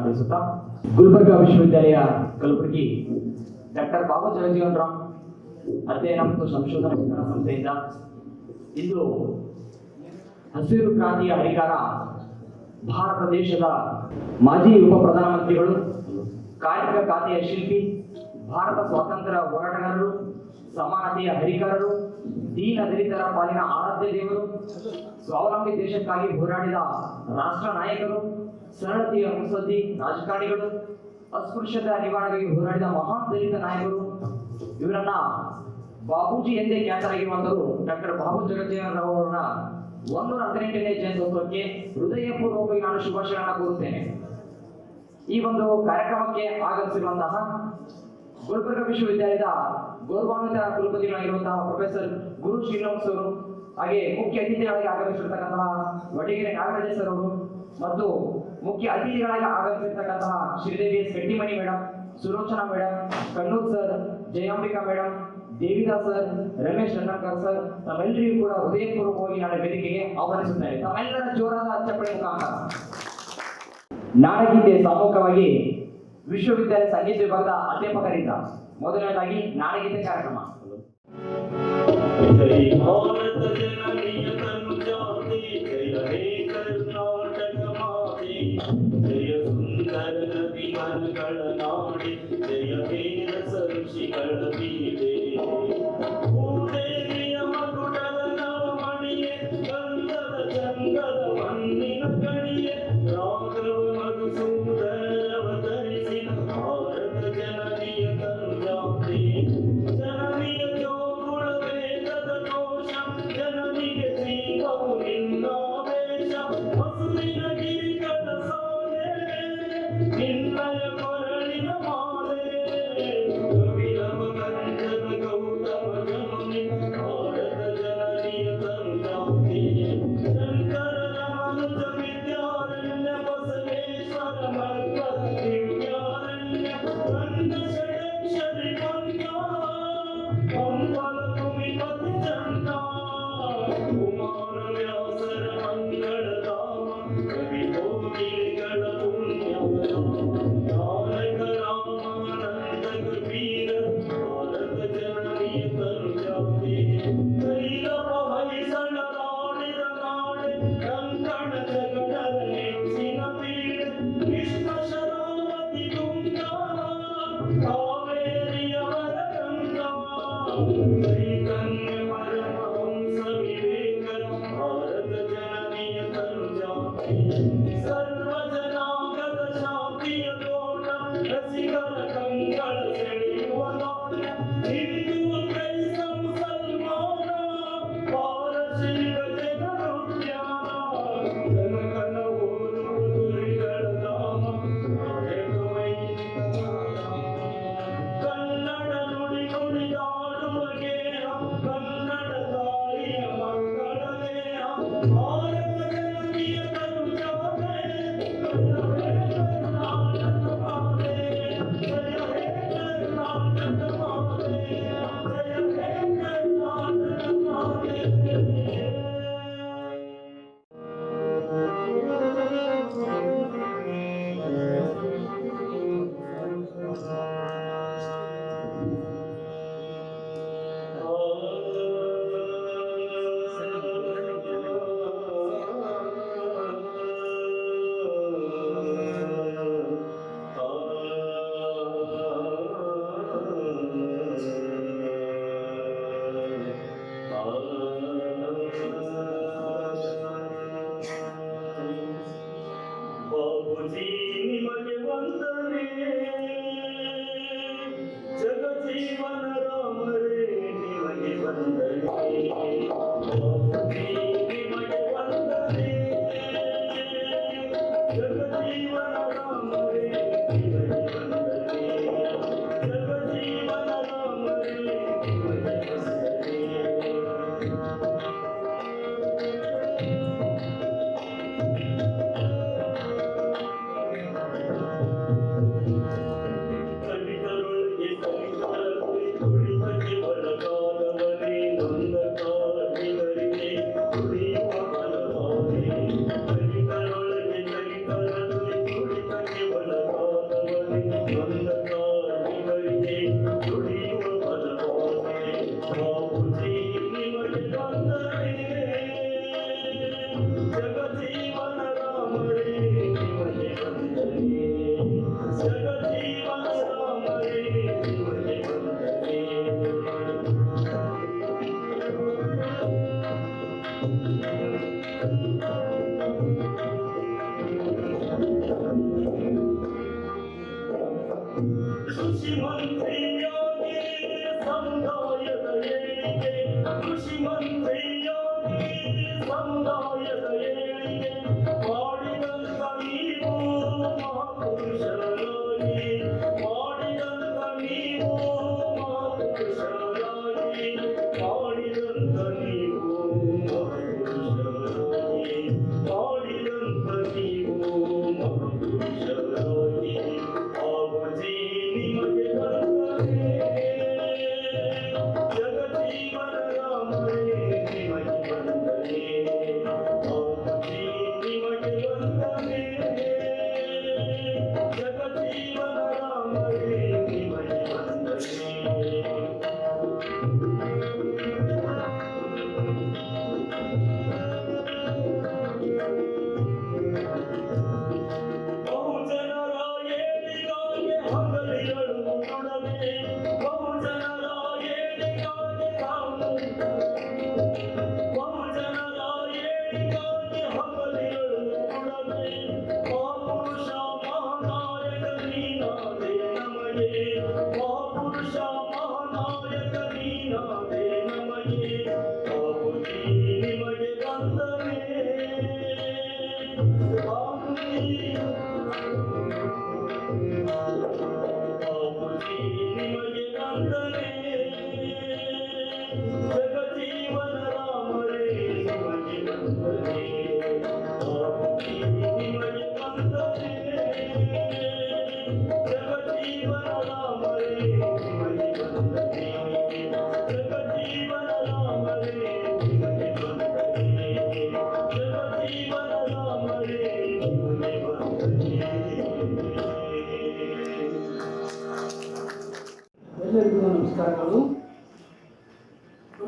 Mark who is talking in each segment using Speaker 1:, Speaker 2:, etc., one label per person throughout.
Speaker 1: ತಿಳಿಸುತ್ತಾ ಗುಲ್ಬರ್ಗಾ ವಿಶ್ವವಿದ್ಯಾಲಯ ಕಲಬುರಗಿ ಡಾಕ್ಟರ್ ಬಾಬಾ ಜಗಜೀವನ್ ರಾಮ್ ಅಧ್ಯಯನ ಮತ್ತು ಸಂಶೋಧನಾ ಸಂಸ್ಥೆಯಿಂದ ಇಂದು ಹಸಿರು ಕ್ರಾಂತಿಯ ಹರಿಕಾರ ಭಾರತ ದೇಶದ ಮಾಜಿ ಉಪ ಪ್ರಧಾನಮಂತ್ರಿಗಳು, ಕಾಯಕ ಖಾತೆಯ ಶಿಲ್ಪಿ, ಭಾರತ ಸ್ವಾತಂತ್ರ್ಯ ಹೋರಾಟಗಾರರು, ಸಮಾನತೆಯ ಹರಿಕಾರರು, ದೀನ ದಲಿತರ ಪಾಲಿನ ಆರಾಧ್ಯ ದೇವರು, ಸ್ವಾವಲಂಬಿ ದೇಶಕ್ಕಾಗಿ ಹೋರಾಡಿದ ರಾಷ್ಟ್ರ ನಾಯಕರು, ಸರಳತೆಯ ಮುತ್ಸದ್ದಿ ರಾಜಕಾರಣಿಗಳು, ಅಸ್ಪೃಶ್ಯತೆ ನಿವಾರಣೆಗೆ ಹೋರಾಡಿದ ಮಹಾನ್ ದಲಿತ ನಾಯಕರು, ಇವರನ್ನ ಬಾಬೂಜಿ ಎಂದೇ ಖ್ಯಾತರಾಗಿರುವಂತರು ಡಾಕ್ಟರ್ ಬಾಬು ಜಗಜೀವನ್ ರಾವ್ ಅವರ 118ನೇ ಜಯಂತ್ಯೋತ್ಸವಕ್ಕೆ ಹೃದಯಪೂರ್ವಕವಾಗಿ ನಾನು ಶುಭಾಶಯಗಳನ್ನು ಕೋರುತ್ತೇನೆ. ಈ ಒಂದು ಕಾರ್ಯಕ್ರಮಕ್ಕೆ ಆಗಮಿಸಿರುವಂತಹ ಗುಲ್ಬರ್ಗಾ ವಿಶ್ವವಿದ್ಯಾಲಯದ ಗೌರವಾನ್ವಿತ ಕುಲಪತಿಗಳಾಗಿರುವಂತಹ ಪ್ರೊಫೆಸರ್ ಗುರು ಶ್ರೀನಿವಾಸ್ ಅವರು, ಹಾಗೆ ಮುಖ್ಯ ಅತಿಥಿಗಳಾಗಿ ಆಗಮಿಸಿರ್ತಕ್ಕಂತಹ ವಟಗೆರೆ ನಾಗರಾಜ ಸರ್ ಅವರು ಮತ್ತು ಮುಖ್ಯ ಅತಿಥಿಗಳಾಗಿ ಆಗಮಿಸಿರ್ತಕ್ಕಂತಹ Sridevi S Kattimani madam, Sulochana madam, Kannur sir, Jayambika madam, Devidas sir, Ramesh Rannakar sir, ತಮ್ಮೆಲ್ಲರಿಗೂ ಕೂಡ ಹೃದಯಪೂರ್ವಕವಾಗಿ ನಾನು ವೇದಿಕೆಗೆ ಆಹ್ವಾನಿಸುತ್ತೇನೆ. ತಮ್ಮೆಲ್ಲರ ಜೋರಾದ ಚಪ್ಪಳೆ ಮುಖಾಂತರ ನಾಡಗೀತೆ ಸಾಮೂಹಿಕವಾಗಿ ವಿಶ್ವವಿದ್ಯಾಲಯ ಸಂಗೀತ ವಿಭಾಗದ ಅಧ್ಯಾಪಕರಿಂದ ಮೊದಲನೇದಾಗಿ ನಾಡಗೀತೆ ಕಾರ್ಯಕ್ರಮ.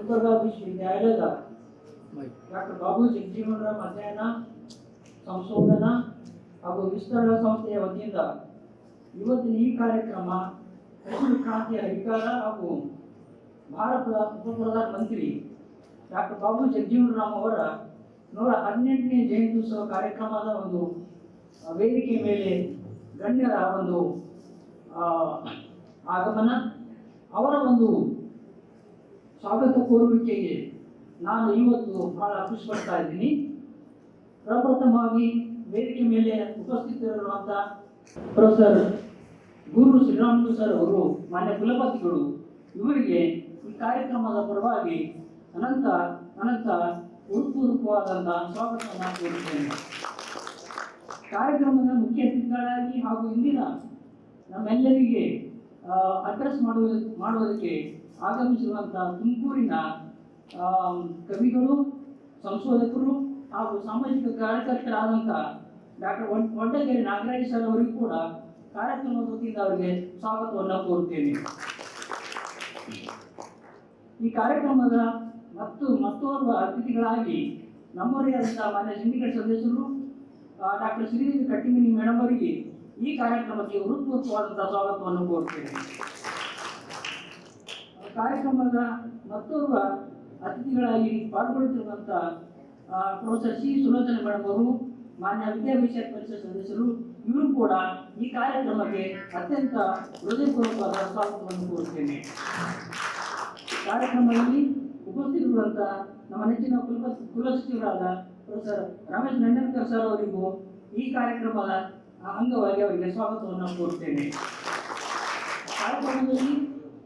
Speaker 2: ಗುಲ್ಬರ್ಗಾ ವಿಶ್ವವಿದ್ಯಾಲಯದ ಡಾಕ್ಟರ್ ಬಾಬು ಜಗಜೀವನ್ ರಾಮ್ ಅಧ್ಯಯನ ಸಂಶೋಧನಾ ಹಾಗೂ ವಿಸ್ತರಣಾ ಸಂಸ್ಥೆಯ ವತಿಯಿಂದ ಇವತ್ತಿನ ಈ ಕಾರ್ಯಕ್ರಮ ಹಸಿರು ಕ್ರಾಂತಿಯ ಹರಿಕಾರ ಹಾಗೂ ಭಾರತದ ಉಪಪ್ರಧಾನಮಂತ್ರಿ ಡಾಕ್ಟರ್ ಬಾಬು ಜಗಜೀವನ್ ರಾಮ್ ಅವರ 118ನೇ ಜಯಂತ್ಯುತ್ಸವ ಕಾರ್ಯಕ್ರಮದ ಒಂದು ವೇದಿಕೆ ಮೇಲೆ ಗಣ್ಯರ ಒಂದು ಆಗಮನ, ಅವರ ಒಂದು ಸ್ವಾಗತ ಕೋರುವಿಕೆಗೆ ನಾನು ಇವತ್ತು ಬಹಳ ಖುಷಿ ಪಡ್ತಾ ಇದ್ದೀನಿ. ಪ್ರಪ್ರಥಮವಾಗಿ ವೇದಿಕೆ ಮೇಲೆ ಉಪಸ್ಥಿತರಿರುವಂಥ ಪ್ರೊಫೆಸರ್ ಗುರು ಶ್ರೀರಾಮುಲು ಸರ್ ಅವರು, ಮಾನ್ಯ ಕುಲಪತಿಗಳು, ಇವರಿಗೆ ಈ ಕಾರ್ಯಕ್ರಮದ ಪರವಾಗಿ ಅನಂತ ಹೃತ್ಪೂರ್ವಕವಾದಂತಹ ಸ್ವಾಗತವನ್ನು ಕೋರುತ್ತೇನೆ. ಕಾರ್ಯಕ್ರಮದ ಮುಖ್ಯ ಅತಿಥಿಗಳಾಗಿ ಹಾಗೂ ಇಂದಿನ ನಮ್ಮೆಲ್ಲರಿಗೆ ಅಡ್ರೆಸ್ ಮಾಡುವುದಕ್ಕೆ ಆಗಮಿಸಿರುವಂಥ ತುಮಕೂರಿನ ಕವಿಗಳು, ಸಂಶೋಧಕರು ಹಾಗೂ ಸಾಮಾಜಿಕ ಕಾರ್ಯಕರ್ತರಾದಂಥ ಡಾಕ್ಟರ್ ಒಡ್ಡಗೆರೆ ನಾಗರಾಜ್ ಸರ್ ಅವರಿಗೂ ಕೂಡ ಕಾರ್ಯಕ್ರಮದ ವತಿಯಿಂದ ಅವರಿಗೆ ಸ್ವಾಗತವನ್ನು ಕೋರುತ್ತೇನೆ. ಈ ಕಾರ್ಯಕ್ರಮದ ಮತ್ತೋರ್ವ ಅತಿಥಿಗಳಾಗಿ ನಮ್ಮವರೇ ಆದಂತಹ ಮಾನ್ಯ ಸಿಂಡಿಕೇಟ್ ಸದಸ್ಯರು ಡಾಕ್ಟರ್ ಶ್ರೀದೇವಿ ಕಟ್ಟಿಮನಿ ಮೇಡಮ್ ಅವರಿಗೆ ಈ ಕಾರ್ಯಕ್ರಮಕ್ಕೆ ಹೃತ್ಪೂರ್ವಕವಾದಂತಹ ಸ್ವಾಗತವನ್ನು ಕೋರುತ್ತೇನೆ. ಕಾರ್ಯಕ್ರಮದ ಮತ್ತೋರ್ವ ಅತಿಥಿಗಳಾಗಿ ಪಾಲ್ಗೊಳ್ಳುತ್ತಿರುವಂಥ ಪ್ರೊಫೆಸರ್ ಸಿ ಸುಲೋಚನ ಮೇಡಮ್ ಅವರು, ಮಾನ್ಯ ವಿದ್ಯಾಭ್ಯಾಸ ಪರಿಷತ್ ಸದಸ್ಯರು, ಇವರು ಕೂಡ ಈ ಕಾರ್ಯಕ್ರಮಕ್ಕೆ ಅತ್ಯಂತ ಹೃದಯಪೂರ್ವಕವಾದ ಸ್ವಾಗತವನ್ನು ಕೋರುತ್ತೇನೆ. ಕಾರ್ಯಕ್ರಮದಲ್ಲಿ ಉಪಸ್ಥಿತರಿರುವಂಥ ನಮ್ಮ ನೆಚ್ಚಿನ ಕುಲಸಚಿವರಾದ ಪ್ರೊಫೆಸರ್ ರಮೇಶ್ ನಂಡನ್ಕರ್ ಸರ್ ಅವರಿಗೂ ಈ ಕಾರ್ಯಕ್ರಮದ ಅಂಗವಾಗಿ ಅವರಿಗೆ ಸ್ವಾಗತವನ್ನು ಕೋರುತ್ತೇನೆ. ಕಾರ್ಯಕ್ರಮದಲ್ಲಿ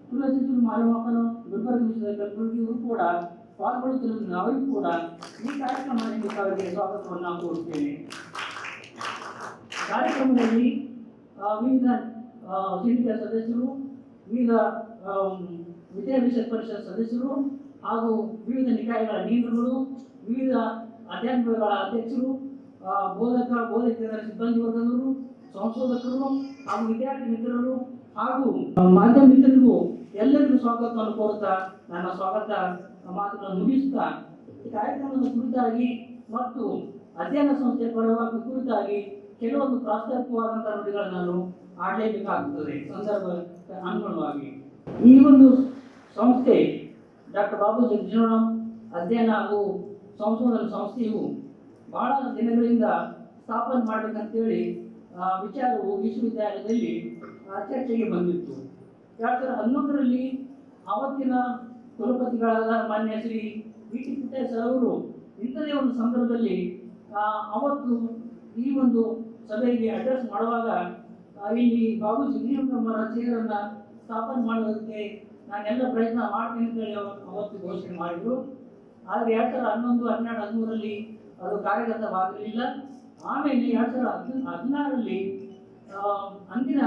Speaker 2: ಕುಲಸಚಿವರು ಮಾಲಮಕ್ಕನ ಗುಲ್ಬರ್ಗ ವಿಶ್ವವಿದ್ಯಾಲಯದವರು ಕೂಡ ಪಾಲ್ಗೊಳ್ಳುತ್ತಿರುವುದರಿಂದ ಅವರಿಗೂ ಕೂಡ ಈ ಕಾರ್ಯಕ್ರಮ ನಿಮಿತ್ತ ಅವರಿಗೆ ಸ್ವಾಗತವನ್ನು ಕೋರುತ್ತೇನೆ. ಕಾರ್ಯಕ್ರಮದಲ್ಲಿ ವಿವಿಧ ಸಿಂಡಿಕೇಟ್ ಸದಸ್ಯರು, ವಿವಿಧ ವಿದ್ಯಾಭ್ಯಾಸ ಪರಿಷತ್ ಸದಸ್ಯರು ಹಾಗೂ ವಿವಿಧ ನಿಕಾಯಗಳ ಡೀನ್ಗಳು, ವಿವಿಧ ಅಧ್ಯಯನಗಳ ಅಧ್ಯಕ್ಷರು, ಬೋಧಕೇತರ ಸಿಬ್ಬಂದಿ ವರ್ಗದವರು, ಸಂಶೋಧಕರು ಹಾಗೂ ವಿದ್ಯಾರ್ಥಿ ಮಿತ್ರರು ಹಾಗೂ ಮಾಧ್ಯಮ ಮಿತ್ರರಿಗೂ ಎಲ್ಲರಿಗೂ ಸ್ವಾಗತವನ್ನು ಕೋರುತ್ತಾ ನನ್ನ ಸ್ವಾಗತ ಮಾತುಗಳನ್ನು ಮುಗಿಸುತ್ತಾ ಈ ಕಾರ್ಯಕ್ರಮದ ಕುರಿತಾಗಿ ಮತ್ತು ಅಧ್ಯಯನ ಸಂಸ್ಥೆಯ ಪರವಾಗಿ ಕುರಿತಾಗಿ ಕೆಲವೊಂದು ಪ್ರಾಸ್ತಾವಿಕವಾದಂತಹ ನುಡಿಗಳನ್ನು ನಾನು ಆಡಲೇಬೇಕಾಗುತ್ತದೆ. ಸಂದರ್ಭ ಅನುಗುಣವಾಗಿ ಈ ಒಂದು ಸಂಸ್ಥೆ ಡಾಕ್ಟರ್ ಬಾಬು ಜಗಜೀವನ್ ರಾಮ್ ಅಧ್ಯಯನ ಹಾಗೂ ಸಂಶೋಧನಾ ಸಂಸ್ಥೆಯು ಬಹಳ ದಿನಗಳಿಂದ ಸ್ಥಾಪನೆ ಮಾಡಬೇಕಂತೇಳಿ ವಿಚಾರವು ವಿಶ್ವವಿದ್ಯಾಲಯದಲ್ಲಿ ಚರ್ಚೆಗೆ ಬಂದಿತ್ತು. 2011ರಲ್ಲಿ ಅವತ್ತಿನ ಕುಲಪತಿಗಳಾದ ಮಾನ್ಯ ಶ್ರೀ ವಿ ಟಿ ಪುಟ್ಟೇಶ್ ಅವರು ಇಂಥದೇ ಒಂದು ಸಂದರ್ಭದಲ್ಲಿ ಅವತ್ತು ಈ ಒಂದು ಸಭೆಗೆ ಅಡ್ರೆಸ್ ಮಾಡುವಾಗ ಇಲ್ಲಿ ಬಾಬು ಜಗಜೀವನ್ ರಾಮ್ ಅವರ ಚೇರನ್ನು ಸ್ಥಾಪನೆ ಮಾಡೋದಕ್ಕೆ ನಾನೆಲ್ಲ ಪ್ರಯತ್ನ ಮಾಡ್ತೀನಿ ಅಂತೇಳಿ ಅವತ್ತು ಘೋಷಣೆ ಮಾಡಿದರು. ಆದರೆ 2011, 12, 13ರಲ್ಲಿ ಅದು ಕಾರ್ಯಗತವಾಗಲಿಲ್ಲ. ಆಮೇಲೆ 2016ರಲ್ಲಿ ಅಂದಿನ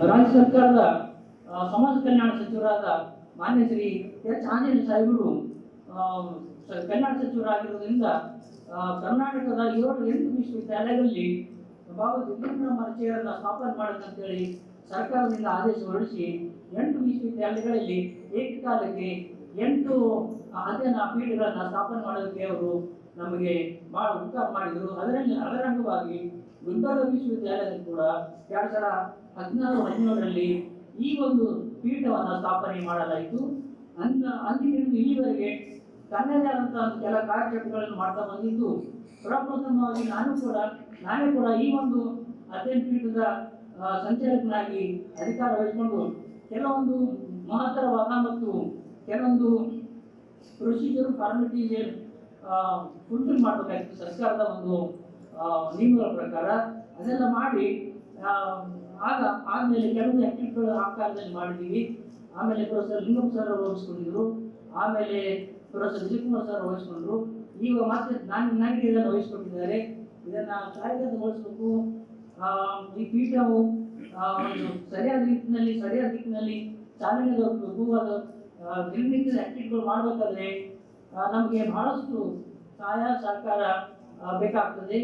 Speaker 2: ರಾಜ್ಯ ಸರ್ಕಾರದ ಸಮಾಜ ಕಲ್ಯಾಣ ಸಚಿವರಾದ ಮಾನ್ಯ ಶ್ರೀ ಎಚ್ ಆಂಜನೇಯ ಸಾಹೇಬರು ಕಲ್ಯಾಣ ಸಚಿವರಾಗಿರುವುದರಿಂದ ಕರ್ನಾಟಕದ 7-8 ವಿಶ್ವವಿದ್ಯಾಲಯಗಳಲ್ಲಿ ಬಾಬು ಜಗಜೀವನ್ ರಾಮ್ ಅವರ ಚೇರನ್ನು ಸ್ಥಾಪನೆ ಮಾಡಬೇಕಂತೇಳಿ ಸರ್ಕಾರದಿಂದ ಆದೇಶ ಹೊರಡಿಸಿ 8 ವಿಶ್ವವಿದ್ಯಾಲಯಗಳಲ್ಲಿ ಏಕಕಾಲಕ್ಕೆ 8 ಅಧ್ಯಯನ ಪೀಠಗಳನ್ನು ಸ್ಥಾಪನೆ ಮಾಡೋದಕ್ಕೆ ಅವರು ನಮಗೆ ಬಹಳ ಉಪಕಾರ ಮಾಡಿದರು. ಅದರ ಅಂಗವಾಗಿ ಗುಲ್ಬರ್ಗ ವಿಶ್ವವಿದ್ಯಾಲಯದಲ್ಲಿ ಕೂಡ 2016-17ರಲ್ಲಿ ಈ ಒಂದು ಪೀಠವನ್ನು ಸ್ಥಾಪನೆ ಮಾಡಲಾಯಿತು. ಅಂದಿನಿಂದ ಇಲ್ಲಿವರೆಗೆ ತನ್ನದೇ ಆದಂತಹ ಕೆಲ ಕಾರ್ಯಚಟುವಟಿಕೆಗಳನ್ನು ಮಾಡ್ತಾ ಬಂದಿದ್ದು, ಪ್ರಪ್ರಥಮವಾಗಿ ನಾನೇ ಕೂಡ ಈ ಒಂದು ಅಧ್ಯಯನ ಪೀಠದ ಸಂಚಾಲಕನಾಗಿ ಅಧಿಕಾರ ವಹಿಸಿಕೊಂಡು ಕೆಲವೊಂದು ಮಹತ್ತರವಾದ ಮತ್ತು ಕೆಲವೊಂದು ಪ್ರೊಸೀಜರ್ ಫಾರ್ಮಾಲಿಟೀಸ್ ಫುಲ್ಫಿಲ್ ಮಾಡಬೇಕಾಗಿತ್ತು ಸರ್ಕಾರದ ಒಂದು ನಿಯಮಗಳ ಪ್ರಕಾರ. ಅದೆಲ್ಲ ಮಾಡಿ ಆದಮೇಲೆ ಕೆಲವೊಂದು ಆಕ್ಟಿವಿಟಿಗಳು ಆ ಕಾಲದಲ್ಲಿ ಮಾಡಿದ್ದೀವಿ. ಆಮೇಲೆ ಪ್ರೊಫೆಸರ್ ಲಿಂಗಪ್ಪ ಸರ್ ಅವರು ವಹಿಸ್ಕೊಂಡಿದ್ರು, ಆಮೇಲೆ ಪ್ರೊಫೆಸರ್ ವಿಜಯಕುಮಾರ್ ಸರ್ ವಹಿಸ್ಕೊಂಡ್ರು. ಈಗ ಮತ್ತೆ ನನಗೆ ಇದನ್ನು ವಹಿಸ್ಕೊಟ್ಟಿದ್ದಾರೆ. ಇದನ್ನು ಕಾರ್ಯಗತಗೊಳಿಸಬೇಕು. ಈ ಪೀಠವು ಸರಿಯಾದ ದಿಕ್ಕಿನಲ್ಲಿ ಚಾಲನೆ ದೊರಕಬೇಕು. ಅದು ದಿನನಿತ್ಯದ ಆಕ್ಟಿವಿಟಿಗಳು ಮಾಡಬೇಕಾದ್ರೆ ನಮಗೆ ಬಹಳಷ್ಟು ಸಹಾಯ ಸಹಕಾರ ಬೇಕಾಗ್ತದೆ.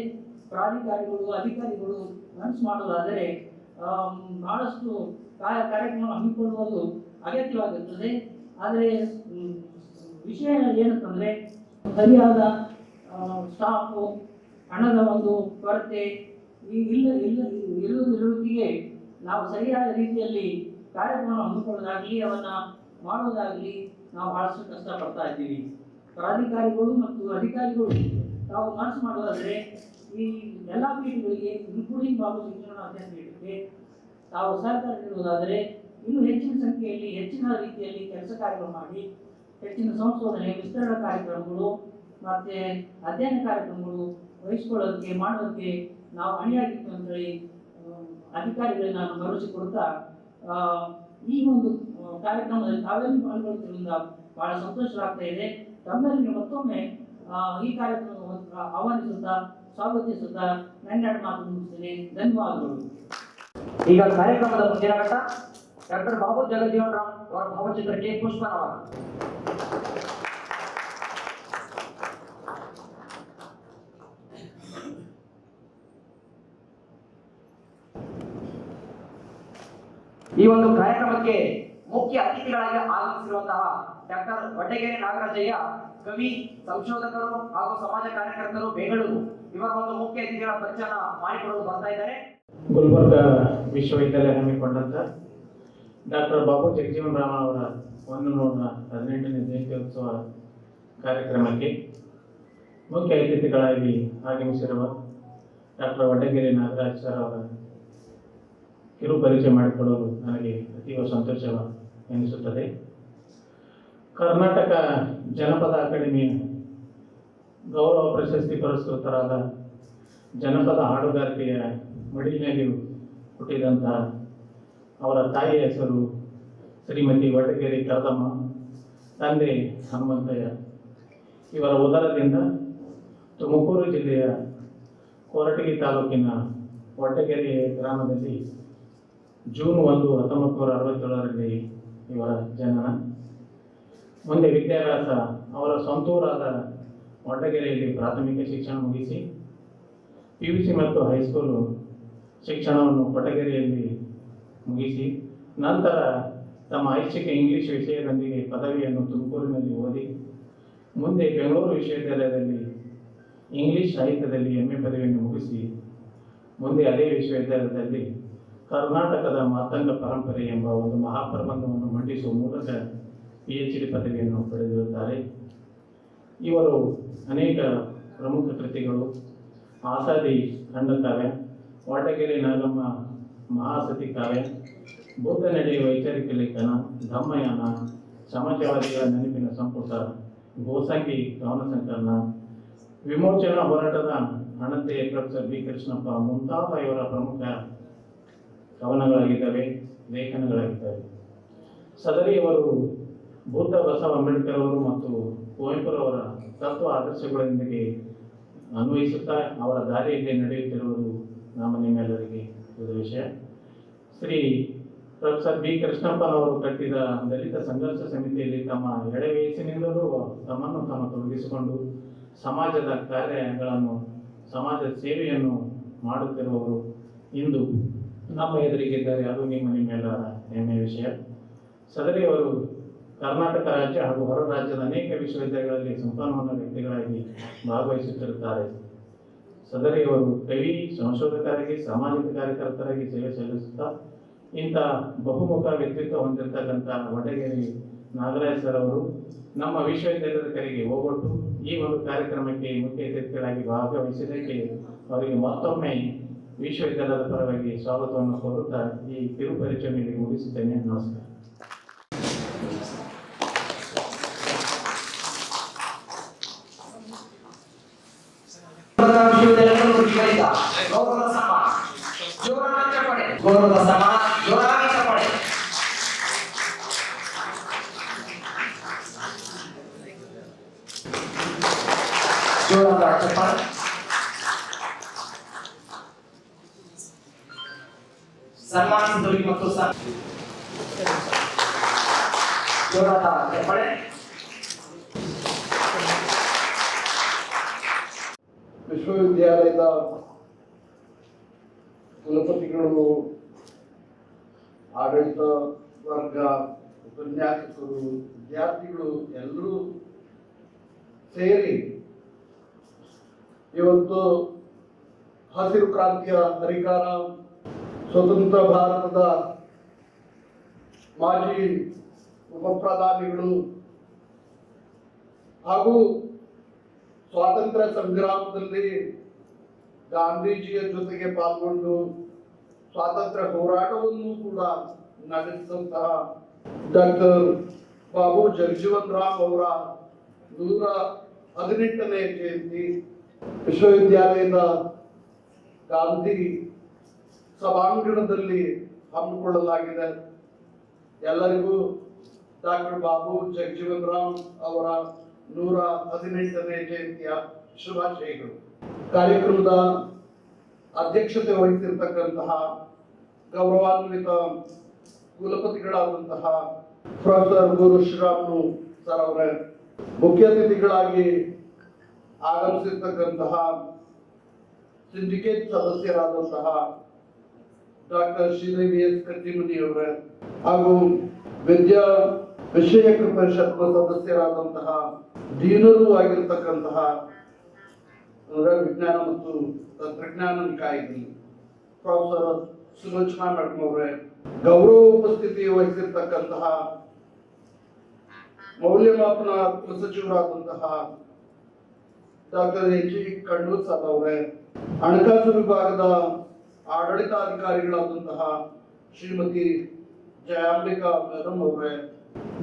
Speaker 2: ಪ್ರಾಧಿಕಾರಿಗಳು, ಅಧಿಕಾರಿಗಳು ಮನಸ್ಸು ಮಾಡೋದಾದರೆ ಬಹಳಷ್ಟು ಕಾರ್ಯಕ್ರಮ ಹಮ್ಮಿಕೊಳ್ಳುವುದು ಅಗತ್ಯವಾಗಿರುತ್ತದೆ. ಆದರೆ ವಿಷಯ ಏನಂತಂದರೆ ಸರಿಯಾದ ಸ್ಟಾಫು, ಹಣದ ಒಂದು ಕೊರತೆ ಇರುವುದಕ್ಕೆ ನಾವು ಸರಿಯಾದ ರೀತಿಯಲ್ಲಿ ಕಾರ್ಯಕ್ರಮ ಹಮ್ಮಿಕೊಳ್ಳೋದಾಗಲಿ ಅವನ್ನು ಮಾಡೋದಾಗಲಿ ನಾವು ಬಹಳಷ್ಟು ಕಷ್ಟಪಡ್ತಾ ಇದ್ದೀವಿ. ಪ್ರಾಧಿಕಾರಿಗಳು ಮತ್ತು ಅಧಿಕಾರಿಗಳು ತಾವು ಮನಸ್ಸು ಮಾಡೋದಾದರೆ ಈ ಎಲ್ಲ ಪೀಠಗಳಿಗೆ ಇನ್ಕ್ಲೂಡಿಂಗ್ ಬಾಬು ಶಿಕ್ಷಣ ಅಧ್ಯಯನ ಪೀಠಕ್ಕೆ ತಾವು ಸಹಕಾರ ನೀಡುವುದಾದರೆ ಇನ್ನೂ ಹೆಚ್ಚಿನ ಸಂಖ್ಯೆಯಲ್ಲಿ ಹೆಚ್ಚಿನ ರೀತಿಯಲ್ಲಿ ಕೆಲಸ ಕಾರ್ಯಗಳು ಮಾಡಿ ಹೆಚ್ಚಿನ ಸಂಶೋಧನೆ ವಿಸ್ತರಣಾ ಕಾರ್ಯಕ್ರಮಗಳು ಮತ್ತು ಅಧ್ಯಯನ ಕಾರ್ಯಕ್ರಮಗಳು ವಹಿಸಿಕೊಳ್ಳೋದಕ್ಕೆ ಮಾಡೋದಕ್ಕೆ ನಾವು ಅಣಿಯಾಗಿತ್ತು ಅಂತೇಳಿ ಅಧಿಕಾರಿಗಳಿಗೆ ನಾನು ಭರವಸೆ ಕೊಡ್ತಾ ಈ ಒಂದು ಕಾರ್ಯಕ್ರಮದಲ್ಲಿ ತಾವೆಲ್ಲ ಪಾಲ್ಗೊಳ್ಳುವುದರಿಂದ ಬಹಳ ಸಂತೋಷವಾಗ್ತಾ ಇದೆ. ತಮ್ಮೆಲ್ಲರಿಗೂ ಮತ್ತೊಮ್ಮೆ ಈ ಕಾರ್ಯಕ್ರಮವನ್ನು ಆಹ್ವಾನಿಸುತ್ತಾ ಸ್ವಾಗತಿಸುತ್ತಾ ನನ್ನೆರಡು ಮಾತು ಮುಗಿಸ್ತೇನೆ. ಧನ್ಯವಾದಗಳು.
Speaker 1: ಈಗ ಕಾರ್ಯಕ್ರಮದ ಮುಂದಿನ ಘಟ್ಟ ಡಾಕ್ಟರ್ ಬಾಬು ಜಗಜೀವನ್ ರಾಮ್ ಅವರ ಭಾವಚಿತ್ರಕ್ಕೆ ಪುಷ್ಪನಮನ. ಈ ಒಂದು ಕಾರ್ಯಕ್ರಮಕ್ಕೆ ಮುಖ್ಯ ಅತಿಥಿಗಳಾಗಿ ಆಗಮಿಸಿರುವಂತಹ ಡಾಕ್ಟರ್ ವಡ್ಡಗೆರೆ ನಾಗರಾಜಯ್ಯ, ಕವಿ, ಸಂಶೋಧಕರು ಹಾಗೂ ಸಮಾಜ ಕಾರ್ಯಕರ್ತರು, ಬೆಂಗಳೂರು, ಇವರ ಒಂದು ಮುಖ್ಯ ಅತಿಥಿಗಳ ಪರಿಚಯ ಮಾಡಿಕೊಡಲು ಬರ್ತಾ ಇದ್ದಾರೆ.
Speaker 3: ಗುಲ್ಬರ್ಗ ವಿಶ್ವವಿದ್ಯಾಲಯ ಹಮ್ಮಿಕೊಂಡಂತ ಡಾಕ್ಟರ್ ಬಾಬು ಜಗಜೀವನ್ ರಾಮ್ ಅವರ 118ನೇ ಜಯಂತ್ಯೋತ್ಸವ ಕಾರ್ಯಕ್ರಮಕ್ಕೆ ಮುಖ್ಯ ಅತಿಥಿಗಳಾಗಿ ಆಗಮಿಸಿರುವ ಡಾಕ್ಟರ್ ವಡ್ಡಗೆರೆ ನಾಗರಾಜ್ ಸರ್ ಅವರ ಕಿರು ಪರಿಚಯ ಮಾಡಿಕೊಳ್ಳಲು ನನಗೆ ಅತೀವ ಸಂತೋಷ ಎನಿಸುತ್ತದೆ. ಕರ್ನಾಟಕ ಜನಪದ ಅಕಾಡೆಮಿಯ ಗೌರವ ಪ್ರಶಸ್ತಿ ಪುರಸ್ಕೃತರಾದ ಜನಪದ ಹಾಡುಗಾರಿಕೆಯ ಮಡಿಲಿನಲ್ಲಿ ಹುಟ್ಟಿದಂತಹ ಅವರ ತಾಯಿಯ ಹೆಸರು ಶ್ರೀಮತಿ ವಡ್ಡಗೆರೆ ಕರದಮ್ಮ, ತಂದೆ ಹನುಮಂತಯ್ಯ. ಇವರ ಉದರದಿಂದ ತುಮಕೂರು ಜಿಲ್ಲೆಯ ಕೊರಟಗಿ ತಾಲೂಕಿನ ವಡ್ಡಗೆರೆ ಗ್ರಾಮದಲ್ಲಿ ಜೂನ್ 1, 1967ರಲ್ಲಿ ಇವರ ಜನನ. ಮುಂದೆ ವಿದ್ಯಾಭ್ಯಾಸ ಅವರ ಸ್ವಂತೂರಾದ ವಡ್ಡಗೆರೆಯಲ್ಲಿ ಪ್ರಾಥಮಿಕ ಶಿಕ್ಷಣ ಮುಗಿಸಿ PUC ಮತ್ತು ಹೈಸ್ಕೂಲು ಶಿಕ್ಷಣವನ್ನು ಕೊಟಗೆರೆಯಲ್ಲಿ ಮುಗಿಸಿ ನಂತರ ತಮ್ಮ ಐಚ್ಛಿಕ ಇಂಗ್ಲಿಷ್ ವಿಷಯದೊಂದಿಗೆ ಪದವಿಯನ್ನು ತುಮಕೂರಿನಲ್ಲಿ ಓದಿ ಮುಂದೆ ಬೆಂಗಳೂರು ವಿಶ್ವವಿದ್ಯಾಲಯದಲ್ಲಿ ಇಂಗ್ಲಿಷ್ ಸಾಹಿತ್ಯದಲ್ಲಿ MA ಪದವಿಯನ್ನು ಮುಗಿಸಿ ಮುಂದೆ ಅದೇ ವಿಶ್ವವಿದ್ಯಾಲಯದಲ್ಲಿ ಕರ್ನಾಟಕದ ಮಾತಂಗ ಪರಂಪರೆ ಎಂಬ ಒಂದು ಮಹಾಪ್ರಬಂಧವನ್ನು ಮಂಡಿಸುವ ಮೂಲಕ PhD ಪದವಿಯನ್ನು ಪಡೆದಿರುತ್ತಾರೆ. ಇವರು ಅನೇಕ ಪ್ರಮುಖ ಕೃತಿಗಳು ಆಸಾದಿ ಖಂಡಕಾವ್ಯ, ವಡ್ಡಗೆರೆ ನಾಗಮ್ಮ ಮಹಾಸತಿ ಕಾವ್ಯ, ಬುದ್ಧ ನಡೆಯುವ ವೈಚಾರಿಕ ಲೇಖನ, ಧಮ್ಮಯಾನ, ಸಮಾಜವಾದಿಗಳ ನೆನಪಿನ ಸಂಪುಟ, ಗೋಸಂಗಿ ಕವನ ಸಂಕಲನ, ವಿಮೋಚನಾ ಹೋರಾಟದ ಅಣತೆ ಪ್ರೊಫೆಸರ್ ಬಿ ಕೃಷ್ಣಪ್ಪ ಮುಂತಾದ ಇವರ ಪ್ರಮುಖ ಕವನಗಳಾಗಿದ್ದಾವೆ, ಲೇಖನಗಳಾಗಿದ್ದಾವೆ. ಸದರಿಯವರು ಬುದ್ಧ, ಬಸವ, ಅಂಬೇಡ್ಕರ್ ಅವರು ಮತ್ತು ಕುವೆಂಪುರವರ ತತ್ವ ಆದರ್ಶಗಳೊಂದಿಗೆ ಅನ್ವಯಿಸುತ್ತಾ ಅವರ ದಾರಿಯಲ್ಲಿ ನಡೆಯುತ್ತಿರುವುದು ನಮ್ಮ ನಿಮ್ಮೆಲ್ಲರಿಗೆ ಇದು ವಿಷಯ. ಶ್ರೀ ಪ್ರೊಫೆಸರ್ ಬಿ ಕೃಷ್ಣಪ್ಪನವರು ಕಟ್ಟಿದ ದಲಿತ ಸಂಘರ್ಷ ಸಮಿತಿಯಲ್ಲಿ ತಮ್ಮ ಎಳೆ ವಯಸ್ಸಿನಿಂದಲೂ ತಮ್ಮನ್ನು ತೊಡಗಿಸಿಕೊಂಡು ಸಮಾಜದ ಕಾರ್ಯಗಳನ್ನು, ಸಮಾಜದ ಸೇವೆಯನ್ನು ಮಾಡುತ್ತಿರುವವರು ಇಂದು ನಮ್ಮ ಎದುರಿಗಿದ್ದಾರೆ. ಅದು ನಿಮ್ಮೆಲ್ಲರ ಹೆಮ್ಮೆಯ ವಿಷಯ. ಸದರಿಯವರು ಕರ್ನಾಟಕ ರಾಜ್ಯ ಹಾಗೂ ಹೊರ ರಾಜ್ಯದ ಅನೇಕ ವಿಶ್ವವಿದ್ಯಾಲಯಗಳಲ್ಲಿ ಸಂಪನ್ಮೂಲ ವ್ಯಕ್ತಿಗಳಾಗಿ ಭಾಗವಹಿಸುತ್ತಿರುತ್ತಾರೆ. ಸದರಿಯವರು ಕವಿ, ಸಂಶೋಧಕರಾಗಿ, ಸಾಮಾಜಿಕ ಕಾರ್ಯಕರ್ತರಾಗಿ ಸೇವೆ ಸಲ್ಲಿಸುತ್ತಾ ಇಂಥ ಬಹುಮುಖ ವ್ಯಕ್ತಿತ್ವ ಹೊಂದಿರತಕ್ಕಂಥ ವಡ್ಡಗೆರೆ ನಾಗರಾಜ್ ಸರ್ ಅವರು ನಮ್ಮ ವಿಶ್ವವಿದ್ಯಾಲಯದ ಕರೆಗೆ ಹೋಗೊಟ್ಟು ಈ ಒಂದು ಕಾರ್ಯಕ್ರಮಕ್ಕೆ ಮುಖ್ಯ ಅತಿಥಿಗಳಾಗಿ ಭಾಗವಹಿಸಿದ್ದಕ್ಕೆ ಅವರಿಗೆ ಮತ್ತೊಮ್ಮೆ ವಿಶ್ವವಿದ್ಯಾಲಯದ ಪರವಾಗಿ ಸ್ವಾಗತವನ್ನು ಕೋರುತ್ತಾ ಈ ಕಿರು ಪರಿಚಯ ಮುಗಿಸುತ್ತೇನೆ. ನಮಸ್ಕಾರ.
Speaker 1: ಗೌರವದ ಸಮಾನ ಜೋರಾಗಿ ಚಪ್ಪಾಳೆ, ಗೌರವದ ಸಮಾನ ಜೋರಾಗಿ ಚಪ್ಪಾಳೆ. ಜೋರಾದ ಚಪ್ಪಾಳೆ. ಸನ್ಮಾನಿಸಿದವರಿಗೆ ಮತ್ತು ಜೋರಾದ ಚಪ್ಪಾಳೆ.
Speaker 4: ವಿಶ್ವವಿದ್ಯಾಲಯದ ಕುಲಪತಿಗಳು, ಆಡಳಿತ ವರ್ಗ, ಉಪನ್ಯಾಸಕರು, ವಿದ್ಯಾರ್ಥಿಗಳು ಎಲ್ಲರೂ ಸೇರಿ ಇವತ್ತು ಹಸಿರು ಕ್ರಾಂತಿಯ ಹರಿಕಾರ, ಸ್ವತಂತ್ರ ಭಾರತದ ಮಾಜಿ ಉಪ ಪ್ರಧಾನಿಗಳು ಹಾಗೂ ಸ್ವಾತಂತ್ರ್ಯ ಸಂಗ್ರಾಮದಲ್ಲಿ ಗಾಂಧೀಜಿಯ ಜೊತೆಗೆ ಪಾಲ್ಗೊಂಡು ಸ್ವಾತಂತ್ರ್ಯ ಹೋರಾಟವನ್ನು ಕೂಡ ನಡೆಸಿದಂತಹ ಡಾಕ್ಟರ್ ಬಾಬು ಜಗಜೀವನ್ ರಾಮ್ ಅವರ 118ನೇ ಜಯಂತಿ ವಿಶ್ವವಿದ್ಯಾಲಯದ ಗಾಂಧಿ ಸಭಾಂಗಣದಲ್ಲಿ ಹಮ್ಮಿಕೊಳ್ಳಲಾಗಿದೆ. ಎಲ್ಲರಿಗೂ ಡಾಕ್ಟರ್ ಬಾಬು ಜಗಜೀವನ್ ರಾಮ್ ಅವರ 118ನೇ ಜಯಂತಿಯ ಶುಭಾಶಯಗಳು. ಕಾರ್ಯಕ್ರಮದ ಅಧ್ಯಕ್ಷತೆ ವಹಿಸಿರ್ತಕ್ಕಂತಹ ಗೌರವಾನ್ವಿತ ಕುಲಪತಿಗಳಾದಂತಹ ಪ್ರೊಫೆಸರ್ ಗುರು ಶ್ರೀರಾಮುಲು ಸರ್ ಅವರೇ, ಮುಖ್ಯ ಅತಿಥಿಗಳಾಗಿ ಆಗಮಿಸಿರ್ತಕ್ಕಂತಹ ಸಿಂಡಿಕೇಟ್ ಸದಸ್ಯರಾದಂತಹ ಡಾಕ್ಟರ್ ಶ್ರೀದೇವಿ ಎಸ್ ಕಟ್ಟಿಮನಿ ಅವರೇ, ಹಾಗೂ ವಿಷಯಕ ಪರಿಷತ್ನ ಸದಸ್ಯರಾದಂತಹ ಡೀನರೂ ಆಗಿರ್ತಕ್ಕಂತಹ ವಿಜ್ಞಾನ ಮತ್ತು ತಂತ್ರಜ್ಞಾನ ನಿಕಾಯದಲ್ಲಿ ಪ್ರೊಫೆಸರ್ ಸುಲೋಚನಾ ಮೇಡಮ್ ಅವರೇ, ಗೌರವ ಉಪಸ್ಥಿತಿ ವಹಿಸಿರ್ತಕ್ಕಂತಹ ಮೌಲ್ಯಮಾಪನ ಕುಲಸಚಿವರಾದಂತಹ doctor H E Kannur sir ಅವರೇ, ಹಣಕಾಸು ವಿಭಾಗದ ಆಡಳಿತಾಧಿಕಾರಿಗಳಾದಂತಹ ಶ್ರೀಮತಿ ಜಯಾಂಬಿಕಾ ಮೇಡಮ್ ಅವರೇ,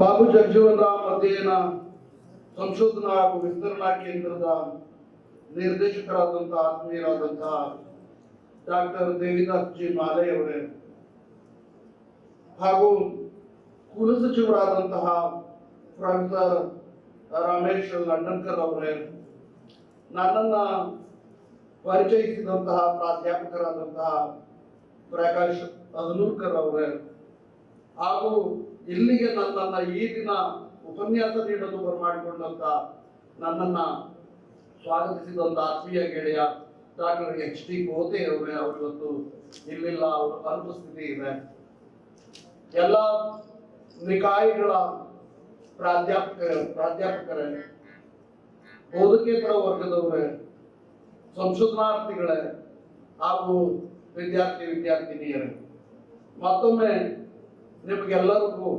Speaker 4: ಬಾಬು ಜಗಜೀವನ್ ರಾಮ್ ಅಧ್ಯಯನ ಸಂಶೋಧನಾ ಹಾಗೂ ವಿಸ್ತರಣಾ ಕೇಂದ್ರದ ನಿರ್ದೇಶಕರಾದಂತಹ ಆತ್ಮೀಯರಾದಂತಹ ಡಾಕ್ಟರ್ ದೇವಿದಾಸ್ ಜಿ ಮಾಲೆ ಅವರೇ, ಹಾಗೂ ಕುಲಸಚಿವರಾದಂತಹ ಪ್ರೊಫೆಸರ್ ರಮೇಶ್ ಲಂಡನ್ಕರ್ ಅವರೇ, ನನ್ನನ್ನ ಪರಿಚಯಿಸಿದಂತಹ ಪ್ರಾಧ್ಯಾಪಕರಾದಂತಹ ಪ್ರಕಾಶ್ ಅದನೂರ್ಕರ್ ಅವರೇ, ಹಾಗೂ ಇಲ್ಲಿಗೆ ನನ್ನನ್ನ ಈ ದಿನ ಉಪನ್ಯಾಸ ನೀಡಲು ಬರಮಾಡಿಕೊಂಡಂತ ನನ್ನನ್ನ ಸ್ವಾಗತಿಸಿದಂತ ಆತ್ಮೀಯ ಗೆಳೆಯ ಡಾಕ್ಟರ್ ಎಚ್ ಟಿ ಕೋತೆ ಅವರೇ, ಅವರು ಇವತ್ತು ಇಲ್ಲಿಲ್ಲ, ಅವರ ಅನುಪಸ್ಥಿತಿ ಇದೆ. ಎಲ್ಲ ನಿಕಾಯಗಳ ಪ್ರಾಧ್ಯಾಪಕರೇ, ಬೋಧಕೇತರ ವರ್ಗದವರೇ, ಸಂಶೋಧನಾರ್ಥಿಗಳೇ ಹಾಗೂ ವಿದ್ಯಾರ್ಥಿನಿಯರೇ, ಮತ್ತೊಮ್ಮೆ ನಿಮಗೆಲ್ಲರಿಗೂ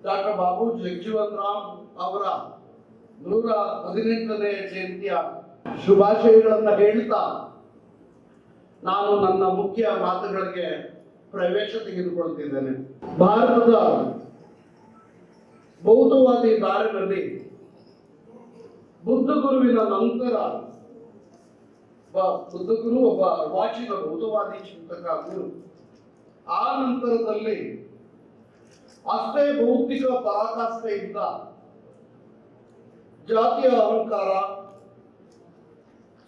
Speaker 4: ಡಾಕ್ಟರ್ ಬಾಬು ಜಗಜೀವನ್ ರಾಮ್ ಅವರ 118ನೇ ಜಯಂತಿಯ ಶುಭಾಶಯಗಳನ್ನ ಹೇಳ್ತಾ ನಾನು ನನ್ನ ಮುಖ್ಯ ಮಾತುಗಳಿಗೆ ಪ್ರವೇಶ ತೆಗೆದುಕೊಳ್ತಿದ್ದೇನೆ. ಭಾರತದ ಬೌದ್ಧವಾದಿ ದಾರಿನಲ್ಲಿ ಬುದ್ಧ ಗುರುವಿನ ನಂತರ ಬುದ್ಧ ಗುರು ಒಬ್ಬ ವಾಚಿಕ ಬೌದ್ಧವಾದಿ ಚಿಂತಕ ಗುರು. ಆ ನಂತರದಲ್ಲಿ ಅಷ್ಟೇ ಭೌತಿಕ ಪರಾಕಾಷ್ಠೆಯಿಂದ ಜಾತಿಯ ಅಹಂಕಾರ,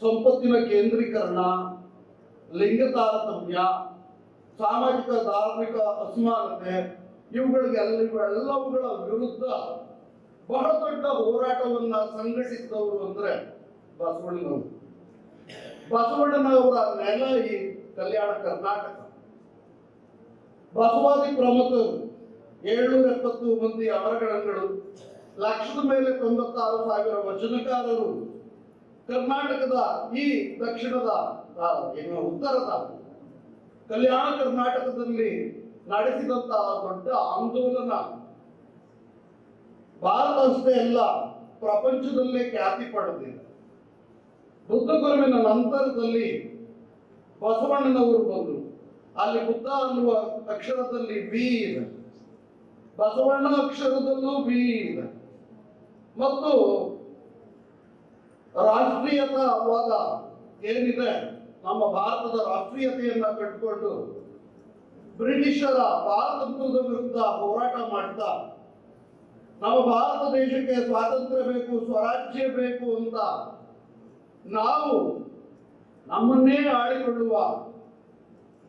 Speaker 4: ಸಂಪತ್ತಿನ ಕೇಂದ್ರೀಕರಣ, ಲಿಂಗ ತಾರತಮ್ಯ, ಸಾಮಾಜಿಕ ಧಾರ್ಮಿಕ ಅಸಮಾನತೆ ಇವೆಲ್ಲವುಗಳ ವಿರುದ್ಧ ಬಹಳ ದೊಡ್ಡ ಹೋರಾಟವನ್ನ ಸಂಘಟಿಸಿದವರು ಅಂದ್ರೆ ಬಸವಣ್ಣನವರು. ಬಸವಣ್ಣನವರ ನೆಲ ಈ ಕಲ್ಯಾಣ ಕರ್ನಾಟಕ. ಬಸವಾದಿ ಪ್ರಮುಖರು 770 ಮಂದಿ ಅಮರಗಣಗಳು, ಲಕ್ಷದ ಮೇಲೆ 96,000 ವಚನಕಾರರು ಕರ್ನಾಟಕದ ಈ ದಕ್ಷಿಣದ ಉತ್ತರದ ಕಲ್ಯಾಣ ಕರ್ನಾಟಕದಲ್ಲಿ ನಡೆಸಿದಂತಹ ದೊಡ್ಡ ಆಂದೋಲನ ಭಾರತ ಅಷ್ಟೇ ಅಲ್ಲ, ಪ್ರಪಂಚದಲ್ಲೇ ಖ್ಯಾತಿ ಪಡೆದಿದೆ. ಬುದ್ಧ ಗುರುವಿನ ನಂತರದಲ್ಲಿ ಬಸವಣ್ಣನವರು ಬಂದರು. ಅಲ್ಲಿ ಬುದ್ಧ ಅನ್ನುವ ಅಕ್ಷರದಲ್ಲಿ ವಿ ಇದೆ, ಬಸವಣ್ಣ ಅಕ್ಷರದಲ್ಲೂ ವಿ ಇದೆ. ಮತ್ತು ರಾಷ್ಟ್ರೀಯತಾವಾದ ಏನಿದೆ, ನಮ್ಮ ಭಾರತದ ರಾಷ್ಟ್ರೀಯತೆಯನ್ನ ಕಟ್ಟಿಕೊಂಡು ಬ್ರಿಟಿಷರ ಭಾರತದ ವಿರುದ್ಧ ಹೋರಾಟ ಮಾಡ್ತಾ ನಮ್ಮ ಭಾರತ ದೇಶಕ್ಕೆ ಸ್ವಾತಂತ್ರ್ಯ ಬೇಕು, ಸ್ವರಾಜ್ಯ ಬೇಕು ಅಂತ ನಾವು ನಮ್ಮನ್ನೇ ಆಳಿಕೊಳ್ಳುವ,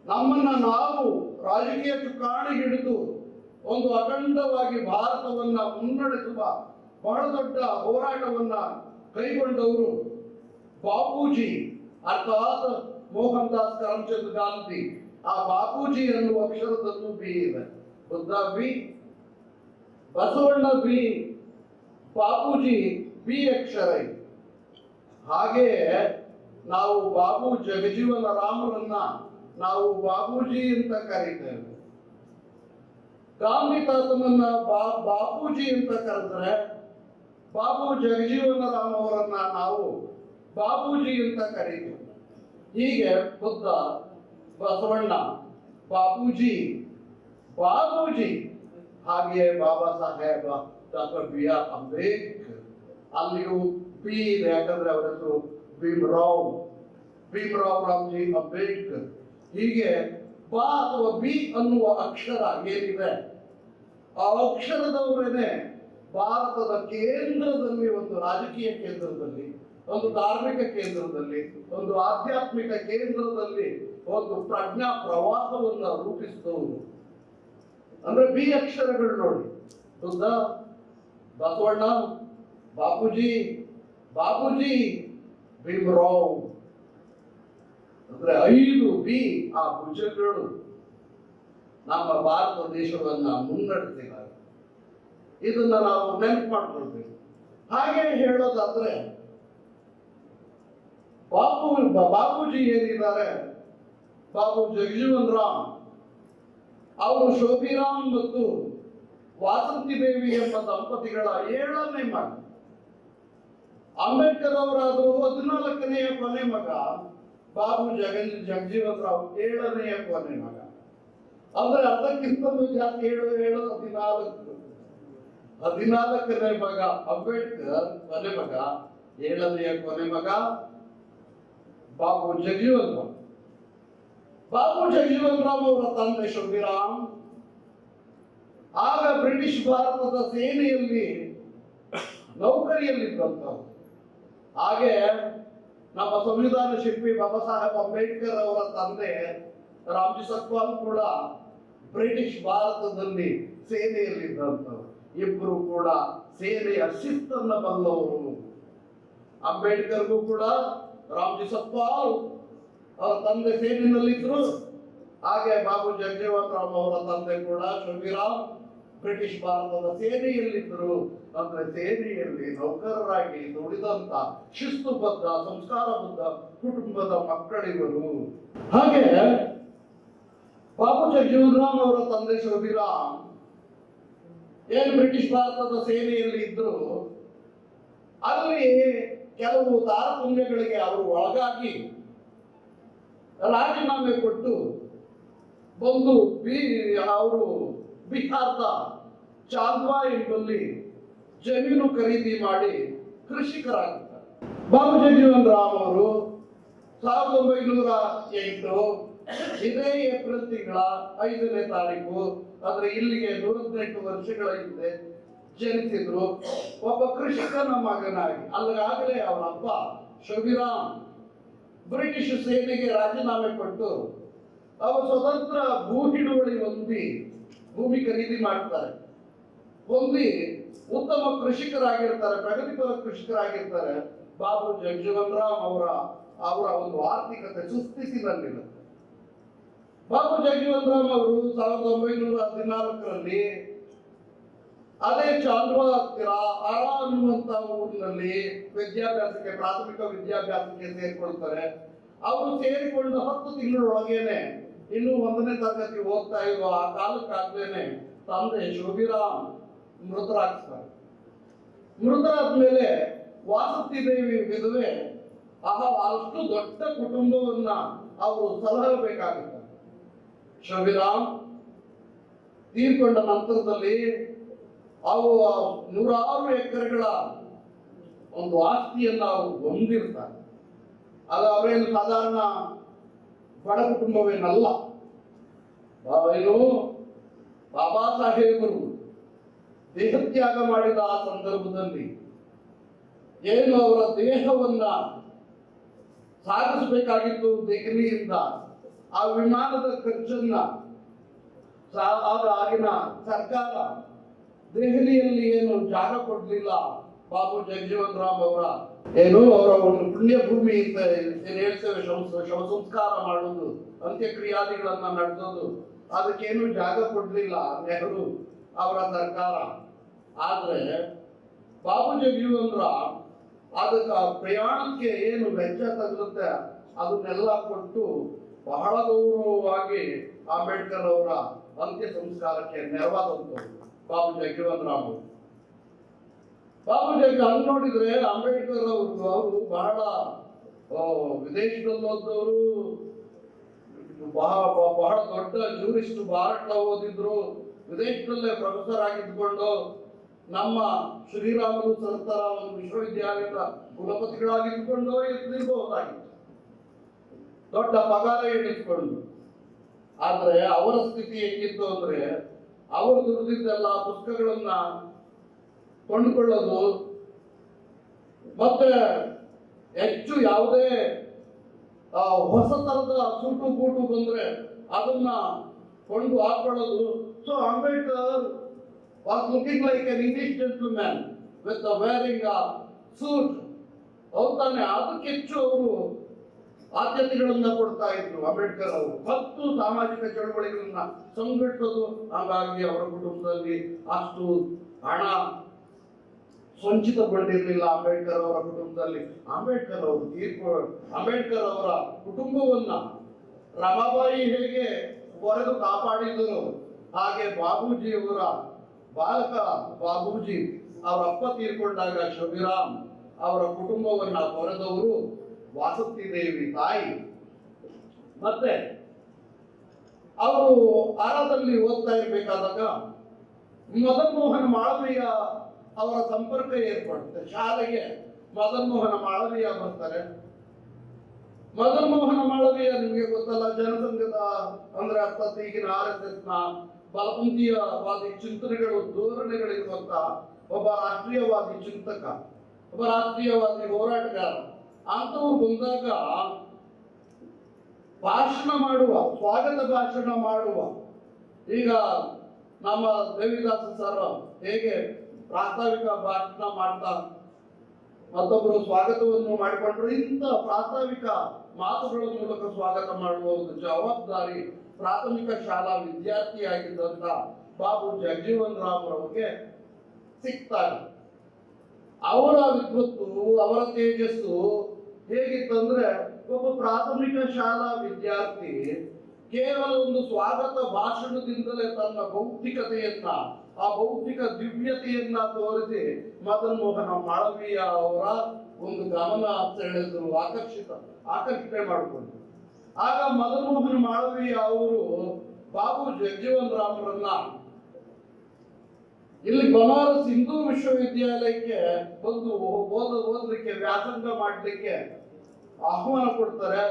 Speaker 4: ನಮ್ಮನ್ನ ನಾವು ರಾಜಕೀಯ ಚುಕ್ಕಾಣಿ ಹಿಡಿದು ಒಂದು ಅಖಂಡವಾಗಿ ಭಾರತವನ್ನ ಮುನ್ನಡೆಸುವ ಬಹಳ ದೊಡ್ಡ ಹೋರಾಟವನ್ನ ಕೈಗೊಂಡವರು ಬಾಪೂಜಿ, ಅರ್ಥಾತ್ ಮೋಹನ್ ದಾಸ್ ಕರಮ್ಚಂದ್ ಗಾಂಧಿ. ಆ ಬಾಪೂಜಿ ಅನ್ನುವ ಅಕ್ಷರದಲ್ಲೂ ಬಿ ಇದೆ. Buddha B, Basavanna B, Bapuji B ಅಕ್ಷರ ಇದೆ. ಹಾಗೆಯೇ ನಾವು ಬಾಬು ಜಗಜೀವನ ರಾಮರನ್ನ ನಾವು ಬಾಬೂಜಿ ಅಂತ ಕರೀತೇವೆ. ಗಾಂಧಿ ತಾತನನ್ನ ಬಾಪೂಜಿ ಅಂತ ಕರೆದ್ರೆ, ಬಾಬು ಜಗಜೀವನ ರಾಮ್ ಅವರನ್ನ ನಾವು ಬಾಬೂಜಿ ಅಂತ ಕರೀತೇವೆ. ಹೀಗೆ ಬುದ್ಧ, ಬಸವಣ್ಣ, ಬಾಪೂಜಿ, ಬಾಬೂಜಿ, ಹಾಗೆಯೇ ಬಾಬಾ ಸಾಹೇಬ ಡಾಕ್ಟರ್ ಬಿ ಆರ್ ಅಂಬೇಡ್ಕರ್. ಅಲ್ಲಿಯೂ ಬಿ ಇದೆ, ಯಾಕಂದ್ರೆ ಅವರ ಹೆಸರು ಭೀಮರಾವ್ ರಾಮ್ಜಿ ಅಂಬೇಡ್ಕರ್. ಹೀಗೆ ಬಾ ಅಥವಾ ಬಿ ಅನ್ನುವ ಅಕ್ಷರ ಏನಿದೆ, ಆ ಅಕ್ಷರದವರೇನೆ ಭಾರತದ ಕೇಂದ್ರದಲ್ಲಿ, ಒಂದು ರಾಜಕೀಯ ಕೇಂದ್ರದಲ್ಲಿ, ಒಂದು ಧಾರ್ಮಿಕ ಕೇಂದ್ರದಲ್ಲಿ, ಒಂದು ಆಧ್ಯಾತ್ಮಿಕ ಕೇಂದ್ರದಲ್ಲಿ ಒಂದು ಪ್ರಜ್ಞಾ ಪ್ರವಾಹವನ್ನು ರೂಪಿಸಿದವರು. ಅಂದ್ರೆ ಬಿ ಅಕ್ಷರಗಳು ನೋಡಿ, ಬುದ್ಧ, ಬಸವಣ್ಣ, ಬಾಪೂಜಿ, ಭೀಮರಾವ್. ಅಂದ್ರೆ 5 ಬಿ ಆ ಭುಜಗಳು ನಮ್ಮ ಭಾರತ ದೇಶವನ್ನ ಮುನ್ನಡೆಸಿದ್ದಾರೆ. ಇದನ್ನ ನಾವು ನೆನಪು ಮಾಡ್ಕೊಳ್ಬೇಕು. ಹಾಗೆ ಹೇಳೋದಾದ್ರೆ ಬಾಬೂಜಿ ಏನಿದ್ದಾರೆ, ಬಾಬು ಜಗಜೀವನ್ ರಾಮ್ ಅವರು ಶೋಭಿರಾಮ್ ಮತ್ತು ವಾಸಂತಿ ದೇವಿ ಎಂಬ ದಂಪತಿಗಳ 7ನೇ ಮಗ. ಅಂಬೇಡ್ಕರ್ ಅವರಾದರೂ 14ನೆಯ ಕೊನೆ ಮಗ. ಬಾಬು ಜಗಜೀವನ್ ರಾವ್ 7ನೆಯ ಕೊನೆ ಮಗ. ಅಂದ್ರೆ ಅದಕ್ಕಿಂತಲೂ ಜಾಸ್ತಿ 14ನೇ ಮಗ ಅಂಬೇಡ್ಕರ್, ಕೊನೆ ಮಗ. 7ನೆಯ ಕೊನೆ ಮಗ ಬಾಬು ಜಗಜೀವನ್ ರಾಮ್. ಬಾಬು ಜಗಜೀವನ್ ರಾಮ್ ಅವರ ತಂದೆ ಶೋಭಿರಾಮ್ ಆಗ ಬ್ರಿಟಿಷ್ ಭಾರತದ ಸೇನೆಯಲ್ಲಿ ನೌಕರಿಯಲ್ಲಿದ್ದಂಥವ್ರು. ಹಾಗೆ ನಮ್ಮ ಸಂವಿಧಾನ ಶಿಲ್ಪಿ ಬಾಬಾ ಸಾಹೇಬ್ ಅಂಬೇಡ್ಕರ್ ಅವರ ತಂದೆ ರಾಮ್ಜಿ ಸಕ್ಪಾಲ್ ಕೂಡ ಬ್ರಿಟಿಷ್ ಭಾರತದಲ್ಲಿ ಸೇನೆಯಲ್ಲಿದ್ದಂಥವ್ರು. ಇಬ್ಬರು ಕೂಡ ಸೇನೆಯ ಶಿಸ್ತನ್ನ ಬಲ್ಲವರು. ಅಂಬೇಡ್ಕರ್ಗೂ ಕೂಡ ರಾಮ್ಜಿ ಸಕ್ಪಾಲ್ ಅವರ ತಂದೆ ಸೇನೆಯಲ್ಲಿದ್ರು. ಹಾಗೆ ಬಾಬು ಜಗಜೀವನ್ ರಾಮ್ ಅವರ ತಂದೆ ಕೂಡ ಶೋಭಿರಾಮ್ ಬ್ರಿಟಿಷ್ ಭಾರತದ ಸೇನೆಯಲ್ಲಿದ್ದರು. ಅಂದ್ರೆ ಸೇನೆಯಲ್ಲಿ ನೌಕರರಾಗಿ ದುಡಿದಂತ ಶಿಸ್ತುಬದ್ಧ, ಸಂಸ್ಕಾರಬದ್ಧ ಕುಟುಂಬದ ಮಕ್ಕಳಿವರು. ಹಾಗೆ ಬಾಬು ಜಗಜೀವನ್ ರಾಮ್ ಅವರ ತಂದೆ ಶೋಭಿರಾಮ್ ಏನು ಬ್ರಿಟಿಷ್ ಭಾರತದ ಸೇನೆಯಲ್ಲಿ ಇದ್ರು, ಅಲ್ಲಿ ಕೆಲವು ತಾರತಮ್ಯಗಳಿಗೆ ಅವರು ಒಳಗಾಗಿ ರಾಜೀನಾಮೆ ಕೊಟ್ಟು ಬಂದು ಅವರು ಬಿಹಾರದ ಚಾಂದ್ವಾ ಎಂಬಲ್ಲಿ ಜಮೀನು ಖರೀದಿ ಮಾಡಿ ಕೃಷಿಕರಾಗಿದ್ದಾರೆ. ಬಾಬು ಜಗಜೀವನ್ ರಾಮ್ ಅವರು 1908 ಇದೇ ಏಪ್ರಿಲ್ ತಿಂಗಳ 5ನೇ ತಾರೀಕು, ಅಂದ್ರೆ ಇಲ್ಲಿಗೆ 118 ವರ್ಷಗಳ ಹಿಂದೆ ಜನಿಸಿದ್ರು. ಒಬ್ಬ ಕೃಷಿಕನ ಮಗನಾಗಿ. ಅಲ್ಲಿಗಾಗಲೇ ಅವರ ಅಪ್ಪ ಶೋಭಿರಾಮ್ ಬ್ರಿಟಿಷ್ ಸೇನೆಗೆ ರಾಜೀನಾಮೆ ಕೊಟ್ಟು ಅವರು ಸ್ವತಂತ್ರ ಭೂ ಹಿಡುವಳಿ ಹೊಂದಿ ಭೂಮಿ ಖರೀದಿ ಮಾಡ್ತಾರೆ. ಹೊಂದಿ ಉತ್ತಮ ಕೃಷಿಕರಾಗಿರ್ತಾರೆ, ಪ್ರಗತಿಪರ ಕೃಷಿಕರಾಗಿರ್ತಾರೆ. ಬಾಬು ಜಗಜೀವನ್ ರಾಮ್ ಅವರ ಒಂದು ಆರ್ಥಿಕತೆ ಸುಸ್ಥಿತಿನಲ್ಲಿರುತ್ತೆ. ಬಾಬು ಜಗಜೀವನ್ ರಾಮ್ ಅವರು 1914ರಲ್ಲಿ ಅದೇ ಚಾಂದ್ವಾ ಹತ್ತಿರ ಆರಾ ಅನ್ನುವಂತ ಊರಿನಲ್ಲಿ ವಿದ್ಯಾಭ್ಯಾಸಕ್ಕೆ, ಪ್ರಾಥಮಿಕ ವಿದ್ಯಾಭ್ಯಾಸಕ್ಕೆ ಸೇರ್ಕೊಳ್ತಾರೆ. ಅವರು ಸೇರಿಕೊಂಡು 10 ತಿಂಗಳೊಳಗೇನೆ, ಇನ್ನು 1ನೇ ತರಗತಿ ಓದ್ತಾ ಇರುವ ಆ ಕಾಲಕ್ಕಾಗ್ಲೇನೆ ತಂದೆ ಶೋಭಿರಾಮ್ ಮೃತರಾಗ್ತಾರೆ. ಮೃತರಾದ್ಮೇಲೆ ವಾಸಂತಿ ದೇವಿ ವಿಧವೆ ಅಷ್ಟು ದೊಡ್ಡ ಕುಟುಂಬವನ್ನ ಅವರು ಸಲಹಬೇಕಾಗುತ್ತೆ. ಶೋಭಿರಾಮ್ ತೀರ್ಕೊಂಡ ನಂತರದಲ್ಲಿ ಅವು 106 ಎಕರೆಗಳ ಒಂದು ಆಸ್ತಿಯನ್ನ ಅವರು ಹೊಂದಿರ್ತಾರೆ. ಅದು ಅವರೇನು ಸಾಧಾರಣ ಬಡ ಕುಟುಂಬವೇನಲ್ಲ. ಏನು ಬಾಬಾ ಸಾಹೇಬರು ದೇಹತ್ಯಾಗ ಮಾಡಿದ ಆ ಸಂದರ್ಭದಲ್ಲಿ ಏನು ಅವರ ದೇಹವನ್ನ ಸಾಗಿಸಬೇಕಾಗಿತ್ತು ದೆಹಲಿಯಿಂದ, ಆ ವಿಮಾನದ ಖರ್ಚನ್ನ ಆಗಿನ ಸರ್ಕಾರ ದೆಹಲಿಯಲ್ಲಿ ಏನು ಜಾಗ ಕೊಡ್ಲಿಲ್ಲ. ಬಾಬು ಜಗಜೀವನ್ ರಾಮ್ ಅವರ ಒಂದು ಪುಣ್ಯ ಭೂಮಿ ಅಂತ ಏನ್ ಹೇಳ್ತೇವೆ, ಶವ ಸಂಸ್ಕಾರ ಮಾಡೋದು, ಅಂತ್ಯಕ್ರಿಯಾದಿಗಳನ್ನ ನಡೆಸೋದು, ಅದಕ್ಕೇನು ಜಾಗ ಕೊಡ್ಲಿಲ್ಲ ನೆಹರು ಅವರ ಸರ್ಕಾರ. ಆದ್ರೆ ಬಾಬು ಜಗಜೀವನ್ ರಾಮ್ ಅದಕ್ಕೆ ಪ್ರಯಾಣಕ್ಕೆ ಏನು ವೆಚ್ಚ ತಗಲುತ್ತೆ ಅದನ್ನೆಲ್ಲ ಕೊಟ್ಟು ಬಹಳ ಗೌರವವಾಗಿ ಅಂಬೇಡ್ಕರ್ ಅವರ ಅಂತ್ಯ ಸಂಸ್ಕಾರಕ್ಕೆ ನೆರವಾದಂಥವ್ರು ಬಾಬು ಜಗಜೀವನ್ ರಾಮ್ ಅವರು. ಬಾಬು ಹಂಗ್ ನೋಡಿದ್ರೆ ಅಂಬೇಡ್ಕರ್ ಅವರು ಬಹಳ ವಿದೇಶದಲ್ಲಿ ಓದವರು, ಬಹಳ ದೊಡ್ಡ ಜೂರಿಸ್ಟ್ ಬಾರಟ್ಲ ಓದಿದ್ರು, ವಿದೇಶದಲ್ಲೇ ಪ್ರೊಫೆಸರ್ ಆಗಿದ್ದುಕೊಂಡು ನಮ್ಮ ಶ್ರೀರಾಮುಲು ಸರ್ತರ ಒಂದು ವಿಶ್ವವಿದ್ಯಾಲಯದ ಕುಲಪತಿಗಳಾಗಿದ್ದುಕೊಂಡು ಇರ್ಬಹುದಾಗಿತ್ತು, ದೊಡ್ಡ ಪಗಾರ ಎಣಿಸ್ಕೊಂಡು. ಆದ್ರೆ ಅವರ ಸ್ಥಿತಿ ಹೆಂಗಿತ್ತು ಅಂದ್ರೆ ಅವರು ದುಡಿದಿದ್ದೆಲ್ಲ ಪುಸ್ತಕಗಳನ್ನ ಕೊಂಡುಕೊಳ್ಳೋದು, ಮತ್ತೆ ಹೆಚ್ಚು ಯಾವುದೇ ಹೊಸ ತರದ ಸೂಟು ಬೂಟು ಬಂದ್ರೆ ಅದನ್ನ ಕೊಂಡು ಹಾಕೊಳ್ಳೋದು. So Ambedkar was looking like an English gentleman with wearing a suit. ಹೌದಾನೆ, ಅದಕ್ಕೆ ಹೆಚ್ಚು ಅವರು ಆದ್ಯತೆಗಳನ್ನ ಕೊಡ್ತಾ ಇದ್ರು ಅಂಬೇಡ್ಕರ್ ಅವರು. ಮತ್ತು ಸಾಮಾಜಿಕ ಚಳವಳಿಗಳನ್ನ ಸಂಘಟಿಸೋದು. ಹಾಗಾಗಿ ಅವರ ಕುಟುಂಬದಲ್ಲಿ ಅಷ್ಟು ಹಣ ಸಂಚಿತಗೊಂಡಿರಲಿಲ್ಲ ಅಂಬೇಡ್ಕರ್ ಅವರ ಕುಟುಂಬದಲ್ಲಿ. ಅಂಬೇಡ್ಕರ್ ಅವರ ಕುಟುಂಬವನ್ನ ರಮಾಬಾಯಿ ಹೇಗೆ ಹೊರೆದು ಕಾಪಾಡಿದರು, ಹಾಗೆ ಬಾಬೂಜಿಯವರ ಬಾಲಕ ಬಾಬೂಜಿ ಅವರ ಅಪ್ಪ ತೀರ್ಕೊಂಡಾಗ ಶಬಿರಾಮ್ ಅವರ ಕುಟುಂಬವನ್ನ ಹೊರೆದವರು ವಾಸಂತಿ ದೇವಿ ತಾಯಿ. ಮತ್ತೆ ಅವರು ಆರಾದಲ್ಲಿ ಓದ್ತಾ ಇರ್ಬೇಕಾದಾಗ ಮದನ್ ಮೋಹನ್ ಮಾಳವೀಯ ಅವರ ಸಂಪರ್ಕ ಏರ್ಪಡುತ್ತೆ. ಶಾಲೆಗೆ ಮದನ್ ಮೋಹನ ಮಾಳವೀಯ ಬರ್ತಾರೆ. ಮದನ್ ಮೋಹನ ಮಾಳವೀಯ ನಿಮಗೆ ಗೊತ್ತಲ್ಲ, ಜನಸಂಘದ ಅಂದ್ರೆ ಅರ್ಥಾತ್ ಈಗಿನ RSS ನ ಬಲಪಂಥೀಯವಾದಿ ಚಿಂತನೆಗಳು ಧೋರಣೆಗಳಿರುವಂತ ಒಬ್ಬ ರಾಷ್ಟ್ರೀಯವಾದಿ ಚಿಂತಕ, ಒಬ್ಬ ರಾಷ್ಟ್ರೀಯವಾದಿ ಹೋರಾಟಗಾರ. ಅಂತವ್ರು ಬಂದಾಗ ಭಾಷಣ ಮಾಡುವ, ಸ್ವಾಗತ ಭಾಷಣ ಮಾಡುವ, ಈಗ ನಮ್ಮ ದೇವಿದಾಸ ಸರ್ ಹೇಗೆ ಪ್ರಾಸ್ತಾವಿಕ ಭಾಷಣ ಮಾಡ್ತಾ ಮತ್ತೊಬ್ಬರು ಸ್ವಾಗತವನ್ನು ಮಾಡಿಕೊಂಡ್ರು, ಇಂಥ ಪ್ರಾಸ್ತಾವಿಕ ಮಾತುಗಳ ಮೂಲಕ ಸ್ವಾಗತ ಮಾಡುವ ಒಂದು ಜವಾಬ್ದಾರಿ ಪ್ರಾಥಮಿಕ ಶಾಲಾ ವಿದ್ಯಾರ್ಥಿಯಾಗಿದ್ದಂತ ಬಾಬು ಜಗಜೀವನ್ ರಾಮ್ ಅವರಿಗೆ ಸಿಗ್ತಾರೆ. ಅವರ ವಿದ್ವತ್ತು, ಅವರ ತೇಜಸ್ಸು ಹೇಗಿತ್ತಂದ್ರೆ, ಒಬ್ಬ ಪ್ರಾಥಮಿಕ ಶಾಲಾ ವಿದ್ಯಾರ್ಥಿ ಕೇವಲ ಒಂದು ಸ್ವಾಗತ ಭಾಷಣದಿಂದಲೇ ತನ್ನ ಬೌದ್ಧಿಕತೆಯನ್ನ, ಆ ಬೌದ್ಧಿಕ ದಿವ್ಯತೆಯನ್ನ ತೋರಿಸಿ ಮದನ್ ಮೋಹನ ಮಾಳವೀಯ ಅವರ ಒಂದು ಗಮನ ಸೆಳೆದರು, ಆಕರ್ಷಣೆ ಮಾಡಿಕೊಂಡ್ರು. ಆಗ ಮದನ್ ಮೋಹನ ಮಾಳವೀಯ ಅವರು ಬಾಬು ಜಗಜೀವನ್ ರಾಮ್ರನ್ನ ಇಲ್ಲಿ ಬನಾರಸ್ ಹಿಂದೂ ವಿಶ್ವವಿದ್ಯಾಲಯಕ್ಕೆ ಬಂದು ಓದಲಿಕ್ಕೆ, ವ್ಯಾಸಂಗ ಮಾಡಲಿಕ್ಕೆ ಆಹ್ವಾನ ಕೊಡ್ತಾರೆ.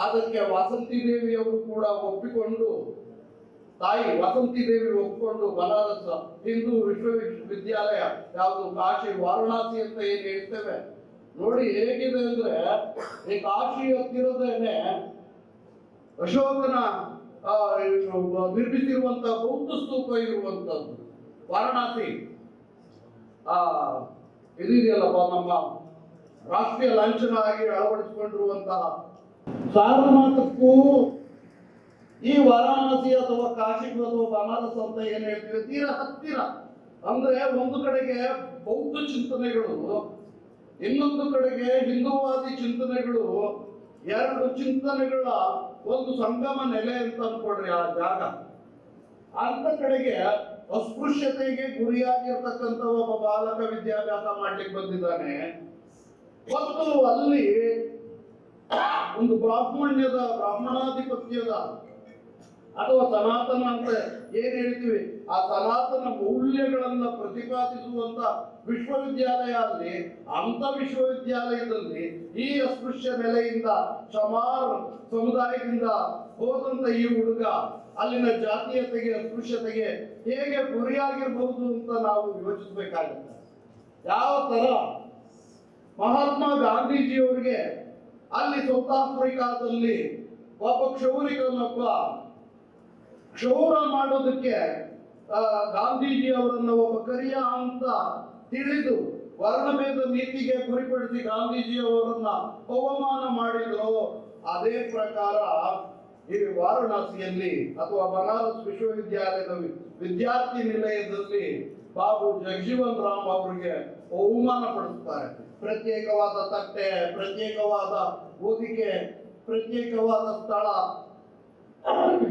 Speaker 4: ಅದಕ್ಕೆ ವಾಸಂತಿ ದೇವಿ ಅವರು ಕೂಡ ಒಪ್ಪಿಕೊಂಡು, ತಾಯಿ ವಾಸಂತಿ ದೇವಿ ಒಪ್ಪಿಕೊಂಡು ಬನಾರಸ್ ಹಿಂದೂ ವಿಶ್ವವಿದ್ಯಾಲಯ, ಯಾವುದು ಕಾಶಿ ವಾರಣಾಸಿ ಅಂತ ಏನ್ ಹೇಳ್ತೇವೆ ನೋಡಿ, ಹೇಗಿದೆ ಅಂದ್ರೆ ಈ ಕಾಶಿ ಹತ್ತಿರದೇನೆ ಅಶೋಕನ ನಿರ್ಮಿಸಿರುವಂತ ಬೌದ್ಧ ಸ್ತೂಪ ಇರುವಂತದ್ದು ವಾರಣಾಸಿ. ಇದೆಯಲ್ಲಪ್ಪ ನಮ್ಮ ರಾಷ್ಟ್ರೀಯ ಲಾಂಛನ ಆಗಿ ಅಳವಡಿಸಿಕೊಂಡಿರುವಂತಹ ಸಾರನಾಥಕ್ಕೂ ಈ ವಾರಾಣಸಿ ಅಥವಾ ಕಾಶಿಗೂ ಅಥವಾ ಬನಾರಸ್ ಅಂತ ಏನ್ ಹೇಳ್ತೀವಿ ತೀರಾ ಹತ್ತಿರ. ಅಂದ್ರೆ ಒಂದು ಕಡೆಗೆ ಬೌದ್ಧ ಚಿಂತನೆಗಳು, ಇನ್ನೊಂದು ಕಡೆಗೆ ಹಿಂದೂವಾದಿ ಚಿಂತನೆಗಳು, ಎರಡು ಚಿಂತನೆಗಳ ಒಂದು ಸಂಗಮ ನೆಲೆ ಅಂತ ಅನ್ಕೊಡ್ರಿ ಆ ಜಾಗ. ಅಂತ ಕಡೆಗೆ ಅಸ್ಪೃಶ್ಯತೆಗೆ ಗುರಿಯಾಗಿರ್ತಕ್ಕಂಥ ಒಬ್ಬ ಬಾಲಕ ವಿದ್ಯಾಭ್ಯಾಸ ಮಾಡ್ಲಿಕ್ಕೆ ಬಂದಿದ್ದಾನೆ. ಮತ್ತು ಅಲ್ಲಿ ಒಂದು ಬ್ರಾಹ್ಮಣಾಧಿಪತ್ಯದ ಅಥವಾ ಸನಾತನ ಅಂತ ಏನ್ ಹೇಳ್ತೀವಿ, ಆ ಸನಾತನ ಮೌಲ್ಯಗಳನ್ನ ಪ್ರತಿಪಾದಿಸುವಂತ ವಿಶ್ವವಿದ್ಯಾಲಯ ಅಲ್ಲಿ, ಅಂತ ವಿಶ್ವವಿದ್ಯಾಲಯದಲ್ಲಿ ಈ ಅಸ್ಪೃಶ್ಯ ನೆಲೆಯಿಂದ ಚಮಾರ್ ಸಮುದಾಯದಿಂದ ಹೋದಂತ ಈ ಹುಡುಗ ಅಲ್ಲಿನ ಜಾತೀಯತೆಗೆ, ಅಸ್ಪೃಶ್ಯತೆಗೆ ಹೇಗೆ ಗುರಿಯಾಗಿರ್ಬಹುದು ಅಂತ ನಾವು ಯೋಚಿಸಬೇಕಾಗುತ್ತೆ. ಯಾವ ತರ ಮಹಾತ್ಮ ಗಾಂಧೀಜಿಯವರಿಗೆ ಅಲ್ಲಿ ಸೌತ್ ಆಫ್ರಿಕಾದಲ್ಲಿ ಒಬ್ಬ ಕ್ಷೌರಿಕನೊಬ್ಬ ಕ್ಷೌರ ಮಾಡೋದಕ್ಕೆ ಗಾಂಧೀಜಿ ಅವರನ್ನ ಒಬ್ಬ ಕರಿಯ ಅಂತ ತಿಳಿದು ವರ್ಣಭೇದ ನೀತಿಗೆ ಗುರಿಪಡಿಸಿ ಗಾಂಧೀಜಿ ಅವರನ್ನ ಅವಮಾನ ಮಾಡಿದ್ರು. ಅದೇ ಪ್ರಕಾರ ಈ ವಾರಣಾಸಿಯಲ್ಲಿ ಅಥವಾ ಬನಾರಸ್ ವಿಶ್ವವಿದ್ಯಾಲಯದ ವಿದ್ಯಾರ್ಥಿ ನಿಲಯದಲ್ಲಿ ಬಾಬು ಜಗಜೀವನ್ ರಾಮ್ ಅವರಿಗೆ ಅವಮಾನ ಪಡಿಸ್ತಾರೆ. ಪ್ರತ್ಯೇಕವಾದ ತಟ್ಟೆ, ಪ್ರತ್ಯೇಕವಾದ ವೇದಿಕೆ, ಪ್ರತ್ಯೇಕವಾದ ಸ್ಥಳ,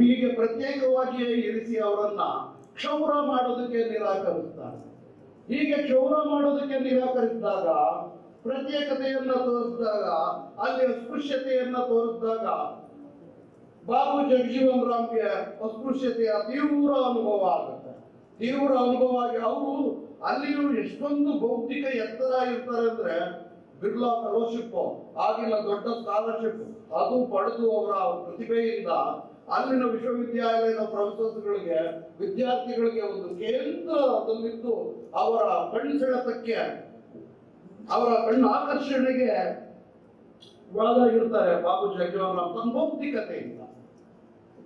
Speaker 4: ಹೀಗೆ ಪ್ರತ್ಯೇಕವಾಗಿಯೇ ಇರಿಸಿ ಅವರನ್ನ ಕ್ಷೌರ ಮಾಡೋದಕ್ಕೆ ನಿರಾಕರಿಸ್ತಾರೆ. ಹೀಗೆ ಕ್ಷೌರ ಮಾಡೋದಕ್ಕೆ ನಿರಾಕರಿಸಿದಾಗ, ಪ್ರತ್ಯೇಕತೆಯನ್ನ ತೋರಿಸಿದಾಗ, ಅಲ್ಲಿ ಅಸ್ಪೃಶ್ಯತೆಯನ್ನ ತೋರಿಸಿದಾಗ ಬಾಬು ಜಗಜೀವನ್ ರಾಮ್ಗೆ ಅಸ್ಪೃಶ್ಯತೆಯ ತೀವ್ರ ಅನುಭವ ಆಗುತ್ತೆ. ತೀವ್ರ ಅನುಭವ ಆಗಿ ಅವರು ಅಲ್ಲಿಯೂ ಎಷ್ಟೊಂದು ಬೌದ್ಧಿಕ ಎತ್ತರ ಇರ್ತಾರೆ ಅಂದ್ರೆ, ಬಿರ್ಲಾ ಫೆಲೋಶಿಪ್, ಆಗಿನ ದೊಡ್ಡ ಸ್ಕಾಲರ್ಶಿಪ್ ಅದು ಪಡೆದು ಅವರ ಪ್ರತಿಭೆಯಿಂದ ಅಲ್ಲಿನ ವಿಶ್ವವಿದ್ಯಾಲಯದ ಪ್ರೊಫೆಸರ್ಸ್ಗಳಿಗೆ, ವಿದ್ಯಾರ್ಥಿಗಳಿಗೆ ಒಂದು ಕೇಂದ್ರದಲ್ಲಿದ್ದು ಅವರ ಕಣ್ಣು ಸೆಳೆತಕ್ಕೆ, ಅವರ ಕಣ್ಣು ಆಕರ್ಷಣೆಗೆ ಒಳಗಾಗಿರ್ತಾರೆ. ಬಾಬು ಜಗಜೀವನ್ ರಾಮ್ ತನ್ನ ಬೌದ್ಧಿಕತೆಯಿಂದ,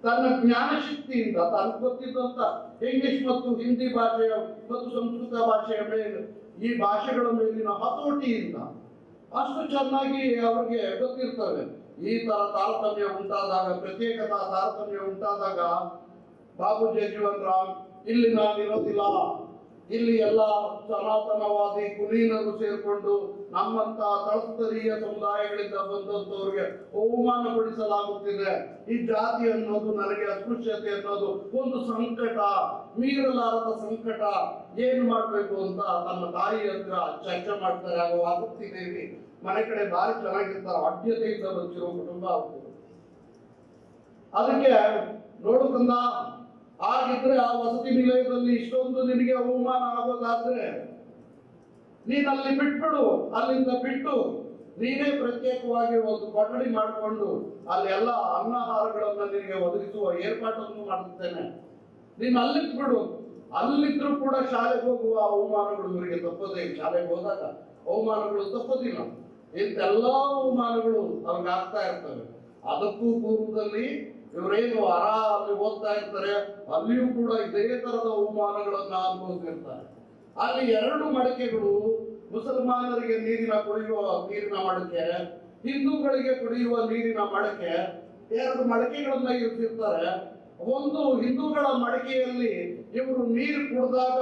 Speaker 4: ತನ್ನ ಜ್ಞಾನಶಕ್ತಿಯಿಂದ, ತನಗೆ ಗೊತ್ತಿದ್ದಂತ ಇಂಗ್ಲಿಷ್ ಮತ್ತು ಹಿಂದಿ ಭಾಷೆಯ ಮತ್ತು ಸಂಸ್ಕೃತ ಭಾಷೆಯ ಮೇಲೆ, ಈ ಭಾಷೆಗಳ ಮೇಲಿನ ಹತೋಟಿಯಿಂದ ಅಷ್ಟು ಚೆನ್ನಾಗಿ ಅವ್ರಿಗೆ ಗೊತ್ತಿರ್ತವೆ. ಈ ತರ ತಾರತಮ್ಯ ಉಂಟಾದಾಗ, ಪ್ರತ್ಯೇಕತಾ ತಾರತಮ್ಯ ಉಂಟಾದಾಗ ಬಾಬು ಜಗಜೀವನ್ ರಾಮ್ ಇಲ್ಲಿ ನಾನು ಇರೋದಿಲ್ಲ, ಇಲ್ಲಿ ಎಲ್ಲ ಸನಾತನವಾದಿ ಕುಲೀನರು ಸೇರ್ಕೊಂಡು ನಮ್ಮಂತ ತಳಸ್ತರೀಯ ಸಮುದಾಯಗಳಿಂದ ಬಂದಂತವ್ರಿಗೆ ಅವಮಾನಪಡಿಸಲಾಗುತ್ತಿದೆ. ಈ ಜಾತಿ ಅನ್ನೋದು, ನನಗೆ ಅಸ್ಪೃಶ್ಯತೆ ಅನ್ನೋದು ಒಂದು ಸಂಕಟ, ಮೀರಲಾರದ ಸಂಕಟ, ಏನ್ ಮಾಡ್ಬೇಕು ಅಂತ ತನ್ನ ತಾಯಿ ಹತ್ರ ಚರ್ಚೆ ಮಾಡ್ತಾರೆ. ಆಗ ವಾಸುಕಿ ದೇವಿ ಮನೆ ಕಡೆ ಭಾರಿ ಚೆನ್ನಾಗಿರ್ತಾರೆ, ಅಡ್ಯತೆಯಿಂದ ಬಂದಿರೋ ಕುಟುಂಬ ಅವ್ರದ್ದು. ಅದಕ್ಕೆ ನೋಡು ಕಂದ, ಆಗಿದ್ರೆ ಆ ವಸತಿ ನಿಲಯದಲ್ಲಿ ಇಷ್ಟೊಂದು ನಿನಗೆ ಅವಮಾನ ಆಗೋದಾದ್ರೆ ನೀನ್ ಅಲ್ಲಿ ಬಿಟ್ಬಿಡು, ಅಲ್ಲಿಂದ ಬಿಟ್ಟು ನೀನೇ ಪ್ರತ್ಯೇಕವಾಗಿ ಒಂದು ಕೊಠಡಿ ಮಾಡಿಕೊಂಡು ಅಲ್ಲಿ ಎಲ್ಲ ಅನ್ನಹಾರಗಳನ್ನ ನಿನಗೆ ಒದಗಿಸುವ ಏರ್ಪಾಟನ್ನು ಮಾಡುತ್ತೇನೆ, ನೀನ್ ಅಲ್ಲಿದ್ ಬಿಡು. ಅಲ್ಲಿದ್ರು ಕೂಡ ಶಾಲೆಗೆ ಹೋಗುವ ಅವಮಾನಗಳು ಇವರಿಗೆ ತಪ್ಪೋದೇ. ಶಾಲೆಗೆ ಹೋದಾಗ ಅವಮಾನಗಳು ತಪ್ಪೋದಿಲ್ಲ, ಇಂತೆಲ್ಲ ಅವಮಾನಗಳು ಅವ್ರಿಗೆ ಆಗ್ತಾ ಇರ್ತವೆ. ಅದಕ್ಕೂ ಪೂರ್ವದಲ್ಲಿ ಇವರೇನು ಅಲ್ಲಿ ಓದ್ತಾ ಇರ್ತಾರೆ, ಅಲ್ಲಿಯೂ ಕೂಡ ಇದೇ ತರದ ಅವಮಾನಗಳನ್ನ ಅನುಭವಿಸಿರ್ತಾರೆ. ಅಲ್ಲಿ ಎರಡು ಮಡಕೆಗಳು, ಮುಸಲ್ಮಾನರಿಗೆ ಕುಡಿಯುವ ನೀರಿನ ಮಡಕೆ, ಹಿಂದೂಗಳಿಗೆ ಕುಡಿಯುವ ನೀರಿನ ಮಡಕೆ, ಎರಡು ಮಡಕೆಗಳನ್ನ ಇರಿಸಿರ್ತಾರೆ. ಒಂದು ಹಿಂದೂಗಳ ಮಡಕೆಯಲ್ಲಿ ಇವರು ನೀರು ಕುಡಿದಾಗ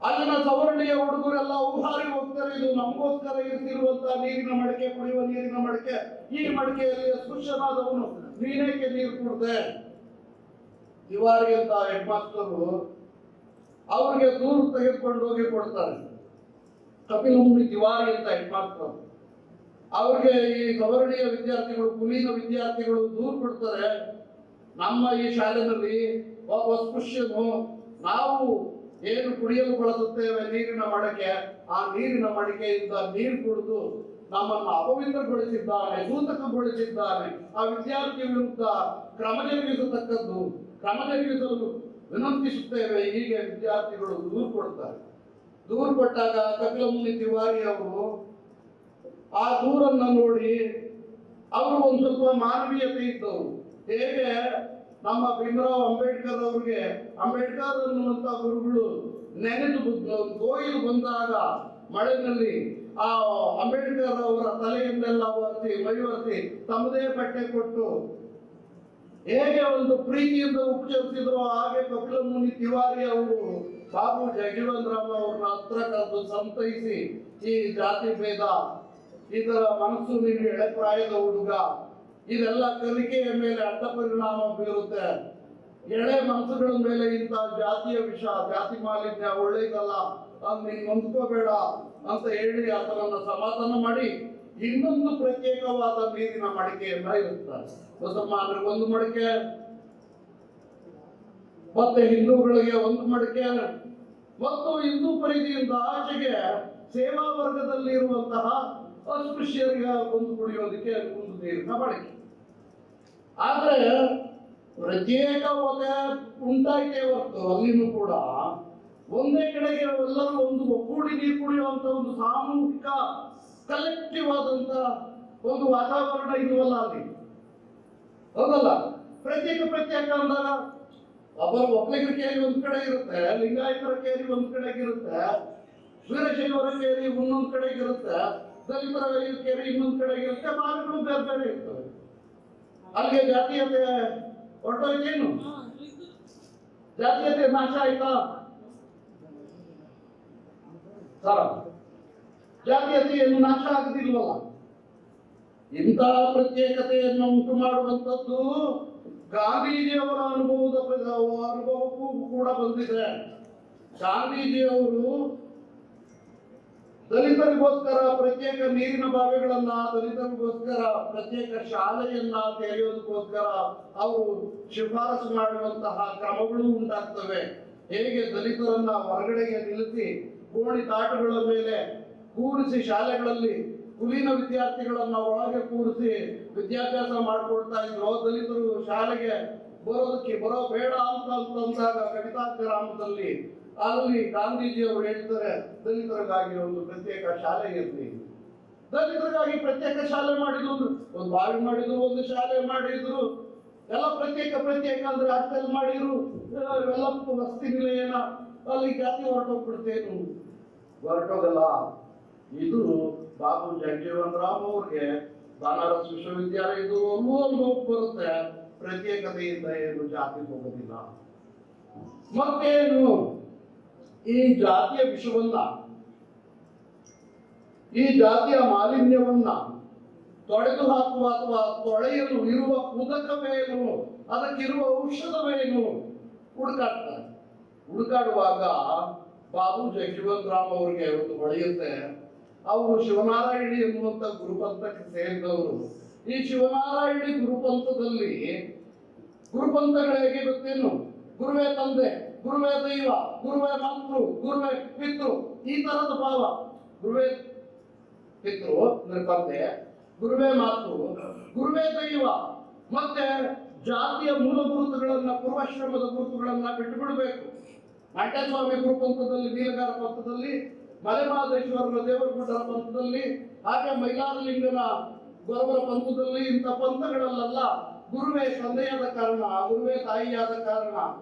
Speaker 4: ಅಲ್ಲಿನ ಸವರ್ಣೀಯ ಹುಡುಗರೆಲ್ಲ ಉಹಾರಿ ಹೋಗ್ತಾರೆ, ಇದು ನಮಗೋಸ್ಕರ ಇರಿಸಿರುವಂತಹ ನೀರಿನ ಮಡಕೆ, ಕುಡಿಯುವ ನೀರಿನ ಮಡಕೆ, ಈ ಮಡಕೆಯಲ್ಲಿ ಅಸ್ಪೃಶ್ಯನಾದವನು ನೀನೇಕೆ ನೀರು ಕುಡ್ದೆ? ತಿವಾರಿ ಅಂತ ಹೆಡ್ ಮಾಸ್ಟರು ಅವ್ರಿಗೆ ದೂರು ತೆಗೆದುಕೊಂಡು ಹೋಗಿ ಕೊಡ್ತಾರೆ. ಕಪಿಲ್ ಮುನಿ ತಿವಾರಿ ಅಂತ ಹೆಡ್ ಮಾಸ್ಟರ್ ಅವ್ರಿಗೆ ಈ ಸವರ್ಣೀಯ ವಿದ್ಯಾರ್ಥಿಗಳು, ಕುಲೀನ ವಿದ್ಯಾರ್ಥಿಗಳು ದೂರು ಕೊಡ್ತಾರೆ, ನಮ್ಮ ಈ ಶಾಲೆಯಲ್ಲಿ ಒಬ್ಬ ಅಸ್ಪೃಶ್ಯನು ನಾವು ಏನು ಕುಡಿಯಲು ಬಳಸುತ್ತೇವೆ ನೀರಿನ ಮಡಕೆ, ಆ ನೀರಿನ ಮಡಕೆಯಿಂದ ನೀರು ಕುಡಿದು ನಮ್ಮನ್ನು ಅಪವಿತ್ರಗೊಳಿಸಿದ್ದಾನೆ, ಸೂತಕಗೊಳಿಸಿದ್ದಾನೆ. ಆ ವಿದ್ಯಾರ್ಥಿ ವಿರುದ್ಧ ಕ್ರಮ ಜರುಗಿಸತಕ್ಕದ್ದು, ಕ್ರಮ ಜರುಗಿಸಲು ವಿನಂತಿಸುತ್ತೇವೆ. ಹೀಗೆ ವಿದ್ಯಾರ್ಥಿಗಳು ದೂರು ಕೊಡ್ತಾರೆ. ದೂರು ಕೊಟ್ಟಾಗ ಕಪಿಲ ಮುನಿ ತಿವಾರಿ ಅವರು ಆ ದೂರನ್ನ ನೋಡಿ ಅವರು ಒಂದು ಸ್ವಲ್ಪ ಮಾನವೀಯತೆ ಇದ್ದವರು. ಹೇಗೆ ನಮ್ಮ ಭೀಮರಾವ್ ಅಂಬೇಡ್ಕರ್ ಅವ್ರಿಗೆ ಅಂಬೇಡ್ಕರ್ ಅನ್ನುವಂತ ಗುರುಗಳು ನೆನೆದು ಕೊಯ್ಲು ಬಂದಾಗ ಮಳೆನಲ್ಲಿ ಆ ಅಂಬೇಡ್ಕರ್ ಅವರ ತಲೆಯನ್ನೆಲ್ಲ ಒರೆಸಿ, ಮೈ ಒರೆಸಿ, ತಮ್ಮದೇ ಬಟ್ಟೆ ಕೊಟ್ಟು ಹೇಗೆ ಒಂದು ಪ್ರೀತಿಯಿಂದ ಉಪಚರಿಸಿದ್ರು, ಹಾಗೆ ಕಪಿಲ ಮುನಿ ತಿವಾರಿ ಅವರು ಬಾಬು ಜಗಜೀವನ್ ರಾಮ್ ಅವ್ರನ್ನ ಹತ್ರ ಕರೆದು ಸಂತೈಸಿ, ಈ ಜಾತಿ ಭೇದ, ಇದರ ಮನಸ್ಸು ನಿಮಗೆ ಎಳೆಪ್ರಾಯದ ಹುಡುಗ, ಇದೆಲ್ಲ ಕಲಿಕೆಯ ಮೇಲೆ ಅಡ್ಡ ಪರಿಣಾಮ ಬೀರುತ್ತೆ, ಎಳೆ ಮನಸ್ಸುಗಳ ಮೇಲೆ ಇಂಥ ಜಾತಿಯ ವಿಷ, ಜಾತಿ ಮಾಲಿನ್ಯ ಒಳ್ಳೇದಲ್ಲ, ನೀನ್ ಹೊಂದ್ಕೋಬೇಡ ಅಂತ ಹೇಳಿ ಆತನನ್ನ ಸಮಾಧಾನ ಮಾಡಿ ಇನ್ನೊಂದು ಪ್ರತ್ಯೇಕವಾದ ನೀರಿನ ಮಡಿಕೆಯನ್ನ ಇರುತ್ತಾರೆ. ಮುಸಲ್ಮಾನರಿಗೆ ಒಂದು ಮಡಿಕೆ, ಮತ್ತೆ ಹಿಂದೂಗಳಿಗೆ ಒಂದು ಮಡಿಕೆ, ಮತ್ತು ಹಿಂದೂ ಪರಿಧಿಯಿಂದ ಆಚೆಗೆ ಸೇವಾ ವರ್ಗದಲ್ಲಿ ಇರುವಂತಹ ಅಸ್ಪೃಶ್ಯರಿಗೆ ಒಂದು ಕುಡಿಯೋದಕ್ಕೆ ಒಂದು ನೀರಿನ ಮಡಿಕೆ. ಆದ್ರೆ ಪ್ರತ್ಯೇಕತೆ ಉಂಟಾಯಿತೇ ಹೊರತು ಅಲ್ಲಿನೂ ಕೂಡ ಒಂದೇ ಕಡೆಗೆ ಎಲ್ಲರೂ ಒಂದು ಒಕ್ಕೂಡಿ ನೀರು ಕುಡಿಯುವಂತ ಒಂದು ಸಾಮೂಹಿಕ ಕಲೆಕ್ಟಿವ್ ಆದಂತ ಒಂದು ವಾತಾವರಣ ಇರುವಲ್ಲ ಅಲ್ಲಿ, ಹೌದಲ್ಲ? ಪ್ರತ್ಯೇಕ ಅಂದಾಗ ಒಕ್ಕಲಿಗರ ಕೇರಿ ಒಂದ್ ಕಡೆ ಇರುತ್ತೆ, ಲಿಂಗಾಯತರ ಕೇರಿ ಒಂದ್ ಕಡೆಗೆ ಇರುತ್ತೆ, ವೀರಶೈವರ ಕೇರಿ ಇನ್ನೊಂದ್ ಕಡೆಗೆ ಇರುತ್ತೆ, ದಲಿತರ ಕೇರಿ ಇನ್ನೊಂದ್ ಕಡೆಗೆ ಇರುತ್ತೆ, ಭಾಗಗಳು ಬೇರೆ ಬೇರೆ ಇರ್ತವೆ. ಅಲ್ಲಿಗೆ ಜಾತೀಯತೆ ಹೊರಟೋಯ್ತೇನು? ಜಾತೀಯತೆ ನಾಶ ಆಯ್ತಾ? ಸರ ಜಾತೀಯತೆಯನ್ನು ನಾಶ ಆಗದಿಲ್ವಲ್ಲ. ಇಂತಹ ಪ್ರತ್ಯೇಕತೆಯನ್ನು ಉಂಟು ಮಾಡುವಂಥದ್ದು ಗಾಂಧೀಜಿಯವರ ಅನುಭವಕ್ಕೂ ಕೂಡ ಬಂದಿದೆ. ಗಾಂಧೀಜಿಯವರು ದಲಿತರಿಗೋಸ್ಕರ ಪ್ರತ್ಯೇಕ ನೀರಿನ ಬಾವಿಗಳನ್ನ, ದಲಿತರಿಗೋಸ್ಕರ ಪ್ರತ್ಯೇಕ ಶಾಲೆಯನ್ನ ತೆರೆಯೋದಕ್ಕೋಸ್ಕರ ಅವರು ಶಿಫಾರಸು ಮಾಡುವಂತಹ ಕ್ರಮಗಳು ಉಂಟಾಗ್ತವೆ. ಹೇಗೆ ದಲಿತರನ್ನ ಹೊರಗಡೆಗೆ ನಿಲ್ಲಿಸಿ ಗೋಣಿ ತಾಟಗಳ ಮೇಲೆ ಕೂರಿಸಿ ಶಾಲೆಗಳಲ್ಲಿ ಕುಲೀನ ವಿದ್ಯಾರ್ಥಿಗಳನ್ನ ಒಳಗೆ ಕೂರಿಸಿ ವಿದ್ಯಾಭ್ಯಾಸ ಮಾಡಿಕೊಡ್ತಾ ಇದ್ರು. ದಲಿತರು ಶಾಲೆಗೆ ಬರೋ ಬೇಡ ಅಂತಂದಾಗ ಕವಿತಾ ಗ್ರಾಮದಲ್ಲಿ ಅಲ್ಲಿ ಗಾಂಧೀಜಿಯವರು ಹೇಳ್ತಾರೆ, ದಲಿತರಿಗಾಗಿ ಒಂದು ಪ್ರತ್ಯೇಕ ಶಾಲೆ ಇರಲಿ. ದಲಿತರಿಗಾಗಿ ಪ್ರತ್ಯೇಕ ಶಾಲೆ ಮಾಡಿದ್ರು, ಒಂದು ಬಾವಿ ಮಾಡಿದ್ರು, ಒಂದು ಶಾಲೆ ಮಾಡಿದ್ರು, ಎಲ್ಲ ಪ್ರತ್ಯೇಕ ಅಂದ್ರೆ ಹಾಸ್ಟೆಲ್ ಮಾಡಿದ್ರು, ಎಲ್ಲ ವಸತಿ ನಿಲಯನ, ಅಲ್ಲಿ ಜಾತಿ ಹೊರಟೋಗ್ಬಿಡ್ತೇನು? ಹೊರಟೋಗಲ್ಲ. ಇದು ಬಾಬು ಜಗಜೀವನ್ ರಾಮ್ ಅವ್ರಿಗೆ ಬನಾರಸ್ ವಿಶ್ವವಿದ್ಯಾಲಯದ್ದು ಅನುಭವ ಬರುತ್ತೆ. ಪ್ರತ್ಯೇಕತೆಯಿಂದ ಏನು ಜಾತಿ ಹೋಗೋದಿಲ್ಲ. ಮತ್ತೇನು ಈ ಜಾತಿಯ ವಿಷವನ್ನ, ಈ ಜಾತಿಯ ಮಾಲಿನ್ಯವನ್ನ ತೊಡೆದು ಹಾಕುವ ಅಥವಾ ತೊಳೆಯಲು ಇರುವ ಉದಕವೇನು, ಅದಕ್ಕಿರುವ ಔಷಧವೇನು ಹುಡುಕಾಡ್ತಾರೆ. ಹುಡುಕಾಡುವಾಗ ಬಾಬು ಜಗಜೀವನ್ ರಾಮ್ ಅವರಿಗೆ ಒಂದು ಹೊಳೆಯುತ್ತೆ. ಅವರು ಶಿವನಾರಾಯಣಿ ಎನ್ನುವಂತ ಗುರುಪಂಥಕ್ಕೆ ಸೇರಿದವರು. ಈ ಶಿವನಾರಾಯಣಿ ಗುರುಪಂಥದಲ್ಲಿ ಗುರುಪಂಥಗಳು ಹೇಗೆ ಗೊತ್ತೇನು? ಗುರುವೇ ತಂದೆ, ಗುರುವೇ ದೈವ, ಗುರುವೇ ಮಾತೃ, ಗುರುವೇ ಪಿತೃ, ಈ ತರದ ಭಾವ. ಗುರುವೇ ಪಿತೃ ಅಂದ್ರೆ ತಂದೆ, ಗುರುವೇ ಮಾತೃ, ಗುರುವೇ ದೈವ. ಮತ್ತೆ ಜಾತಿಯ ಮೂಲ ಗುರುತುಗಳನ್ನ, ಪೂರ್ವಾಶ್ರಮದ ಗುರುತುಗಳನ್ನ ಬಿಟ್ಟು ಬಿಡಬೇಕು. ನಾಟ್ಯಸ್ವಾಮಿ ಗುರುಪಂಥದಲ್ಲಿ, ನೀಲಗಾರ ಪಂಥದಲ್ಲಿ, ಮಲೆಮಹದೇಶ್ವರನ ದೇವರಗುಡ್ಡರ ಪಂಥದಲ್ಲಿ, ಹಾಗೆ ಮೈಲಾರಲಿಂಗನ ಗೊರವರ ಪಂಥದಲ್ಲಿ, ಇಂಥ ಪಂಥಗಳಲ್ಲೆಲ್ಲ ಗುರುವೇ ತಂದೆಯಾದ ಕಾರಣ, ಗುರುವೇ ತಾಯಿಯಾದ ಕಾರಣ,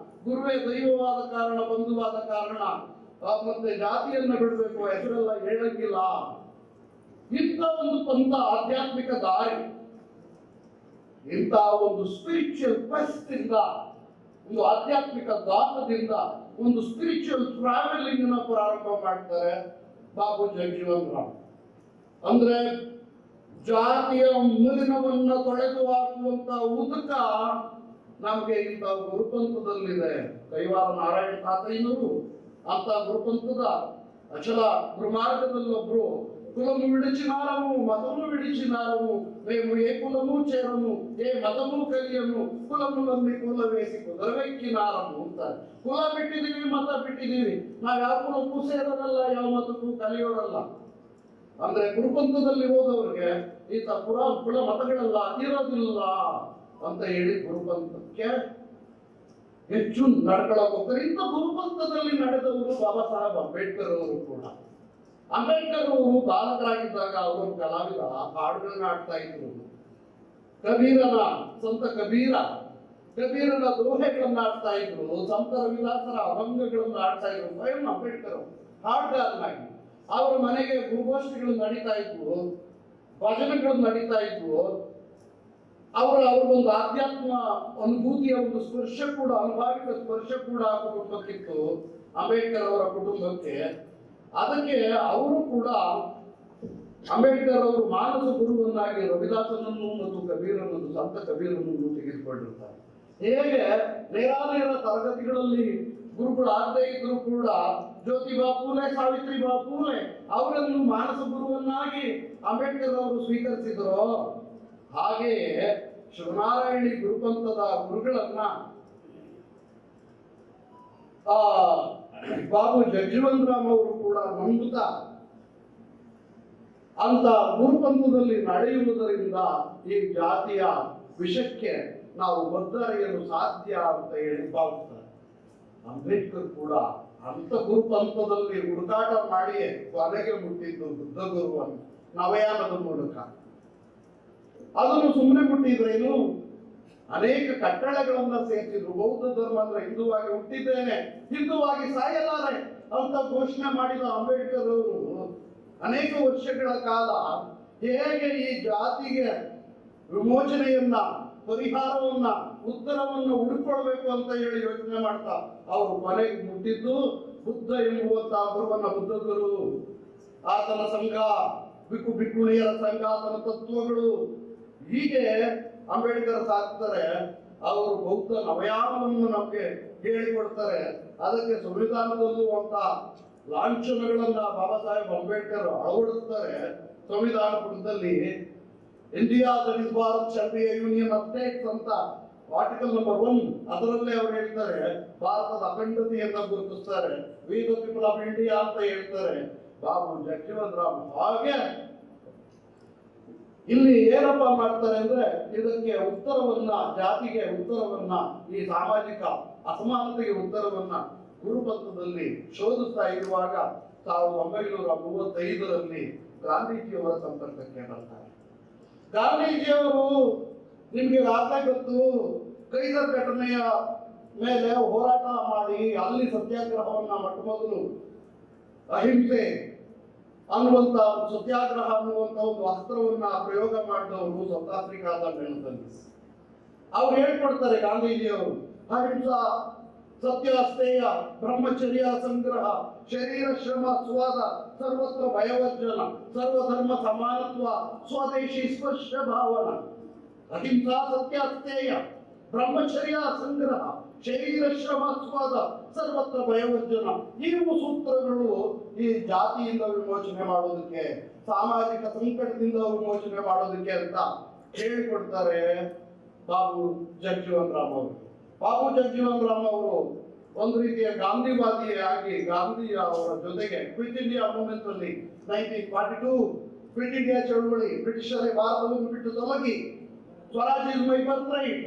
Speaker 4: ಗುರುವೇ ದೈವವಾದ ಕಾರಣ, ಬಂಧುವಾದ ಕಾರಣ ಮತ್ತೆ ಜಾತಿಯನ್ನ ಬಿಡಬೇಕು, ಹೆಸರೆಲ್ಲ ಹೇಳಂಗಿಲ್ಲ. ಇಂಥ ಒಂದು ಪಂಥ ಆಧ್ಯಾತ್ಮಿಕ ದಾರಿ, ಇಂಥ ಒಂದು ಸ್ಪಿರಿಚುವಲ್ ಕ್ವೆಸ್ಟ್ ಇಂದ, ಒಂದು ಆಧ್ಯಾತ್ಮಿಕ ದಾಹದಿಂದ ಒಂದು ಸ್ಪಿರಿಚುವಲ್ ಟ್ರಾವೆಲಿಂಗ್ ನ ಪ್ರಾರಂಭ ಮಾಡ್ತಾರೆ ಬಾಬು ಜಗಜೀವನ್ ರಾಮ್. ಅಂದ್ರೆ ಜಾತಿಯ ಮಲಿನವನ್ನ ತೊಳೆದು ಹಾಕುವಂತ ಉದಕ ನಮ್ಗೆ ಇಂಥ ಗುರುಪಂಥದಲ್ಲಿದೆ. ಕೈವಾರ ನಾರಾಯಣ ತಾತಯ್ಯನವರು ಅಂತ ಗುರುಪಂಥದ ಅಚಲ ಗುರುಮಾರ್ಗದಲ್ಲೊಬ್ರು కులము విడిచినారము మతము విడిచినారము మేము ఏ కులము చేరము ఏ మతము కలియము కులములన్నీ కుల వేసి ಕುದರವೆಕ್ಕಿನಾರము ಅಂತಾರೆ. ಕುಲ ಬಿಟ್ಟಿದೀವಿ, ಮತ ಬಿಟ್ಟಿದೀವಿ, ನಾವು ಯಾವ ಕುಲಕ್ಕೂ ಸೇರೋರಲ್ಲ, ಯಾವ ಮತಕ್ಕೂ ಕಲಿಯೋರಲ್ಲ. ಅಂದ್ರೆ ಗುರುಪಂಥದಲ್ಲಿ ಹೋದವ್ರಿಗೆ ಈತ ಕುಲ ಮತಗಳೆಲ್ಲ ಇರೋದಿಲ್ಲ ಅಂತ ಹೇಳಿ ಗುರುಪಂಥಕ್ಕೆ ಹೆಚ್ಚು ನಡ್ಕೊಳಕ್ ಹೋಗ್ತಾರೆ. ಇಂಥ ಗುರುಪಂಥದಲ್ಲಿ ನಡೆದವರು ಬಾಬಾ ಸಾಹೇಬ್ ಅಂಬೇಡ್ಕರ್ ಅವರು ಕೂಡ. ಅಂಬೇಡ್ಕರ್ ಅವರು ಬಾಲಕರಾಗಿದ್ದಾಗ ಅವರು ಕಲಾವಿದ, ಹಾಡುಗಳನ್ನ ಆಡ್ತಾ ಇದ್ರು. ಸಂತ ಕಬೀರನ ದೋಹೆಗಳನ್ನ ಆಡ್ತಾ ಇದ್ರು, ಸಂತರ ವಿಲಾಸರ ಅಭಂಗಗಳನ್ನ ಆಡ್ತಾ ಇದ್ರು. ಸ್ವಯಂ ಅಂಬೇಡ್ಕರ್ ಹಾಡುಗಾರನಾಗಿ ಅವರ ಮನೆಗೆ ಗುರುಗೋಷ್ಠಿಗಳು ನಡೀತಾ ಇದ್ವು, ಭಜನೆಗಳು ನಡೀತಾ ಇದ್ವು. ಅವ್ರಿಗೊಂದು ಆಧ್ಯಾತ್ಮ ಅನುಭೂತಿಯ ಒಂದು ಸ್ಪರ್ಶ ಕೂಡ, ಅನುಭಾವಿಕ ಸ್ಪರ್ಶ ಕೂಡ ಕುಟುಂಬಕ್ಕಿತ್ತು, ಅಂಬೇಡ್ಕರ್ ಅವರ ಕುಟುಂಬಕ್ಕೆ. ಅದಕ್ಕೆ ಅವರು ಕೂಡ ಅಂಬೇಡ್ಕರ್ ಅವರು ಮಾನಸ ಗುರುವನ್ನಾಗಿ ರವಿದಾಸನನ್ನು ಮತ್ತು ಕಬೀರನನ್ನು, ಸಂತ ಕಬೀರನನ್ನು ತೆಗೆದುಕೊಂಡಿರ್ತಾರೆ. ಹೇಗೆ ನೇರಾನೇರ ತರಗತಿಗಳಲ್ಲಿ ಗುರುಗಳಾಗದೇ ಇದ್ರು ಕೂಡ ಜ್ಯೋತಿಬಾ ಫೂಲೆ, ಸಾವಿತ್ರಿಬಾ ಫೂಲೆ ಅವರನ್ನು ಮಾನಸ ಗುರುವನ್ನಾಗಿ ಅಂಬೇಡ್ಕರ್ ಅವರು ಸ್ವೀಕರಿಸಿದ್ರು. ಹಾಗೆಯೇ ಶಿವನಾರಾಯಣಿ ಗುರುಪಂಥದ ಗುರುಗಳನ್ನ ಬಾಬು ಜಗಜೀವನ್ ರಾಮ್ ಅವರು ಕೂಡ ನಂಬುತ್ತಾ ಅಂತ ಗುರುಪಂಥದಲ್ಲಿ ನಡೆಯುವುದರಿಂದ ಈ ಜಾತಿಯ ವಿಷಕ್ಕೆ ನಾವು ಬದ್ಧರೆಯಲು ಸಾಧ್ಯ ಅಂತ ಹೇಳಿ ಭಾವಿಸ್ತಾರೆ. ಅಂಬೇಡ್ಕರ್ ಕೂಡ ಅಂತ ಗುರುಪಂಥದಲ್ಲಿ ಹುಡುಕಾಟ ಮಾಡಿಯೇ ಕೊನೆಗೆ ಮುಟ್ಟಿದ್ದು ಬುದ್ಧ ಗುರುವನ್ನು ನವಯಾನದ ಮೂಲಕ. ಅದನ್ನು ಸುಮ್ಮನೆ ಮುಟ್ಟಿದ್ರೇನು, ಅನೇಕ ಕಟ್ಟಳೆಗಳನ್ನ ಸೇರಿಸಿದ್ರು. ಬೌದ್ಧ ಧರ್ಮ ಅಂದ್ರೆ ಹಿಂದುವಾಗಿ ಹುಟ್ಟಿದ್ದೇನೆ, ಹಿಂದುವಾಗಿ ಸಾಯಲಾರೆ ಅಂತ ಘೋಷಣೆ ಮಾಡಿದ ಅಂಬೇಡ್ಕರ್ ಅವರು ಅನೇಕ ವರ್ಷಗಳ ಕಾಲ ಹೇಗೆ ಈ ಜಾತಿಗೆ ವಿಮೋಚನೆಯನ್ನ, ಪರಿಹಾರವನ್ನ, ಉತ್ತರವನ್ನ ಹುಡುಕೊಳ್ಬೇಕು ಅಂತ ಹೇಳಿ ಯೋಚನೆ ಮಾಡ್ತಾ ಅವರು ಕೊನೆಗೆ ಮುಟ್ಟಿದ್ದು ಬುದ್ಧ ಎಂಬುವಂತ ಗುರುವನ್ನ, ಬುದ್ಧ ಗುರು ಆತನ ಸಂಘ, ಭಿಕ್ಕುಣಿಯರ ಸಂಘ, ಆತನ ತತ್ವಗಳು, ಹೀಗೆ ಅಂಬೇಡ್ಕರ್ ಸಾಕ್ತಾರೆ. ಅವರು ಬೌದ್ಧ ನವಯಾನವನ್ನು ನಮಗೆ ಹೇಳಿಕೊಡ್ತಾರೆ. ಅದಕ್ಕೆ ಸಂವಿಧಾನದಲ್ಲೂ ಅಂತ ಲಾಂಛನಗಳನ್ನ ಬಾಬಾ ಸಾಹೇಬ್ ಅಂಬೇಡ್ಕರ್ ಅಳವಡಿಸ್ತಾರೆ. ಸಂವಿಧಾನ ಪುಟದಲ್ಲಿ India that is Bharat shall be A union of States ಅಂತ ಆರ್ಟಿಕಲ್ ನಂಬರ್ 1 ಅದರಲ್ಲೇ ಅವರು ಹೇಳ್ತಾರೆ, ಭಾರತದ ಅಖಂಡತೆಯನ್ನ ಗುರುತಿಸ್ತಾರೆ. We the people of India ಅಂತ ಹೇಳ್ತಾರೆ ಬಾಬು ಜಗಜೀವನ್ ರಾಮ್. ಹಾಗೆ ಇಲ್ಲಿ ಏನಪ್ಪಾ ಮಾಡ್ತಾರೆ ಅಂದ್ರೆ, ಇದಕ್ಕೆ ಉತ್ತರವನ್ನ, ಜಾತಿಗೆ ಉತ್ತರವನ್ನ, ಈ ಸಾಮಾಜಿಕ ಅಸಮಾನತೆಗೆ ಉತ್ತರವನ್ನ ಗುರುಪಂಥದಲ್ಲಿ ಶೋಧಿಸ್ತಾ ಇರುವಾಗ 1935ರಲ್ಲಿ ಗಾಂಧೀಜಿಯವರ ಸಂಪರ್ಕಕ್ಕೆ ಬರ್ತಾರೆ. ಗಾಂಧೀಜಿಯವರು ನಿಮ್ಗೆ ಆಗ್ಲೇ ಗೊತ್ತು, ಕೈಸರ್ ಘಟನೆಯ ಮೇಲೆ ಹೋರಾಟ ಮಾಡಿ ಅಲ್ಲಿ ಸತ್ಯಾಗ್ರಹವನ್ನ ಮೊಟ್ಟಮೊದಲು ಅಹಿಂಸೆ ಅನ್ನುವಂತ ಸತ್ಯಾಗ್ರಹ ಅನ್ನುವಂತ ಒಂದು ಅಸ್ತ್ರವನ್ನ ಪ್ರಯೋಗ ಮಾಡಿದವರು ಸೌತ್ ಆಫ್ರಿಕಾದ ಮೇಳದಲ್ಲಿ. ಅವ್ರು ಹೇಳ್ಕೊಡ್ತಾರೆ ಗಾಂಧೀಜಿಯವರು, ಅಹಿಂಸಾ, ಸತ್ಯ ಅಸ್ಥೇಯ, ಬ್ರಹ್ಮಚರ್ಯ ಸಂಗ್ರಹ, ಶರೀರ ಶ್ರಮ ಸ್ವಾದ, ಸರ್ವತ್ರ ಭಯವರ್ಜನ, ಸರ್ವಧರ್ಮ ಸಮಾನತ್ವ, ಸ್ವದೇಶಿ ಸ್ಪರ್ಶ ಭಾವನ. ಅಹಿಂಸಾ, ಸತ್ಯ ಅಸ್ಥೇಯ, ಬ್ರಹ್ಮಚರ್ಯ ಸಂಗ್ರಹ, ಶರೀರ ಶ್ರಮ ಸ್ವಾದ, ಸರ್ವತ್ರ ಭಯವರ್ಜನ. ಇವು ಸೂತ್ರಗಳು ಈ ಜಾತಿಯಿಂದ ವಿಮೋಚನೆ ಮಾಡೋದಕ್ಕೆ, ಸಾಮಾಜಿಕ ಸಂಕಟದಿಂದ ವಿಮೋಚನೆ ಮಾಡೋದಕ್ಕೆ ಅಂತ ಹೇಳಿಕೊಡ್ತಾರೆ ಬಾಬು ಜಗಜೀವನ್ ರಾಮ್ ಅವರು. ಬಾಬು ಜಗಜೀವನ್ ರಾಮ್ ಅವರು ಒಂದು ರೀತಿಯ ಗಾಂಧಿವಾದಿಯಾಗಿ ಗಾಂಧಿ ಅವರ ಜೊತೆಗೆ ಕ್ವಿಟ್ ಇಂಡಿಯಾ ಮೂವ್ಮೆಂಟ್ ಅಲ್ಲಿ 1942 ಕ್ವಿಟ್ ಇಂಡಿಯಾ ಚಳವಳಿ, ಬ್ರಿಟಿಷರೇ ಭಾರತವನ್ನು ಬಿಟ್ಟು ತೊಲಗಿ, Swaraj is my birth right,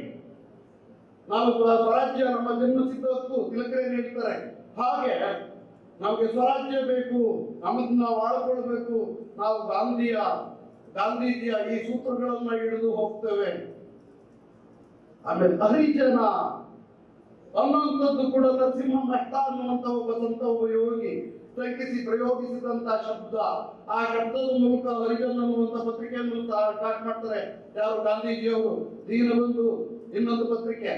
Speaker 4: ನಾವು ಸ್ವರಾಜ್ಯ ನಮ್ಮ ಜನ್ಮಸಿದ್ಧ ಹಕ್ಕು, ತಿಲಕರೇನು ಹೇಳ್ತಾರೆ. ಹಾಗೆ ನಮಗೆ ಸ್ವರಾಜ್ಯ ಬೇಕು, ನಮ್ಮನ್ನು ನಾವು ಆಳ್ಕೊಳ್ಬೇಕು, ನಾವು ಗಾಂಧೀಜಿಯ ಈ ಸೂತ್ರಗಳನ್ನ ಹಿಡಿದು ಹೋಗ್ತೇವೆ. ಆಮೇಲೆ ಹರಿಜನ ಅನ್ನುವಂಥದ್ದು ಕೂಡ ನರಸಿಂಹ ಮೆಹ್ತಾ ಅನ್ನುವಂತ ಒಬ್ಬ ಯೋಗಿ ಪ್ರಯೋಗಿಸಿದಂತ ಶಬ್ದ. ಆ ಶಬ್ದದ ಮೂಲಕ ಹರಿಜನ್ ಅನ್ನುವಂತ ಪತ್ರಿಕೆಯನ್ನು ಸ್ಟಾರ್ಟ್ ಮಾಡ್ತಾರೆ ಯಾರು, ಗಾಂಧೀಜಿಯವರು. ದೀನಬಂಧು ಇನ್ನೊಂದು ಪತ್ರಿಕೆ,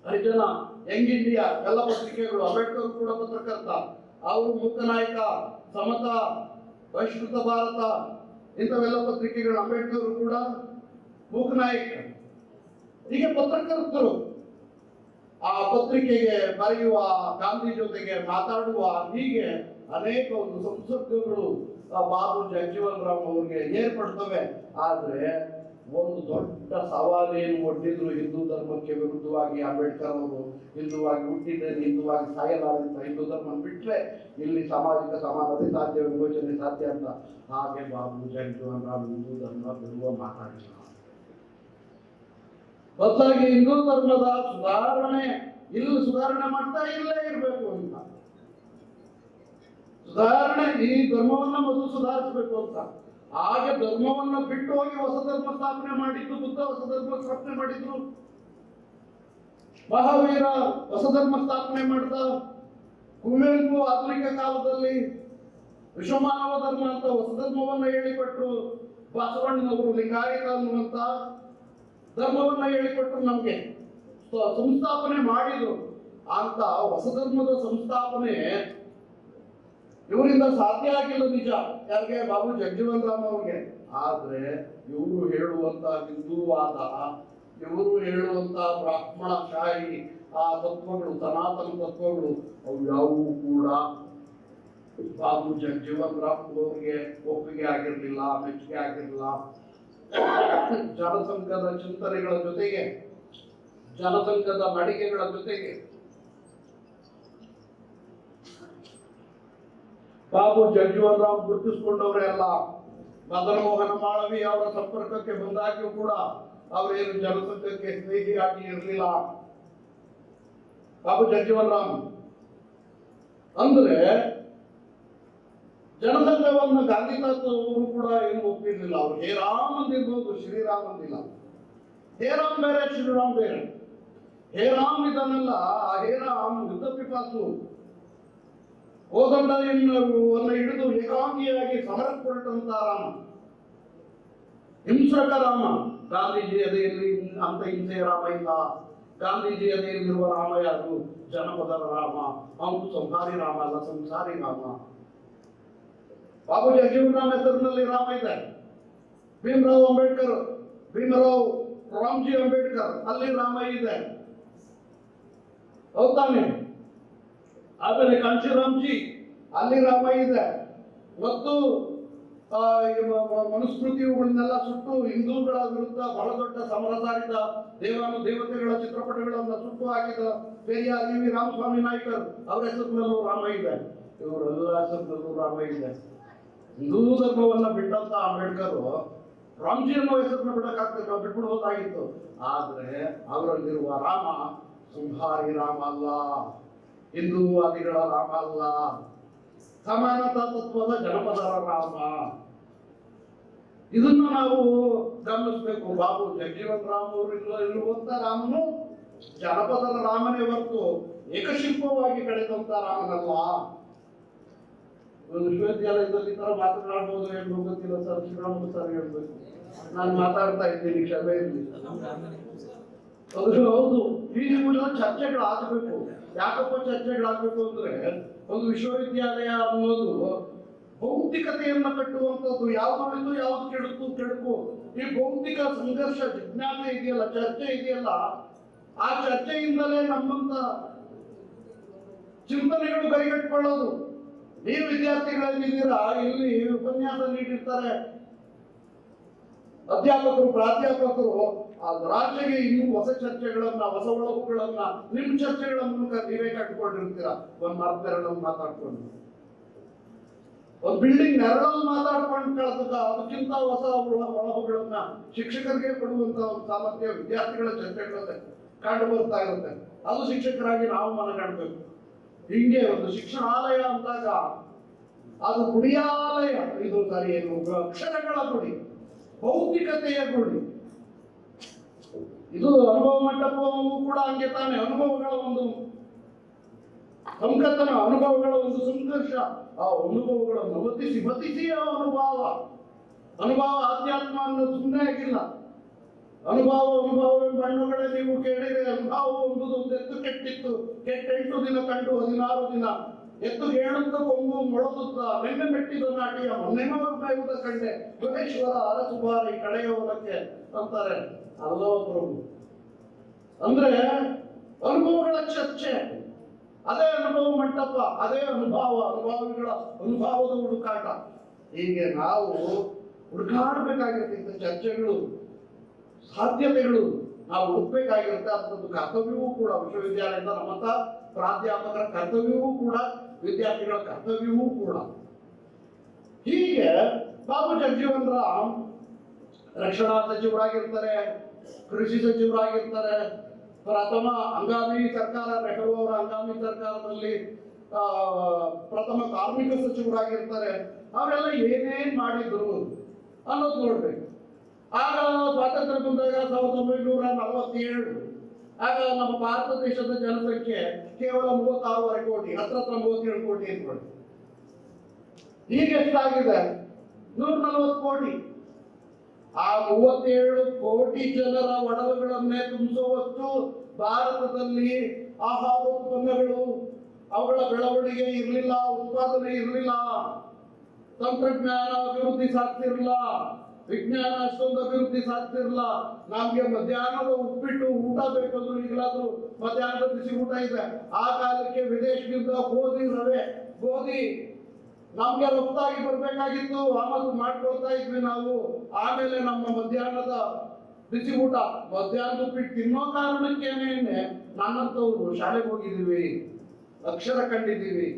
Speaker 4: ಹರಿಜನ, ಯಂಗ್ ಇಂಡಿಯಾ ಎಲ್ಲ ಪತ್ರಿಕೆಗಳು. ಅಂಬೇಡ್ಕರ್ ಕೂಡ ಪತ್ರಕರ್ತ, ಅವರು ಮುಖನಾಯಕ, ಸಮತಾ, ಬಹಿಷ್ಕೃತ ಭಾರತ ಇಂಥವೆಲ್ಲ ಪತ್ರಿಕೆಗಳು. ಅಂಬೇಡ್ಕರ್ ಕೂಡ ಮುಖನಾಯಕ. ಹೀಗೆ ಪತ್ರಕರ್ತರು ಆ ಪತ್ರಿಕೆಗೆ ಬರೆಯುವ, ಗಾಂಧಿ ಜೊತೆಗೆ ಮಾತಾಡುವ, ಹೀಗೆ ಅನೇಕ ಒಂದು ಸಂಸರ್ಗಗಳು ಬಾಬು ಜಗಜೀವನ್ ರಾಮ್ ಅವ್ರಿಗೆ ಏರ್ಪಡ್ತವೆ. ಆದ್ರೆ ಒಂದು ದೊಡ್ಡ ಸವಾಲೇನು ಒಡ್ಡಿದ್ರು ಹಿಂದೂ ಧರ್ಮಕ್ಕೆ ವಿರುದ್ಧವಾಗಿ ಅಂಬೇಡ್ಕರ್ ಅವರು, ಹಿಂದೂವಾಗಿ ಹುಟ್ಟಿದ್ದೇನೆ, ಹಿಂದೂವಾಗಿ ಸಾಯಲಾರೆ ಅಂತ ಹಿಂದೂ ಧರ್ಮ ಬಿಟ್ರೆ ಇಲ್ಲಿ ಸಾಮಾಜಿಕ ಸಮಾನತೆ ಸಾಧ್ಯ, ವಿಮೋಚನೆ ಸಾಧ್ಯ ಅಂತ. ಹಾಗೆ ಬಾಬು ಜಗಜೀವನ್ ರಾಮ್ ಹಿಂದೂ ಧರ್ಮ ಬಿಡುವ ಮಾತಾಡಿದ್ರು. ಬದಲಾಗಿ ಹಿಂದೂ ಧರ್ಮದ ಸುಧಾರಣೆ, ಇಲ್ಲಿ ಸುಧಾರಣೆ ಮಾಡ್ತಾ ಇಲ್ಲೇ ಇರಬೇಕು ಅಂತ, ಸುಧಾರಣೆ, ಈ ಧರ್ಮವನ್ನ ಮೊದಲು ಸುಧಾರಿಸಬೇಕು ಅಂತ. ಹಾಗೆ ಧರ್ಮವನ್ನ ಬಿಟ್ಟು ಹೋಗಿ ಹೊಸ ಧರ್ಮ ಸ್ಥಾಪನೆ ಮಾಡಿದ್ದು ಬುದ್ಧ, ಹೊಸ ಧರ್ಮ ಸ್ಥಾಪನೆ ಮಾಡಿದ್ರು. ಮಹಾವೀರ ಹೊಸ ಧರ್ಮ ಸ್ಥಾಪನೆ ಮಾಡಿದ. ಕುವೆಂಪು ಆಧುನಿಕ ಕಾಲದಲ್ಲಿ ವಿಶ್ವಮಾನವ ಧರ್ಮ ಅಂತ ಹೊಸ ಧರ್ಮವನ್ನ ಹೇಳಿಕೊಟ್ರು. ಬಸವಣ್ಣನವರು ಲಿಂಗಾಯತ ಅನ್ನುವಂತ ಧರ್ಮವನ್ನ ಹೇಳಿಕೊಟ್ರು, ನಮ್ಗೆ ಸಂಸ್ಥಾಪನೆ ಮಾಡಿದ್ರು. ಅಂತ ಹೊಸ ಧರ್ಮದ ಸಂಸ್ಥಾಪನೆ ಇವರಿಂದ ಸಾಧ್ಯ ಆಗಿಲ್ಲ, ನಿಜ. ಯಾರಿಗೆ? ಬಾಬು ಜಗಜೀವನ್ ರಾಮ್ ಅವ್ರಿಗೆ. ಆದ್ರೆ ಇವರು ಹೇಳುವಂತ ಹಿಂದೂವಾದ, ಇವರು ಹೇಳುವಂತ ಬ್ರಾಹ್ಮಣಶಾಹಿ ಆ ತತ್ವಗಳು, ಸನಾತನ ತತ್ವಗಳು, ಅವು ಯಾವುವು ಕೂಡ ಬಾಬು ಜಗಜೀವನ್ ರಾಮ್ ಅವರಿಗೆ ಒಪ್ಪಿಗೆ ಆಗಿರ್ಲಿಲ್ಲ, ಮೆಚ್ಚುಗೆ ಆಗಿರ್ಲಿಲ್ಲ. ಜನಸಂಘದ ಚಿಂತನೆಗಳ ಜೊತೆಗೆ, ಜನಸಂಘದ ನಡಿಗೆಗಳ ಜೊತೆಗೆ ಬಾಬು ಜಗಜೀವನ್ ರಾಮ್ ಗುರುತಿಸಿಕೊಂಡವರೇ ಅಲ್ಲ. ಮದನ್ ಮೋಹನ ಮಾಳವಿ ಅವರ ಸಂಪರ್ಕಕ್ಕೆ ಬಂದಾಗ್ಯೂ ಕೂಡ ಅವರೇನು ಜನಸಂಘಕ್ಕೆ ಸ್ನೇಹಿಯಾಗಿ ಇರಲಿಲ್ಲ. ಬಾಬು ಜಗಜೀವನ್ ರಾಮ್ ಅಂದ್ರೆ ಜನಸಂಘವನ್ನು ಗಾಂಧಿ ತಾತವರು ಕೂಡ ಏನು ಒಪ್ಪಿರ್ಲಿಲ್ಲ. ಅವರು ಹೇ ರಾಮ್ ಅಂದಿರ್ಬೋದು, ಶ್ರೀರಾಮ್ ಅಂದಿಲ್ಲ. ಹೇ ರಾಮ್ ಬೇರೆ, ಶ್ರೀರಾಮ್ ಬೇರೆ. ಹೇ ರಾಮ್ ಇದನ್ನೆಲ್ಲ, ಆ ಹೇ ರಾಮ್ ಯುದ್ಧ ಪಿಪಾಸು, ಕೋದಂಡವನ್ನು ಹಿಡಿದು ಏಕಾಂಗಿಯಾಗಿ ಸಮರಕ್ಕೆ ಹೊರಟಂತ ರಾಮ, ಹಿಂಸಕ ರಾಮ. ಗಾಂಧೀಜಿ ಎದೆಯಲ್ಲಿ ಅಂತ ಹಿಂಸೆಯ ರಾಮ ಇಲ್ಲ. ಗಾಂಧೀಜಿ ಎದೆಯಲ್ಲಿರುವ ರಾಮ ಯಾರು? ಜನಪದರ ರಾಮ. ಅವನು ಸಂಸಾರಿ ರಾಮ ಅಲ್ಲ, ಸಂಸಾರಿ ರಾಮ. ಬಾಬು ಜಗಜೀವನರಾಮ್ ಹೆಸರಿನಲ್ಲಿ ರಾಮ ಇದೆ. ಭೀಮರಾವ್ ಅಂಬೇಡ್ಕರ್, ಭೀಮರಾವ್ ರಾಮ್ಜಿ ಅಂಬೇಡ್ಕರ್, ಅಲ್ಲಿ ರಾಮ ಇದೆ. ಹೌದಾನೆ? ಆಮೇಲೆ ಕಾಂಶಿರಾಮ್ಜಿ, ಅಲ್ಲಿ ರಾಮ ಇದೆ. ಮತ್ತು ಮನುಸ್ಮೃತಿಗಳನ್ನೆಲ್ಲ ಸುಟ್ಟು ಹಿಂದೂಗಳ ವಿರುದ್ಧ ಬಹಳ ದೊಡ್ಡ ಸಮರ ಸಾರಿದ ದೇವತೆಗಳ ಚಿತ್ರಪಟಗಳನ್ನು ಸುಟ್ಟು ಹಾಕಿದ ಪೆರಿಯಾರ್ ವಿ ರಾಮಸ್ವಾಮಿ ನಾಯ್ಕರ್ ಅವರ ಹೆಸರಿನಲ್ಲೂ ರಾಮ ಇದೆ. ಇವರೆಲ್ಲ ಹೆಸರಿನಲ್ಲೂ ರಾಮ ಇದೆ. ಹಿಂದೂ ಧರ್ಮವನ್ನ ಬಿಟ್ಟಂತ ಅಂಬೇಡ್ಕರ್ ರಾಮ್ಜಿ ಅನ್ನೋ ಹೆಸರನ್ನ ಬಿಟ್ಬಿಡ್ಬೋದಾಗಿತ್ತು. ಆದ್ರೆ ಅವರಲ್ಲಿರುವ ರಾಮ ಸಂಹಾರಿ ರಾಮ ಅಲ್ಲ, ಹಿಂದೂವಾದಿಗಳ ರಾಮ ಅಲ್ಲ, ಸಮಾನತಾ ತತ್ವದ ಜನಪದರ ರಾಮ. ಇದನ್ನ ನಾವು ಗಮನಿಸಬೇಕು. ಬಾಬು ಜಗಜೀವನ್ ರಾಮ್ ಅವರು ಇರುವಂತ ರಾಮನು ಜನಪದರ ರಾಮನೇ ಹೊರತು ಏಕಶಿಲ್ಪವಾಗಿ ಕಳೆದಂತ ರಾಮನಲ್ಲ. ವಿಶ್ವವಿದ್ಯಾಲಯದಲ್ಲಿ ಈ ತರ ಮಾತನಾಡಬಹುದು ಏನು ಗೊತ್ತಿಲ್ಲ ಸರ್, ಶ್ರೀರಾಮುಲು ಸರ್ ಹೇಳ್ಬೇಕು. ನಾನು ಮಾತಾಡ್ತಾ ಇದ್ದೀನಿ, ಕ್ಷಮೆ ಇರಲಿ. ಹೌದು, ಈ ಚರ್ಚೆಗಳಾಗಬೇಕು. ಯಾಕಪ್ಪ ಚರ್ಚೆಗಳಾಗಬೇಕು ಅಂದ್ರೆ, ಒಂದು ವಿಶ್ವವಿದ್ಯಾಲಯ ಅನ್ನೋದು ಭೌತಿಕತೆಯನ್ನ ಕಟ್ಟುವಂಥದ್ದು. ಯಾವ್ದು ಒಳಿತು ಯಾವ್ದು ಕೆಡುಕು. ಈ ಭೌತಿಕ ಸಂಘರ್ಷ, ಜಿಜ್ಞಾಸೆ ಇದೆಯಲ್ಲ, ಚರ್ಚೆ ಇದೆಯಲ್ಲ, ಆ ಚರ್ಚೆಯಿಂದಲೇ ನಮ್ಮಂತ ಚಿಂತನೆಗಳು ಕೈಗಟ್ಕೊಳ್ಳೋದು. ನೀವು ವಿದ್ಯಾರ್ಥಿಗಳೇನಿದ್ದೀರಾ, ಇಲ್ಲಿ ಉಪನ್ಯಾಸ ನೀಡಿರ್ತಾರೆ ಅಧ್ಯಾಪಕರು, ಪ್ರಾಧ್ಯಾಪಕರು. ಆ ರಾಜ್ಯಗೆ ಇನ್ನೂ ಹೊಸ ಚರ್ಚೆಗಳನ್ನ, ಹೊಸ ಒಳಗುಗಳನ್ನ ನಿಮ್ಮ ಚರ್ಚೆಗಳ ಮೂಲಕ ನೀವೇ ಕಟ್ಕೊಂಡಿರ್ತೀರಾ. ಒಂದ್ ಮಾರ್ಗದರ್ಶನ ಮಾತಾಡ್ಕೊಂಡು, ಒಂದು ಬಿಲ್ಡಿಂಗ್ ನೆರಳಲ್ಲಿ ಮಾತಾಡ್ಕೊಂಡು ಕಳೆದ ಅದಕ್ಕಿಂತ ಹೊಸ ಒಳಗುಗಳನ್ನ ಶಿಕ್ಷಕರಿಗೆ ಕೊಡುವಂತ ಒಂದು ಸಾಮರ್ಥ್ಯ ವಿದ್ಯಾರ್ಥಿಗಳ ಚರ್ಚೆಗಳಲ್ಲಿ ಕಂಡು ಬರ್ತಾ ಇರುತ್ತೆ. ಅದು ಶಿಕ್ಷಕರಾಗಿ ನಾವು ಮನಗಾಣಬೇಕು. ಹಿಂಗೆ ಒಂದು ಶಿಕ್ಷಣಾಲಯ ಅಂದಾಗ ಅದು ಗುಡಿಯಾಲಯ, ಇದು ಸರಿ ಏನು, ಅಕ್ಷರಗಳ ಗುಡಿ, ಭೌತಿಕತೆಯ ಗುಡಿ. ಇದು ಅನುಭವ ಮಂಟಪವೂ ಕೂಡ ಹಂಗೆ ತಾನೆ. ಅನುಭವಗಳ ಒಂದು ಸಂಕಥನ, ಅನುಭವಗಳ ಒಂದು ಸಂಘರ್ಷ. ಆ ಅನುಭವಗಳನ್ನು ಮತಿಸಿ ಅನುಭವ ಆಧ್ಯಾತ್ಮ ಅನ್ನೋದು ಸುಮ್ಮನೆ ಆಗಿಲ್ಲ. ಅನುಭವವೆಂಬ ಹಣ್ಣುಗಳೇ ನೀವು ಕೇಳಿದ್ರೆ, ಅನುಭವ ಎಂಬುದು ಒಂದು ಎತ್ತು ಕೆಟ್ಟಿತ್ತು, 8 ದಿನ ಕಂಡು 16 ದಿನ ಎತ್ತು ಹೇಳುತ್ತ ಕೊಂಬು ಮೊಳದುತ್ತ ನೆನ್ನೆ ಮೆಟ್ಟಿದ ನಾಟಿಯ ಮೊನ್ನೆಮದ ಕಂಡೆ ಯೋಗೇಶ್ವರ ಅರಸುಬಾರಿ ಕಡೆಯ ಹೊಲಕ್ಕೆ ಅಂತಾರೆ. ಅಲ್ಲೋ ಪ್ರಭು ಅಂದ್ರೆ ಅನುಭವಗಳ ಚರ್ಚೆ, ಅದೇ ಅನುಭವ ಮಂಟಪ, ಅದೇ ಅನುಭವಗಳ ಅನುಭವದ ಹುಡುಕಾಟ. ಹೀಗೆ ನಾವು ಹುಡುಕಾಡಬೇಕಾಗಿರುತ್ತೆ. ಚರ್ಚೆಗಳು, ಸಾಧ್ಯತೆಗಳು ನಾವು ಹುಡುಕ್ಬೇಕಾಗಿರುತ್ತೆ. ಅದೊಂದು ಕರ್ತವ್ಯವೂ ಕೂಡ ವಿಶ್ವವಿದ್ಯಾಲಯದ ನಮ್ಮಂತ ಪ್ರಾಧ್ಯಾಪಕರ ಕರ್ತವ್ಯವೂ ಕೂಡ, ವಿದ್ಯಾರ್ಥಿಗಳ ಕರ್ತವ್ಯವೂ ಕೂಡ. ಹೀಗೆ ಬಾಬು ಜಗಜೀವನ್ ರಾಮ್ ರಕ್ಷಣಾ ಸಚಿವರಾಗಿರ್ತಾರೆ, ಕೃಷಿ ಸಚಿವರಾಗಿರ್ತಾರೆ, ಪ್ರಥಮ ಹಂಗಾಮಿ ಸರ್ಕಾರ, ನೆಹರು ಅವರ ಹಂಗಾಮಿ ಸರ್ಕಾರದಲ್ಲಿ ಪ್ರಥಮ ಕಾರ್ಮಿಕ ಸಚಿವರಾಗಿರ್ತಾರೆ. ಅವರೆಲ್ಲ ಏನೇನ್ ಮಾಡಿದ್ರು ಅನ್ನೋದು ನೋಡ್ಬೇಕು. ಆಗ ಸ್ವಾತಂತ್ರ್ಯ ಬಂದಾಗ 1947, ಆಗ ನಮ್ಮ ಭಾರತ ದೇಶದ ಜನಸಂಖ್ಯೆ ಕೇವಲ 36 ಕೋಟಿ, ಹತ್ರ 37 ಕೋಟಿ ಅಂದ್ಕೊಳ್ಳಿ. ಈಗ ಎಷ್ಟಾಗಿದೆ? 140 ಕೋಟಿ. ಆ 37 ಕೋಟಿ ಜನರ ಒಡಲುಗಳನ್ನೇ ತುಂಬಿಸುವಷ್ಟು ಭಾರತದಲ್ಲಿ ಆಹಾರೋತ್ಪನ್ನಗಳು, ಅವುಗಳ ಬೆಳವಣಿಗೆ ಇರಲಿಲ್ಲ, ಉತ್ಪಾದನೆ ಇರಲಿಲ್ಲ, ತಂತ್ರಜ್ಞಾನ ಅಭಿವೃದ್ಧಿ ಸಾಧ್ತಿರಲಿಲ್ಲ, ವಿಜ್ಞಾನ ಅಷ್ಟೊಂದು ಅಭಿವೃದ್ಧಿ ಸಾಧ್ತಿರಲಿಲ್ಲ. ನಮ್ಗೆ ಮಧ್ಯಾಹ್ನದ ಉಪ್ಪಿಟ್ಟು ಊಟ ಬೇಕಂದ್ರು ಈಗಲಾದ್ರೂ ಮಧ್ಯಾಹ್ನದ ಬಿಸಿ ಊಟ ಇದೆ. ಆ ಕಾಲಕ್ಕೆ ವಿದೇಶದಿಂದ ಗೋಧಿ ನಮ್ಗೆ ರಫ್ತಾಗಿ ಬರ್ಬೇಕಾಗಿತ್ತು, ಆಮದು ಮಾಡ್ಕೊಳ್ತಾ ಇದ್ವಿ ನಾವು. ಆಮೇಲೆ ನಮ್ಮ ಮಧ್ಯಾಹ್ನದ ಬಿಸಿ ಊಟ, ಮಧ್ಯಾಹ್ನದ ಉಪ್ಪಿಟ್ಟು ತಿನ್ನೋ ಕಾರಣಕ್ಕೇನೆ ನನ್ನಂತವ್ರು ಶಾಲೆಗೆ ಹೋಗಿದ್ದೀವಿ, ಅಕ್ಷರ ಕಂಡಿದ್ದೀವಿ.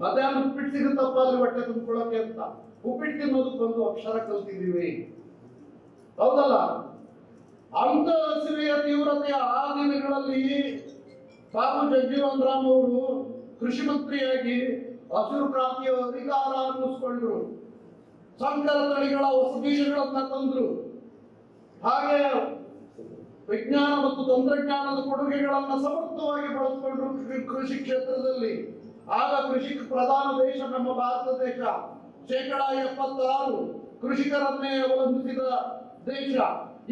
Speaker 4: ಮಧ್ಯಾಹ್ನ ಉಪ್ಪಿಟ್ಟು ಸಿಗುತ್ತಪ್ಪ ಅಲ್ಲಿ ಹೊಟ್ಟೆ ತುಂಬಿಕೊಳ್ಳೋಕೆ ಅಂತ ಉಪ್ಪಿಟ್ಟು ತಿನ್ನೋದಕ್ಕೆ ಬಂದು ಅಕ್ಷರ ಕಲ್ತಿದ್ದೀವಿ. ಹೌದಲ್ಲ? ಅಂತ ಹಸಿವೆಯ ತೀವ್ರತೆಯ ಆ ದಿನಗಳಲ್ಲಿ ಬಾಬು ಜಗಜೀವನ್ ರಾಮ್ ಅವರು ಕೃಷಿ ಮಂತ್ರಿಯಾಗಿ ಹಸಿರು ಕ್ರಾಂತಿಯ ಅಧಿಕಾರ ಅನ್ನಿಸ್ಕೊಂಡ್ರು. ಸಂಕರ ತಳಿಗಳ ಹೊಸ ಬೀಜಗಳನ್ನ ತಂದ್ರು. ಹಾಗೆ ವಿಜ್ಞಾನ ಮತ್ತು ತಂತ್ರಜ್ಞಾನದ ಕೊಡುಗೆಗಳನ್ನ ಸಮರ್ಥವಾಗಿ ಬಳಸಿಕೊಂಡ್ರು ಕೃಷಿ ಕ್ಷೇತ್ರದಲ್ಲಿ. ಆಗ ಕೃಷಿ ಪ್ರಧಾನ ದೇಶ ನಮ್ಮ ಭಾರತ ದೇಶ. 76% ಕೃಷಿಕರನ್ನೇ ಅವಲಂಬಿಸಿದ ದೇಶ.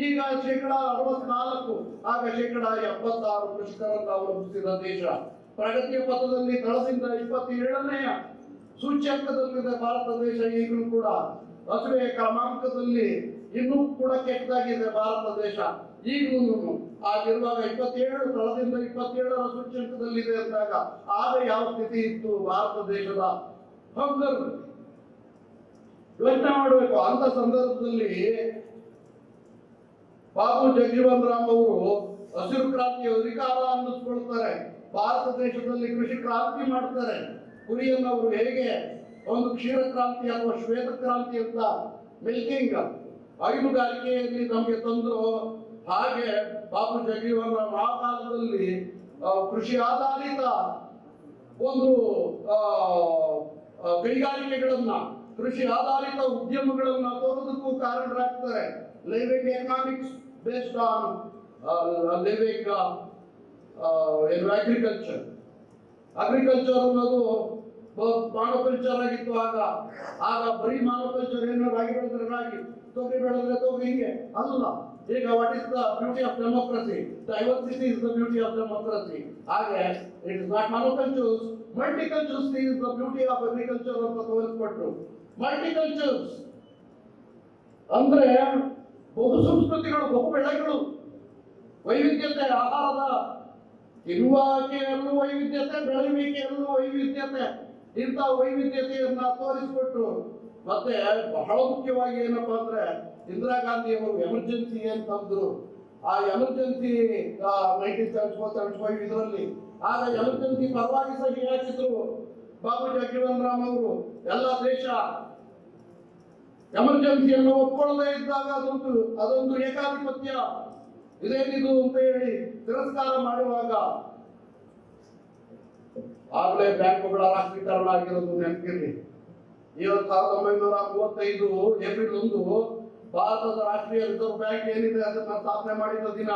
Speaker 4: ಈಗ 64%, ಆಗ 76% ಕೃಷಿಕರನ್ನು ಅವಲಂಬಿಸಿದ ದೇಶ. ಪ್ರಗತಿಯ ಪಥದಲ್ಲಿ ತಳದಿಂದ 27ನೇ ಸೂಚ್ಯಂಕದಲ್ಲಿದೆ ಭಾರತ ದೇಶ ಈಗಲೂ ಕೂಡ. ಹಸುವೆ ಕ್ರಮಾಂಕದಲ್ಲಿ ಇನ್ನೂ ಕೂಡ ಕೆಟ್ಟದಾಗಿದೆ ಭಾರತ ದೇಶ ಈಗಲೂ. ಆಗಿರುವಾಗ 27 ತಳದಿಂದ 27ರ ಸೂಚ್ಯಂಕದಲ್ಲಿದೆ ಅಂದಾಗ ಆಗ ಯಾವ ಸ್ಥಿತಿ ಇತ್ತು ಭಾರತ ದೇಶದ? ಹಂಗರ್ ಯೋಚನೆ ಮಾಡಬೇಕು. ಅಂತ ಸಂದರ್ಭದಲ್ಲಿ ಬಾಬು ಜಗಜೀವನ್ ರಾಮ್ ಅವರು ಹಸಿರು ಕ್ರಾಂತಿಯ ಅಧಿಕಾರ ಅನ್ನಿಸ್ಕೊಳ್ತಾರೆ. ಭಾರತ ದೇಶದಲ್ಲಿ ಕೃಷಿ ಕ್ರಾಂತಿ ಮಾಡ್ತಾರೆ. ಕುರಿಯನ್ನು ಅವರು ಹೇಗೆ ಒಂದು ಕ್ಷೀರ ಕ್ರಾಂತಿ ಅಥವಾ ಶ್ವೇತ ಕ್ರಾಂತಿ ಅಂತ ಮಿಲ್ಕಿಂಗ್ ಹೈನುಗಾರಿಕೆಯಲ್ಲಿ ನಮಗೆ ತಂದ್ರು, ಹಾಗೆ ಬಾಬು ಜಗಜೀವನ್ ರಾಮ್ ಆ ಕಾಲದಲ್ಲಿ ಕೃಷಿ ಆಧಾರಿತ ಒಂದು ಕೈಗಾರಿಕೆಗಳನ್ನ, ಕೃಷಿ ಆಧಾರಿತ ಉದ್ಯಮಗಳನ್ನ ತೋರೋದಕ್ಕೂ ಕಾರಣರಾಗ್ತಾರೆ. Living economics based on living agriculture. Agriculture ಅನ್ನೋದು ಮಾನೋಕಲ್ಚರ್ ಆಗಿತ್ತು ಆಗ ಬರೀ ಮಾನೋಕಲ್ಚರ್ ಏನು, ರಾಗಿ ಬೆಳೆದ್ರೆ ರಾಗಿ, ತೊಗರಿ ಬೆಳೆದ್ರೆ ತೊಗರಿ, ಹಿಂಗೆ ಅಲ್ಲ. ಈಗ what is the beauty of democracy? Diversity is the beauty of democracy. ಹಾಗೆ it is not monocultures, multicultures is the beauty of agriculture ಅಂತ ತೋರಿಸ್ಕೊಟ್ರು. ಮಲ್ಟಿಕಲ್ಚರ್ಸ್ ಅಂದ್ರೆ ಬಹು ಸಂಸ್ಕೃತಿಗಳು, ಬಹು ಬೆಳೆಗಳು, ವೈವಿಧ್ಯತೆ, ಆಹಾರದ ತಿನ್ನುವಿಕೆಯಲ್ಲೂ ವೈವಿಧ್ಯತೆ, ಬೆಳೆಯುವಿಕೆಯಲ್ಲೂ ವೈವಿಧ್ಯತೆ, ಇಂಥ ವೈವಿಧ್ಯತೆಯನ್ನ ತೋರಿಸ್ಕೊಟ್ರು. ಮತ್ತೆ ಬಹಳ ಮುಖ್ಯವಾಗಿ ಏನಪ್ಪಾ ಅಂದ್ರೆ ಇಂದಿರಾ ಗಾಂಧಿ ಅವರು ಎಮರ್ಜೆನ್ಸಿ ಅಂತಂದ್ರು. ಆ ಎಮರ್ಜೆನ್ಸಿ 1974-75 ಇದರಲ್ಲಿ ಆಗ ಎಮರ್ಜೆನ್ಸಿ ಪರವಾಗಿ ಸಹಿ ಹಾಕಿದ್ರು ಬಾಬು ಜಗಜೀವನ್ ರಾಮ್ ಅವರು. ಎಲ್ಲ ದೇಶ ಎಮರ್ಜೆನ್ಸಿಯನ್ನು ಒಪ್ಕೊಳ್ಳದೆ ಇದ್ದಾಗ ಅದೊಂದು ಏಕಾಧಿಪತ್ಯ ಇದೇನಿದು ಅಂತ ಹೇಳಿ ತಿರಸ್ಕಾರ ಮಾಡುವಾಗ ಆಗ್ಲೇ ಬ್ಯಾಂಕುಗಳ ರಾಷ್ಟ್ರೀಕರಣ ಆಗಿರೋದು ನೆನಪಿರಲಿ. 1935 ಏಪ್ರಿಲ್ 1 ಭಾರತದ ರಾಷ್ಟ್ರೀಯ ರಿಸರ್ವ್ ಬ್ಯಾಂಕ್ ಏನಿದೆ ಅದನ್ನ ಸ್ಥಾಪನೆ ಮಾಡಿದ ದಿನ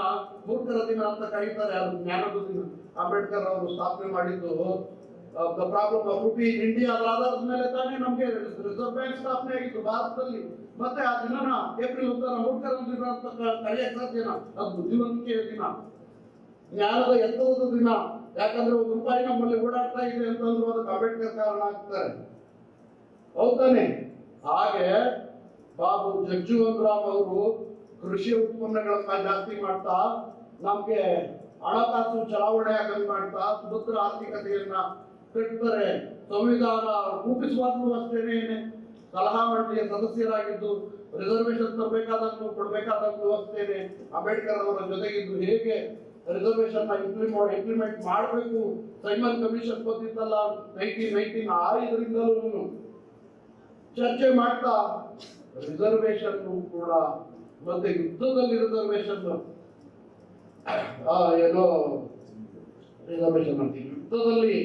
Speaker 4: ಮೂರ್ಖರ ದಿನ ಅಂತ ಕರೀತಾರೆ. ಅದು ಜ್ಞಾನದ ದಿನ. ಅಂಬೇಡ್ಕರ್ ಅವರು ಸ್ಥಾಪನೆ ಮಾಡಿದ್ದು the problem of rupee in India ಅದರ ಆಧಾರದ ಮೇಲೆ ತಾನೇ ನಮಗೆ ರಿಸರ್ವ್ ಬ್ಯಾಂಕ್ ಸ್ಥಾಪನೆ ಆಗಿತ್ತು ಭಾರತದಲ್ಲಿ. ಮತ್ತೆ ಆ ದಿನನ ಏಪ್ರಿಲ್ 1 ಮೂರ್ಖರ ದಿನ ಅಂತ ಕರೆಯಕ್ ಸಾಧ್ಯನಾ? ಅದು ಬುದ್ಧಿವಂತಿಕೆಯ ದಿನ, ಜ್ಞಾನದ ಎತ್ತರದ ದಿನ. ಯಾಕಂದ್ರೆ ₹1 ನಮ್ಮಲ್ಲಿ ಓಡಾಡ್ತಾ ಇದೆ ಅಂತಂದ್ರು ಅದಕ್ಕೆ ಅಂಬೇಡ್ಕರ್ ಕಾರಣ ಆಗ್ತಾರೆ, ಹೌದಾನೆ? ಹಾಗೆ ಬಾಬು ಜಗಜೀವನ್ ರಾಮ್ ಅವರು ಕೃಷಿ ಉತ್ಪನ್ನಗಳನ್ನ ಜಾಸ್ತಿ ಮಾಡ್ತಾ, ನಮ್ಗೆ ಹಣಕಾಸು ಚಲಾವಣೆ ಆಗಂಗ್ ಮಾಡ್ತಾ ಸುಭದ್ರ ಆರ್ಥಿಕತೆಯನ್ನ ಕಟ್ತಾರೆ. ಸಂವಿಧಾನ ರೂಪಿಸುವಾಗಲೂ ಅಷ್ಟೇನೆ ಸಲಹಾ ಮಂಡಳಿಯ ಸದಸ್ಯರಾಗಿದ್ದು ರಿಸರ್ವೇಶನ್ ತರಬೇಕಾದಾಗ್ಲೂ ಕೊಡ್ಬೇಕಾದಾಗ್ಲೂ ಅಷ್ಟೇನೆ ಅಂಬೇಡ್ಕರ್ ಅವರ ಜೊತೆಗಿದ್ದು ಹೇಗೆ ರಿಸರ್ವೇಶನ್ ಇಂಪ್ಲಿಮೆಂಟ್ ಮಾಡಬೇಕು, ಸೈಮನ್ ಕಮಿಷನ್ ಬಂದಿತ್ತಲ್ಲ 1919 ಆ ಇದರಿಂದಲೂ ಚರ್ಚೆ ಮಾಡ್ತಾ ರಿಸರ್ವೇಶನ್ ಕೂಡ, ಮತ್ತೆ ಯುದ್ಧದಲ್ಲಿ ರಿಸರ್ವೇಶನ್ ಏನೋ ರಿಸರ್ವೇಶನ್ ಅಂತೀವಿ, ಯುದ್ಧದಲ್ಲಿ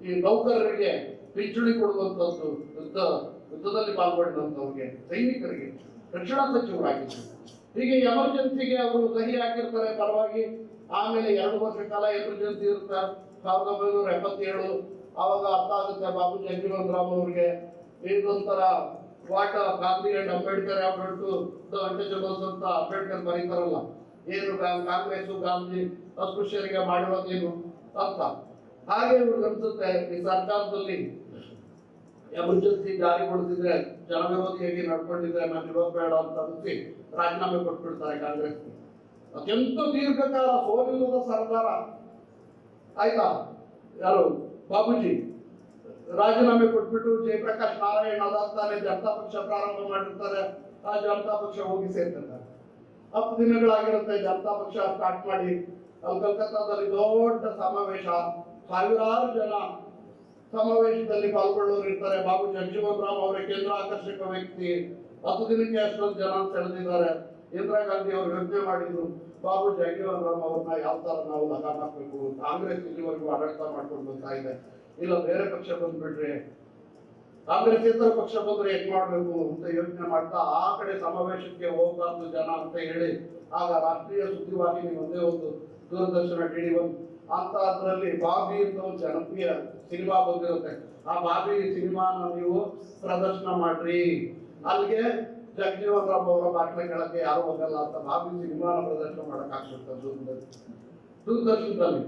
Speaker 4: ಈ ನೌಕರರಿಗೆ ಪಿಂಚಣಿ ಕೊಡುವಂತದ್ದು, ಯುದ್ಧದಲ್ಲಿ ಪಾಲ್ಗೊಂಡಂತವ್ರಿಗೆ, ಸೈನಿಕರಿಗೆ, ರಕ್ಷಣಾ ಸಚಿವರಾಗಿದ್ರು. ಹೀಗೆ ಎಮರ್ಜೆನ್ಸಿಗೆ ಅವರು ಸಹಿ ಹಾಕಿರ್ತಾರೆ ಪರವಾಗಿ. ಆಮೇಲೆ 2 ವರ್ಷ ಕಾಲ ಎಮರ್ಜೆನ್ಸಿ ಇರುತ್ತೆ 1977. ಆವಾಗ ಅರ್ಥ ಆಗುತ್ತೆ ಬಾಬು ಜಗಜೀವನ್ ರಾಮ್ ಅವ್ರಿಗೆ ಇದೊಂಥರ what Gandhi and Ambedkar have done to the untouchables ಅಂತ ಅಂಬೇಡ್ಕರ್ ಬರೀತಾರಲ್ಲ, ಏನು ಕಾಂಗ್ರೆಸ್ ಗಾಂಧಿ ಅಸ್ಪೃಶ್ಯರಿಗೆ ಮಾಡಿರೋದೇನು ಅಂತ. ಹಾಗೆ ಇವ್ರಿಗೆ ಅನ್ಸುತ್ತೆ ಈ ಸರ್ಕಾರದಲ್ಲಿ ಎಮರ್ಜೆನ್ಸಿ ಜಾರಿಗೊಳಿಸಿದ್ರೆ ಜನವಿರೋಧಿಯಾಗಿ ನಡ್ಕೊಂಡಿದ್ರೆ ನಾನು ಇರೋದು ಬೇಡ ಅಂತ ಅನಿಸಿ ರಾಜೀನಾಮೆ ಕೊಟ್ಬಿಡ್ತಾರೆ ಕಾಂಗ್ರೆಸ್. ಅತ್ಯಂತ ದೀರ್ಘಕಾಲ ಸೋಲಿಲ್ಲದ ಸರ್ಕಾರ ಆಯ್ತಾ. ಯಾರು ಬಾಬುಜಿ ರಾಜೀನಾಮೆ ಕೊಟ್ಬಿಟ್ಟು ಜಯಪ್ರಕಾಶ್ ನಾರಾಯಣ್ ಅದಾಗ್ತಾನೆ ಜನತಾ ಪಕ್ಷ ಪ್ರಾರಂಭ ಮಾಡಿರ್ತಾರೆ. ಆ ಜನತಾ ಪಕ್ಷ ಹೋಗಿ ಸೇರ್ತಿರ್ತಾರೆ. 10 ದಿನಗಳಾಗಿರುತ್ತೆ ಜನತಾ ಪಕ್ಷ ಸ್ಟಾರ್ಟ್ ಮಾಡಿ. ಅಲ್ಲಿ ಕಲ್ಕತ್ತಾದಲ್ಲಿ ದೊಡ್ಡ ಸಮಾವೇಶ, ಸಾವಿರಾರು ಜನ ಸಮಾವೇಶದಲ್ಲಿ ಪಾಲ್ಗೊಳ್ಳೋರು ಇರ್ತಾರೆ. ಬಾಬು ಜಗಜೀವನ್ ರಾಮ್ ಅವರ ಕೇಂದ್ರ ಆಕರ್ಷಕ ವ್ಯಕ್ತಿ. 10 ದಿನಕ್ಕೆ ಅಷ್ಟೊಂದು ಜನ ಸೆಳೆದಿದ್ದಾರೆ. ಇಂದಿರಾ ಗಾಂಧಿ ಅವರು ಯೋಚನೆ ಮಾಡಿದ್ರು, ಬಾಬು ಜಗಜೀವನ್ ರಾಮ್ ಅವ್ರನ್ನ ಯಾವ ತರ ನಾವು ಲಗಾನ್ ಹಾಕ್ಬೇಕು. ಕಾಂಗ್ರೆಸ್ ಇಲ್ಲಿವರೆಗೂ ಆಡಳಿತ ಮಾಡ್ಕೊಂಡು ಬರ್ತಾ ಇದೆ, ಇಲ್ಲ ಬೇರೆ ಪಕ್ಷ ಬಂದ್ಬಿಟ್ರೆ, ಕಾಂಗ್ರೆಸ್ ಇತರ ಪಕ್ಷ ಬಂದ್ರೆ ಹೆಂಗ್ ಮಾಡ್ಬೇಕು ಅಂತ ಯೋಚನೆ ಮಾಡ್ತಾ ಆ ಕಡೆ ಸಮಾವೇಶಕ್ಕೆ ಹೋಗ್ಬಾರ್ದು ಜನ ಅಂತ ಹೇಳಿ ಆಗ ರಾಷ್ಟ್ರೀಯ ಸುದ್ದಿವಾಹಿನಿ ಒಂದೇ ಒಂದು ದೂರದರ್ಶನ DD1 ಅಂತ ಅದರಲ್ಲಿ ಬಾಬಿ ಅಂತ ಒಂದು ಜನಪ್ರಿಯ ಸಿನಿಮಾ ಬಂದಿರುತ್ತೆ. ಆ ಬಾಬಿ ಸಿನಿಮಾನ ನೀವು ಪ್ರದರ್ಶನ ಮಾಡ್ರಿ, ಅಲ್ಲಿಗೆ ಜಗಜೀವನ್ ರಾಮ್ ಅವರ ಭಾಷಣ ಕೇಳಕ್ಕೆ ಯಾರು ಹೋಗಲ್ಲ ಅಂತ ಬಾಬಿ ಸಿನಿಮಾನ ಪ್ರದರ್ಶನ ಮಾಡಕ್ ಆಗ್ಬಿಡ್ತಾರೆ ದೂರದರ್ಶನದಲ್ಲಿ.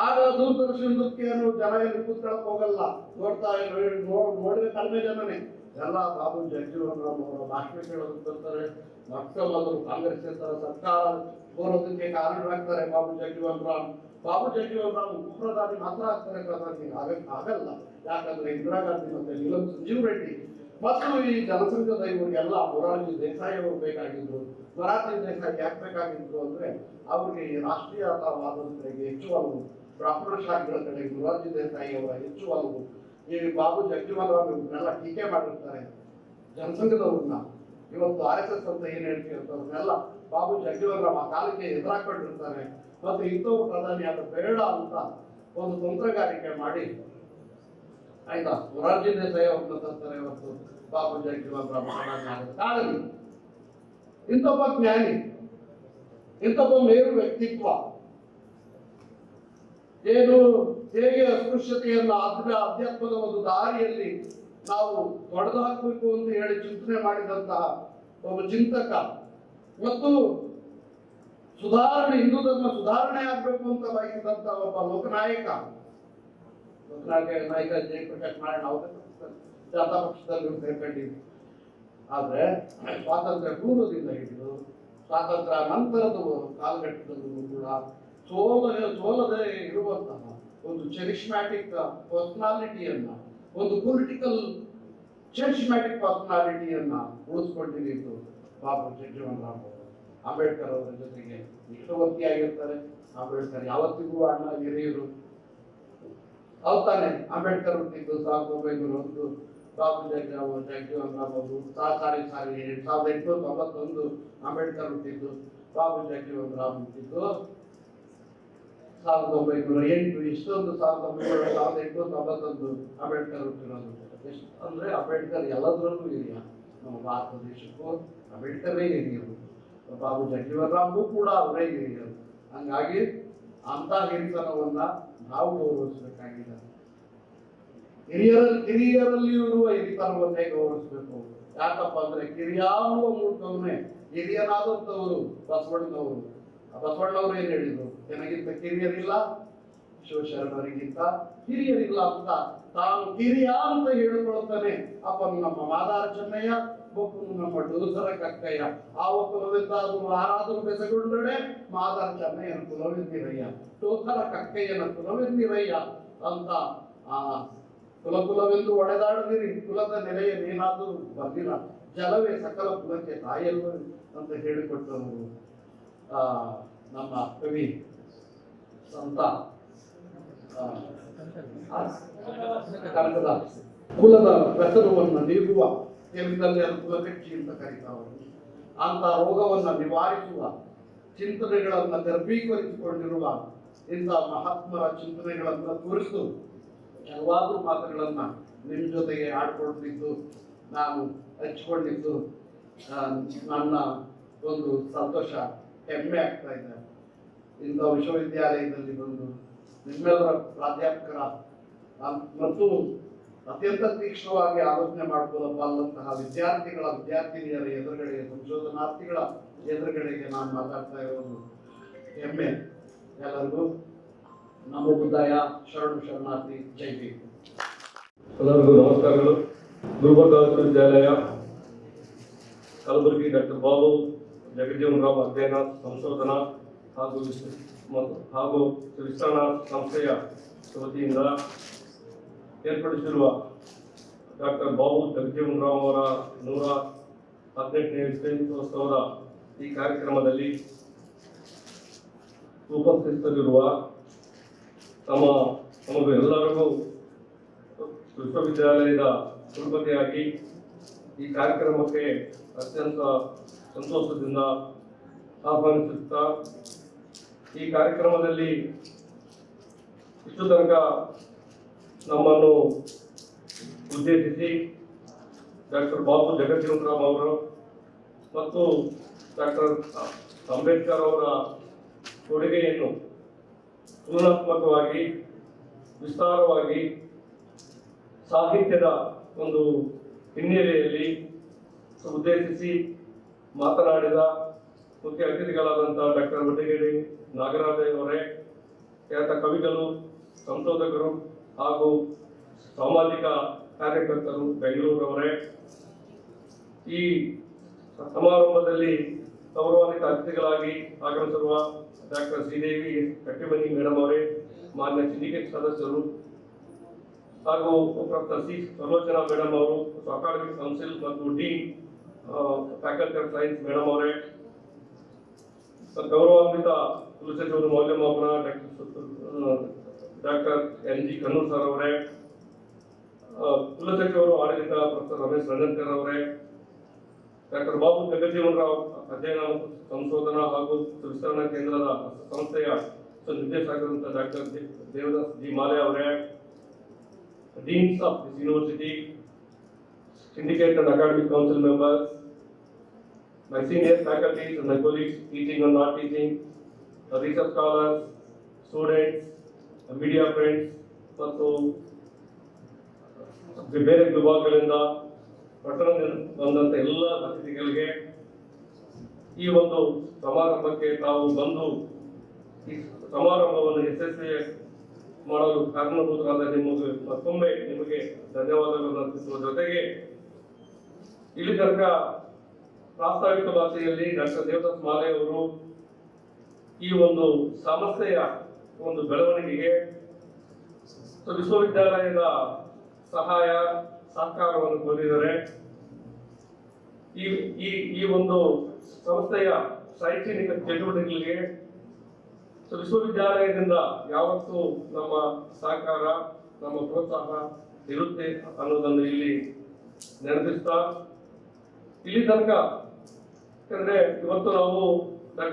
Speaker 4: ಆಗ ದೂರದರ್ಶನದಕ್ಕೆ ಜನ ಎಲ್ಲಿ ಕೂತ್ಕೊಳ್ಳಕ್ ಹೋಗಲ್ಲ, ನೋಡಿದ್ರೆ ಕಡಿಮೆ ಜನನೇ. ಎಲ್ಲ ಬಾಬು ಜಗಜೀವನ್ ರಾಮ್ ಅವರ ಭಾಷಣ ಕೇಳೋದಕ್ಕೆ ಬರ್ತಾರೆ. ಮೊಟ್ಟ ಮೊದಲು ಕಾಂಗ್ರೆಸ್ ಸರ್ಕಾರ ಬರೋದಕ್ಕೆ ಕಾರಣರಾಗ್ತಾರೆ ಬಾಬು ಜಗಜೀವನ್ ರಾಮ್. ಬಾಬು ಜಗಜೀವನ್ ರಾಮ್ ಉಪಪ್ರಧಾನಿ ಮಾತ್ರ ಆಗ್ತಾರೆ, ಪ್ರಧಾನಿ ಆಗಲ್ಲ. ಯಾಕಂದ್ರೆ ಇಂದಿರಾ ಗಾಂಧಿ ಮತ್ತೆ ನೀಲಂ ಸಂಜೀವ್ ರೆಡ್ಡಿ ಮತ್ತು ಈ ಜನಸಂಘದ ಇವರಿಗೆಲ್ಲ ಮೊರಾರ್ಜಿ ದೇಸಾಯಿ ಅವರು ಬೇಕಾಗಿದ್ರು. ಮೊರಾರ್ಜಿ ದೇಸಾಯಿ ಯಾಕೆ ಬೇಕಾಗಿದ್ರು ಅಂದ್ರೆ ಅವ್ರಿಗೆ ಈ ರಾಷ್ಟ್ರೀಯತಾವಾದದ ಕಡೆಗೆ ಹೆಚ್ಚು ಒಲವು, ಬ್ರಾಹ್ಮಣಶಾಹಿಗಳ ಕಡೆಗೆ ಮೊರಾರ್ಜಿ ದೇಸಾಯಿ ಅವರ ಹೆಚ್ಚು ಒಲವು. ಈ ಬಾಬು ಜಗಜೀವನ್ ರಾಮ್ ಇವ್ರನ್ನೆಲ್ಲ ಟೀಕೆ ಮಾಡಿರ್ತಾರೆ ಜನಸಂಘದವ್ರನ್ನ. ಇವತ್ತು RSS ಅಂತ ಏನ್ ಹೇಳ್ತೀವಿ ಅವ್ರನ್ನೆಲ್ಲ ಬಾಬು ಜಗಜೀವನ್ ರಾಮ್ ಆ ಕಾಲಕ್ಕೆ ಎದುರಾಕೊಂಡಿರ್ತಾರೆ. ಮತ್ತು ಇಂಥವ್ರು ಪ್ರಧಾನಿ ಆದ ಬೇಡ ಅಂತ ಒಂದು ತಂತ್ರಗಾರಿಕೆ ಮಾಡಿ ಆಯ್ತಾ ಮೊರಾರ್ಜಿ ದೇಸಾಯಿ ಅವ್ರನ್ನ ತರ್ತಾರೆ. ಇವತ್ತು ಬಾಬು ಜಗಜೀವನ್ ರಾಮ್ ಪ್ರಧಾನಿ ಆದ ಕಾರಣ ಇಂಥೊಬ್ಬ ಜ್ಞಾನಿ, ಇಂಥೊಬ್ಬ ಮೇರು ವ್ಯಕ್ತಿತ್ವ ಏನು ಹೇಗೆ ಅಸ್ಪೃಶ್ಯತೆಯನ್ನ ಅಧ್ಯಾತ್ಮದ ಒಂದು ದಾರಿಯಲ್ಲಿ ನಾವು ತೊಡೆದು ಹಾಕಬೇಕು ಅಂತ ಹೇಳಿ ಚಿಂತನೆ ಮಾಡಿದಂತಹ ಒಬ್ಬ ಚಿಂತಕ ಮತ್ತು ಹಿಂದೂ ಧರ್ಮ ಸುಧಾರಣೆ ಆಗ್ಬೇಕು ಅಂತ ಬಯಸಿದಂತ ಒಬ್ಬ ಲೋಕನಾಯಕ ಜಯಪ್ರಕಾಶ್ ನಾರಾಯಣ ಅವರ ಜನತಾ ಪಕ್ಷದಲ್ಲಿ ಸೇರ್ಕೊಂಡಿದ್ವಿ. ಆದ್ರೆ ಸ್ವಾತಂತ್ರ್ಯ ಪೂರ್ವದಿಂದ ಹಿಡಿದು ಸ್ವಾತಂತ್ರ್ಯ ನಂತರದ ಕಾಲಘಟ್ಟದಲ್ಲೂ ಕೂಡ ಸೋಲದೆ ಇರುವಂತಹ ಒಂದು ಚೆರಿಸ್ಮ್ಯಾಟಿಕ್ ಪರ್ಸನಾಲಿಟಿಯನ್ನ, ಒಂದು ಪೊಲಿಟಿಕಲ್ ಚೆರಿಸ್ಮ್ಯಾಟಿಕ್ ಪರ್ಸನಾಲಿಟಿಯನ್ನ ಉಳಿಸ್ಕೊಂಡಿದ್ದು ಬಾಬು ಜಗಜೀವನ್ ರಾಮ್ ಅವರು. ಅಂಬೇಡ್ಕರ್ ಅವರ ಜೊತೆಗೆ ನಿಷ್ಠವರ್ತಿಯಾಗಿರ್ತಾರೆ. ಅಂಬೇಡ್ಕರ್ ಯಾವತ್ತಿಗೂ ಅಣ್ಣ ಹಿರಿಯರು. ತಾನೆ ಅಂಬೇಡ್ಕರ್ ಹುಟ್ಟಿದ್ದು 1901, ಬಾಬು ಜಗಜೀವನ್ ರಾಮ್ ಅವರು 1891 ಅಂಬೇಡ್ಕರ್ ಹುಟ್ಟಿದ್ದು, ಬಾಬು ಜಗಜೀವನ್ ರಾಮ್ ಹುಟ್ಟಿದ್ದು 1908. ಇಷ್ಟೊಂದು 1891 ಅಂಬೇಡ್ಕರ್ ಹುಟ್ಟಿರೋದು. ಅಂದ್ರೆ ಅಂಬೇಡ್ಕರ್ ಎಲ್ಲದರಲ್ಲೂ ಹಿರಿಯ. ನಮ್ಮ ಭಾರತ ದೇಶಕ್ಕೂ ಅಂಬೇಡ್ಕರೇ ಹಿರಿಯರು, ಬಾಬು ಜಗಜೀವನ್ ರಾಮ್ಗೂ ಕೂಡ ಅವರೇ ಹಿರಿಯರು. ಹಂಗಾಗಿ ಅಂತ ಹಿರಿತನವನ್ನ ನಾವು ಗೌರವಿಸಬೇಕಾಗಿದೆ. ಕಿರಿಯರಲ್ಲಿ ಇರುವ ಹಿರಿತನವನ್ನೇ ಗೌರವಿಸಬೇಕು. ಯಾಕಪ್ಪ ಅಂದ್ರೆ ಕಿರಿಯಾನುವ ಮೂಲಕವನ್ನೇ ಹಿರಿಯರಾದಂಥವರು ಬಸವಣ್ಣನವರು. ಬಸವಣ್ಣವರು ಏನ್ ಹೇಳಿದ್ರು? ನನಗಿಂತ ಕಿರಿಯರಿಲ್ಲ, ಶಿವಶರಣರಿಗಿಂತ ಹಿರಿಯರಿಲ್ಲ ಅಂತ ತಾನು ಕಿರಿಯ ಅಂತ ಹೇಳಿಕೊಳ್ತಾನೆ. ಅಪ್ಪನು ನಮ್ಮ ಮಾದಾರ ಚೆನ್ನಯ್ಯ, ಒಪ್ಪನು ನಮ್ಮ ಡೋಸರ ಕಕ್ಕಯ್ಯ. ಆ ಕುಲವೆಂದಾದರೂ ಆರಾದರೂ ಬೆಸಗೊಂಡಡೆ ಮಾದಾರ ಚೆನ್ನಯ್ಯನ ಕುಲವೆಂದಿರಯ್ಯ, ಡೋಸರ ಕಕ್ಕಯ್ಯನ ಕುಲವೆಂದಿರಯ್ಯ ಅಂತ ಆ ಕುಲವೆಂದು ಒಡೆದಾಡದಿರಿ, ಕುಲದ ನೆಲೆಯನ್ನೇನಾದರೂ ಬಂದಿಲ್ಲ, ಜಲವೇ ಸಕಲ ಕುಲಕ್ಕೆ ತಾಯಲ್ವ ಅಂತ ಹೇಳಿಕೊಟ್ಟವರು ನಮ್ಮ ಕವಿ ಸಂತ ಕನಕದಾಸ. ಕುಲದ ವ್ಯಸನವನ್ನು ನೀಗುವ, ತೆಲುಗಿನಲ್ಲಿ ಅದು ಕುಲಕಚ್ಚಿ ಅಂತ ಕರೀತಾವರು. ಅಂತ ರೋಗವನ್ನ ನಿವಾರಿಸುವ ಚಿಂತನೆಗಳನ್ನ ಗರ್ಭೀಕರಿಸಿಕೊಂಡಿರುವ ಇಂಥ ಮಹಾತ್ಮರ ಚಿಂತನೆಗಳನ್ನ ಕುರಿತು ಕೆಲವಾರು ಮಾತುಗಳನ್ನ ನಿಮ್ಮ ಜೊತೆಗೆ ಆಡ್ಕೊಳ್ತಿದ್ದು, ನಾನು ಹಂಚಿಕೊಂಡಿದ್ದು ನನ್ನ ಒಂದು ಸಂತೋಷ, ಹೆಮ್ಮೆ ಆಗ್ತಾ ಇದೆ. ಇಂಥ ವಿಶ್ವವಿದ್ಯಾಲಯದಲ್ಲಿ ಬಂದು ನಿಮ್ಮೆಲ್ಲರ ಪ್ರಾಧ್ಯಾಪಕರ ಮತ್ತು ಅತ್ಯಂತ ತೀಕ್ಷ್ಣವಾಗಿ ಆಲೋಚನೆ ಮಾಡಿಕೊಳ್ಳಬಲ್ಲಂತಹ ವಿದ್ಯಾರ್ಥಿನಿಯರ ಎದುರುಗಡೆ, ಸಂಶೋಧನಾರ್ಥಿಗಳ ಎದುರುಗಡೆಗೆ ನಾನು ಮಾತಾಡ್ತಾ ಇರೋದು ಹೆಮ್ಮೆ. ಎಲ್ಲರಿಗೂ ನಮೋ ಬುದ್ಧಾಯ, ಶರಣು ಶರಣಾರ್ಥಿ, ಜೈ ಭೀಮ್.
Speaker 5: ಎಲ್ಲರಿಗೂ ನಮಸ್ಕಾರಗಳು. ಗುಲ್ಬರ್ಗಾ ವಿಶ್ವವಿದ್ಯಾಲಯ ಕಲಬುರಗಿ ಡಾಕ್ಟರ್ ಬಾಬು ಜಗಜೀವನ್ ರಾಮ್ ಅಧ್ಯಯನ ಸಂಶೋಧನಾ ಹಾಗೂ ವಿಸ್ತರಣಾ ಸಂಸ್ಥೆಯ ವತಿಯಿಂದ ಏರ್ಪಡಿಸಿರುವ ಡಾಕ್ಟರ್ ಬಾಬು ಜಗಜೀವನ್ ರಾಮ್ ಅವರ 118ನೇ ಜಯಂತ್ಯೋತ್ಸವದ ಈ ಕಾರ್ಯಕ್ರಮದಲ್ಲಿ ಉಪಸ್ಥಿತರಿರುವ ನಮಗೂ ಎಲ್ಲರಿಗೂ ವಿಶ್ವವಿದ್ಯಾಲಯದ ಕುಲಪತಿಯಾಗಿ ಈ ಕಾರ್ಯಕ್ರಮಕ್ಕೆ ಅತ್ಯಂತ ಸಂತೋಷದಿಂದ ಆಹ್ವಾನಿಸುತ್ತಾ, ಈ ಕಾರ್ಯಕ್ರಮದಲ್ಲಿ ಇಷ್ಟು ತನಕ ನಮ್ಮನ್ನು ಉದ್ದೇಶಿಸಿ ಡಾಕ್ಟರ್ ಬಾಬು ಜಗಜೀವನ್ ರಾಮ್ ಅವರು ಮತ್ತು ಡಾಕ್ಟರ್ ಅಂಬೇಡ್ಕರ್ ಅವರ ಕೊಡುಗೆಯನ್ನು ತುಲನಾತ್ಮಕವಾಗಿ ವಿಸ್ತಾರವಾಗಿ ಸಾಹಿತ್ಯದ ಒಂದು ಹಿನ್ನೆಲೆಯಲ್ಲಿ ಉದ್ದೇಶಿಸಿ ಮಾತನಾಡಿದ ಮುಖ್ಯ ಅತಿಥಿಗಳಾದಂಥ ಡಾಕ್ಟರ್ ವಡ್ಡಿಗೇರಿ ನಾಗರಾಜ ಅವರೇ ಖ್ಯಾತ ಕವಿಗಳು, ಸಂಶೋಧಕರು ಹಾಗೂ ಸಾಮಾಜಿಕ ಕಾರ್ಯಕರ್ತರು ಬೆಂಗಳೂರವರೇ, ಈ ಸಮಾರಂಭದಲ್ಲಿ ಗೌರವಾನ್ವಿತ ಅತಿಥಿಗಳಾಗಿ ಆಗಮಿಸಿರುವ ಡಾಕ್ಟರ್ ಶ್ರೀದೇವಿ ಕಟ್ಟಿಮನಿ ಮೇಡಮ್ ಅವರೇ, ಮಾನ್ಯ ಸಿಂಡಿಕೇಟ್ ಸದಸ್ಯರು ಹಾಗೂ ಪ್ರೊಫೆಸರ್ ಸಿ ಸುಲೋಚನಾ ಮೇಡಮ್ ಅವರು, ಅಕಾಡೆಮಿಕ್ ಕೌನ್ಸಿಲ್ ಮತ್ತು dean faculty of science madam ಅವರೇ, ಗೌರವಾನ್ವಿತ ಕುಲಸಚಿವರು ಮೌಲ್ಯಮಾಪನ doctor N G Kannur sir ಅವರೇ, ಕುಲಸಚಿವರು ಆಡಳಿತ ಪ್ರೊಫೆಸರ್ ರಮೇಶ್ ರಂಜನ್ಕರ್ ಅವರೇ, ಡಾಕ್ಟರ್ ಬಾಬು ಜಗಜೀವನ್ ರಾವ್ ಅಧ್ಯಯನ ಮತ್ತು ಸಂಶೋಧನಾ ಹಾಗೂ ವಿಸ್ತರಣಾ ಕೇಂದ್ರದ ಸಂಸ್ಥೆಯ ನಿರ್ದೇಶಕರಾದಂತಹ ಡಾಕ್ಟರ್ ದೇವದಾಸ್ ಜಿ ಮಾಲೆ ಅವರೇ, deans of this university, syndicate and academic council members, my senior faculties and my colleagues teaching and not teaching, research scholars, students, media friends, ಮತ್ತು ಬೇರೆ ವಿಭಾಗಗಳಿಂದ ಪಟ್ಟಣದಿಂದ ಬಂದಂತ ಎಲ್ಲ ಅತಿಥಿಗಳಿಗೆ ಈ ಒಂದು ಸಮಾರಂಭಕ್ಕೆ ತಾವು ಬಂದು ಈ ಸಮಾರಂಭವನ್ನು ಯಶಸ್ವಿ ಮಾಡಲು ಕಾರಣಭೂತರಾದ ನಿಮಗೆ ಮತ್ತೊಮ್ಮೆ ನಿಮಗೆ ಧನ್ಯವಾದಗಳನ್ನು ಅರ್ಪಿಸುವ ಜೊತೆಗೆ ಇಲ್ಲಿ ತನಕ ಪ್ರಾಸ್ತಾವಿಕ ಭಾಷೆಯಲ್ಲಿ ಡಾಕ್ಟರ್ ದೇವದಾಸ್ ಮಾಲೆ ಅವರು ಈ ಒಂದು ಸಂಸ್ಥೆಯ ಒಂದು ಬೆಳವಣಿಗೆಗೆ ವಿಶ್ವವಿದ್ಯಾಲಯದ ಸಹಾಯ ಸಹಕಾರವನ್ನು ಕೋರಿದ್ದಾರೆ. ಈ ಒಂದು ಸಂಸ್ಥೆಯ ಶೈಕ್ಷಣಿಕ ಚಟುವಟಿಕೆಗಳಿಗೆ ವಿಶ್ವವಿದ್ಯಾಲಯದಿಂದ ಯಾವತ್ತೂ ನಮ್ಮ ಸಹಕಾರ, ನಮ್ಮ ಪ್ರೋತ್ಸಾಹ ಇರುತ್ತೆ ಅನ್ನೋದನ್ನು ಇಲ್ಲಿ ನೆನಪಿಸ್ತಾ, ಇಲ್ಲಿ ತನಕ ಯಾಕಂದ್ರೆ ಇವತ್ತು ನಾವು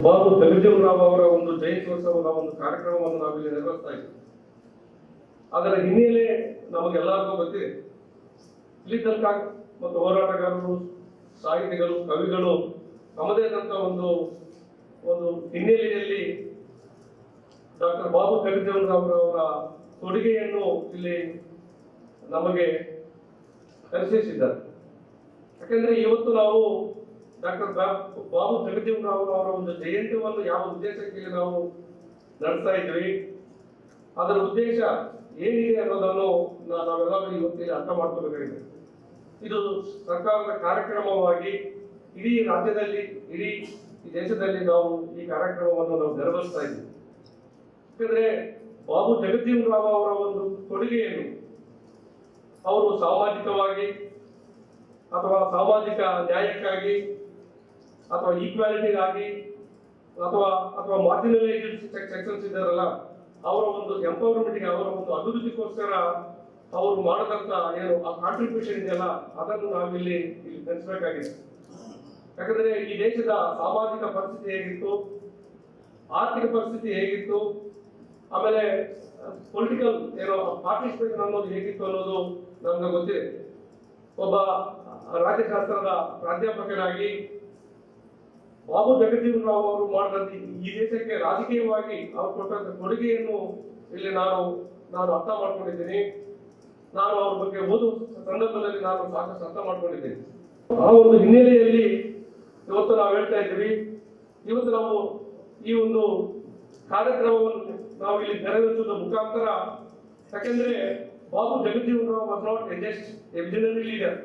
Speaker 5: ಬಾಬು ಜಗಜೀವನ್ ರಾವ್ ಅವರ ಒಂದು ಜಯಂತ್ಯೋತ್ಸವದ ಒಂದು ಕಾರ್ಯಕ್ರಮವನ್ನು ನಾವಿಲ್ಲಿ ನಿರ್ವಹಿಸ್ತಾ ಇದ್ದೀವಿ. ಅದರ ಹಿನ್ನೆಲೆ ನಮಗೆಲ್ಲರಿಗೂ ಗೊತ್ತಿದೆ. ಇಲ್ಲಿ ತನಕ ಮತ್ತು ಹೋರಾಟಗಾರರು, ಸಾಹಿತಿಗಳು, ಕವಿಗಳು ತಮ್ಮದೇ ಆದಂತ ಒಂದು ಹಿನ್ನೆಲೆಯಲ್ಲಿ ಡಾಕ್ಟರ್ ಬಾಬು ಜಗಜೀವನ್ ರಾವ್ ಅವರ ಕೊಡುಗೆಯನ್ನು ಇಲ್ಲಿ ನಮಗೆ ಪರಿಚಯಿಸಿದ್ದಾರೆ. ಯಾಕಂದ್ರೆ ಇವತ್ತು ನಾವು ಡಾಕ್ಟರ್ ಬಾಬು ಜಗಜೀವನ್ ರಾವ್ ಅವರ ಒಂದು ಜಯಂತಿಯನ್ನು ಯಾವ ಉದ್ದೇಶಕ್ಕೆ ನಾವು ನಡೆಸ್ತಾ ಇದ್ವಿ, ಅದರ ಉದ್ದೇಶ ಏನಿದೆ ಅನ್ನೋದನ್ನು ನಾವೆಲ್ಲರೂ ಇವತ್ತಿಗೆ ಅರ್ಥ ಮಾಡ್ಕೋಬೇಕಾಗಿದೆ. ಇದು ಸರ್ಕಾರದ ಕಾರ್ಯಕ್ರಮವಾಗಿ ಇಡೀ ರಾಜ್ಯದಲ್ಲಿ, ಇಡೀ ದೇಶದಲ್ಲಿ ನಾವು ಈ ಕಾರ್ಯಕ್ರಮವನ್ನು ನಾವು ನೆರವೇರಿಸ್ತಾ ಇದ್ದೀವಿ. ಯಾಕಂದ್ರೆ ಬಾಬು ಜಗಜೀವನ್ ರಾವ್ ಅವರ ಒಂದು ಕೊಡುಗೆಯನ್ನು ಅವರು ಸಾಮಾಜಿಕವಾಗಿ ಅಥವಾ ಸಾಮಾಜಿಕ ನ್ಯಾಯಕ್ಕಾಗಿ ಅಥವಾ ಈಕ್ವಾಲಿಟಿಗಾಗಿ ಅಥವಾ ಮಾರ್ಜಿನಲೈಸ್ಡ್ ಸೆಕ್ಷನ್ಸ್ ಇದ್ದಾರಲ್ಲ, ಅವರ ಒಂದು ಎಂಪವರ್ಮೆಂಟ್ಗೆ, ಅವರ ಒಂದು ಅಭಿವೃದ್ಧಿಗೋಸ್ಕರ ಅವರು ಮಾಡದಂತ ಏನು ಆ ಕಾಂಟ್ರಿಬ್ಯೂಷನ್ ಇದೆಯಲ್ಲ, ಅದನ್ನು ನಾವಿಲ್ಲಿ ನೆನೆಸಬೇಕಾಗಿದೆ. ಯಾಕಂದ್ರೆ ಈ ದೇಶದ ಸಾಮಾಜಿಕ ಪರಿಸ್ಥಿತಿ ಹೇಗಿತ್ತು, ಆರ್ಥಿಕ ಪರಿಸ್ಥಿತಿ ಹೇಗಿತ್ತು, ಆಮೇಲೆ ಪೊಲಿಟಿಕಲ್ ಏನೋ ಪಾರ್ಟಿಸಿಪೇಷನ್ ಅನ್ನೋದು ಹೇಗಿತ್ತು ಅನ್ನೋದು ನಮ್ಗೆ ಗೊತ್ತಿದೆ. ಒಬ್ಬ ರಾಜ್ಯಶಾಸ್ತ್ರದ ಪ್ರಾಧ್ಯಾಪಕರಾಗಿ ಬಾಬು ಜಗಜೀವನ್ ರಾವ್ ಅವರು ಮಾಡಿದಂತೆ ಈ ದೇಶಕ್ಕೆ ರಾಜಕೀಯವಾಗಿ ಅವರು ಕೊಟ್ಟಂತ ಕೊಡುಗೆಯನ್ನು ಇಲ್ಲಿ ನಾನು ಅರ್ಥ ಮಾಡ್ಕೊಂಡಿದ್ದೀನಿ. ನಾನು ಅವ್ರ ಬಗ್ಗೆ ಓದುವ ಸಂದರ್ಭದಲ್ಲಿ ನಾನು ಸಾಕಷ್ಟು ಅರ್ಥ ಮಾಡ್ಕೊಂಡಿದ್ದೀನಿ. ಆ ಒಂದು ಹಿನ್ನೆಲೆಯಲ್ಲಿ ಇವತ್ತು ನಾವು ಹೇಳ್ತಾ ಇದ್ದೀವಿ, ಇವತ್ತು ನಾವು ಈ ಒಂದು ಕಾರ್ಯಕ್ರಮವನ್ನು ನಾವು ಇಲ್ಲಿ ನೆರವೇರಿಸುವ ಮುಖಾಂತರ, ಯಾಕೆಂದ್ರೆ Babu Jagjivan Rao was not just A visionary leader,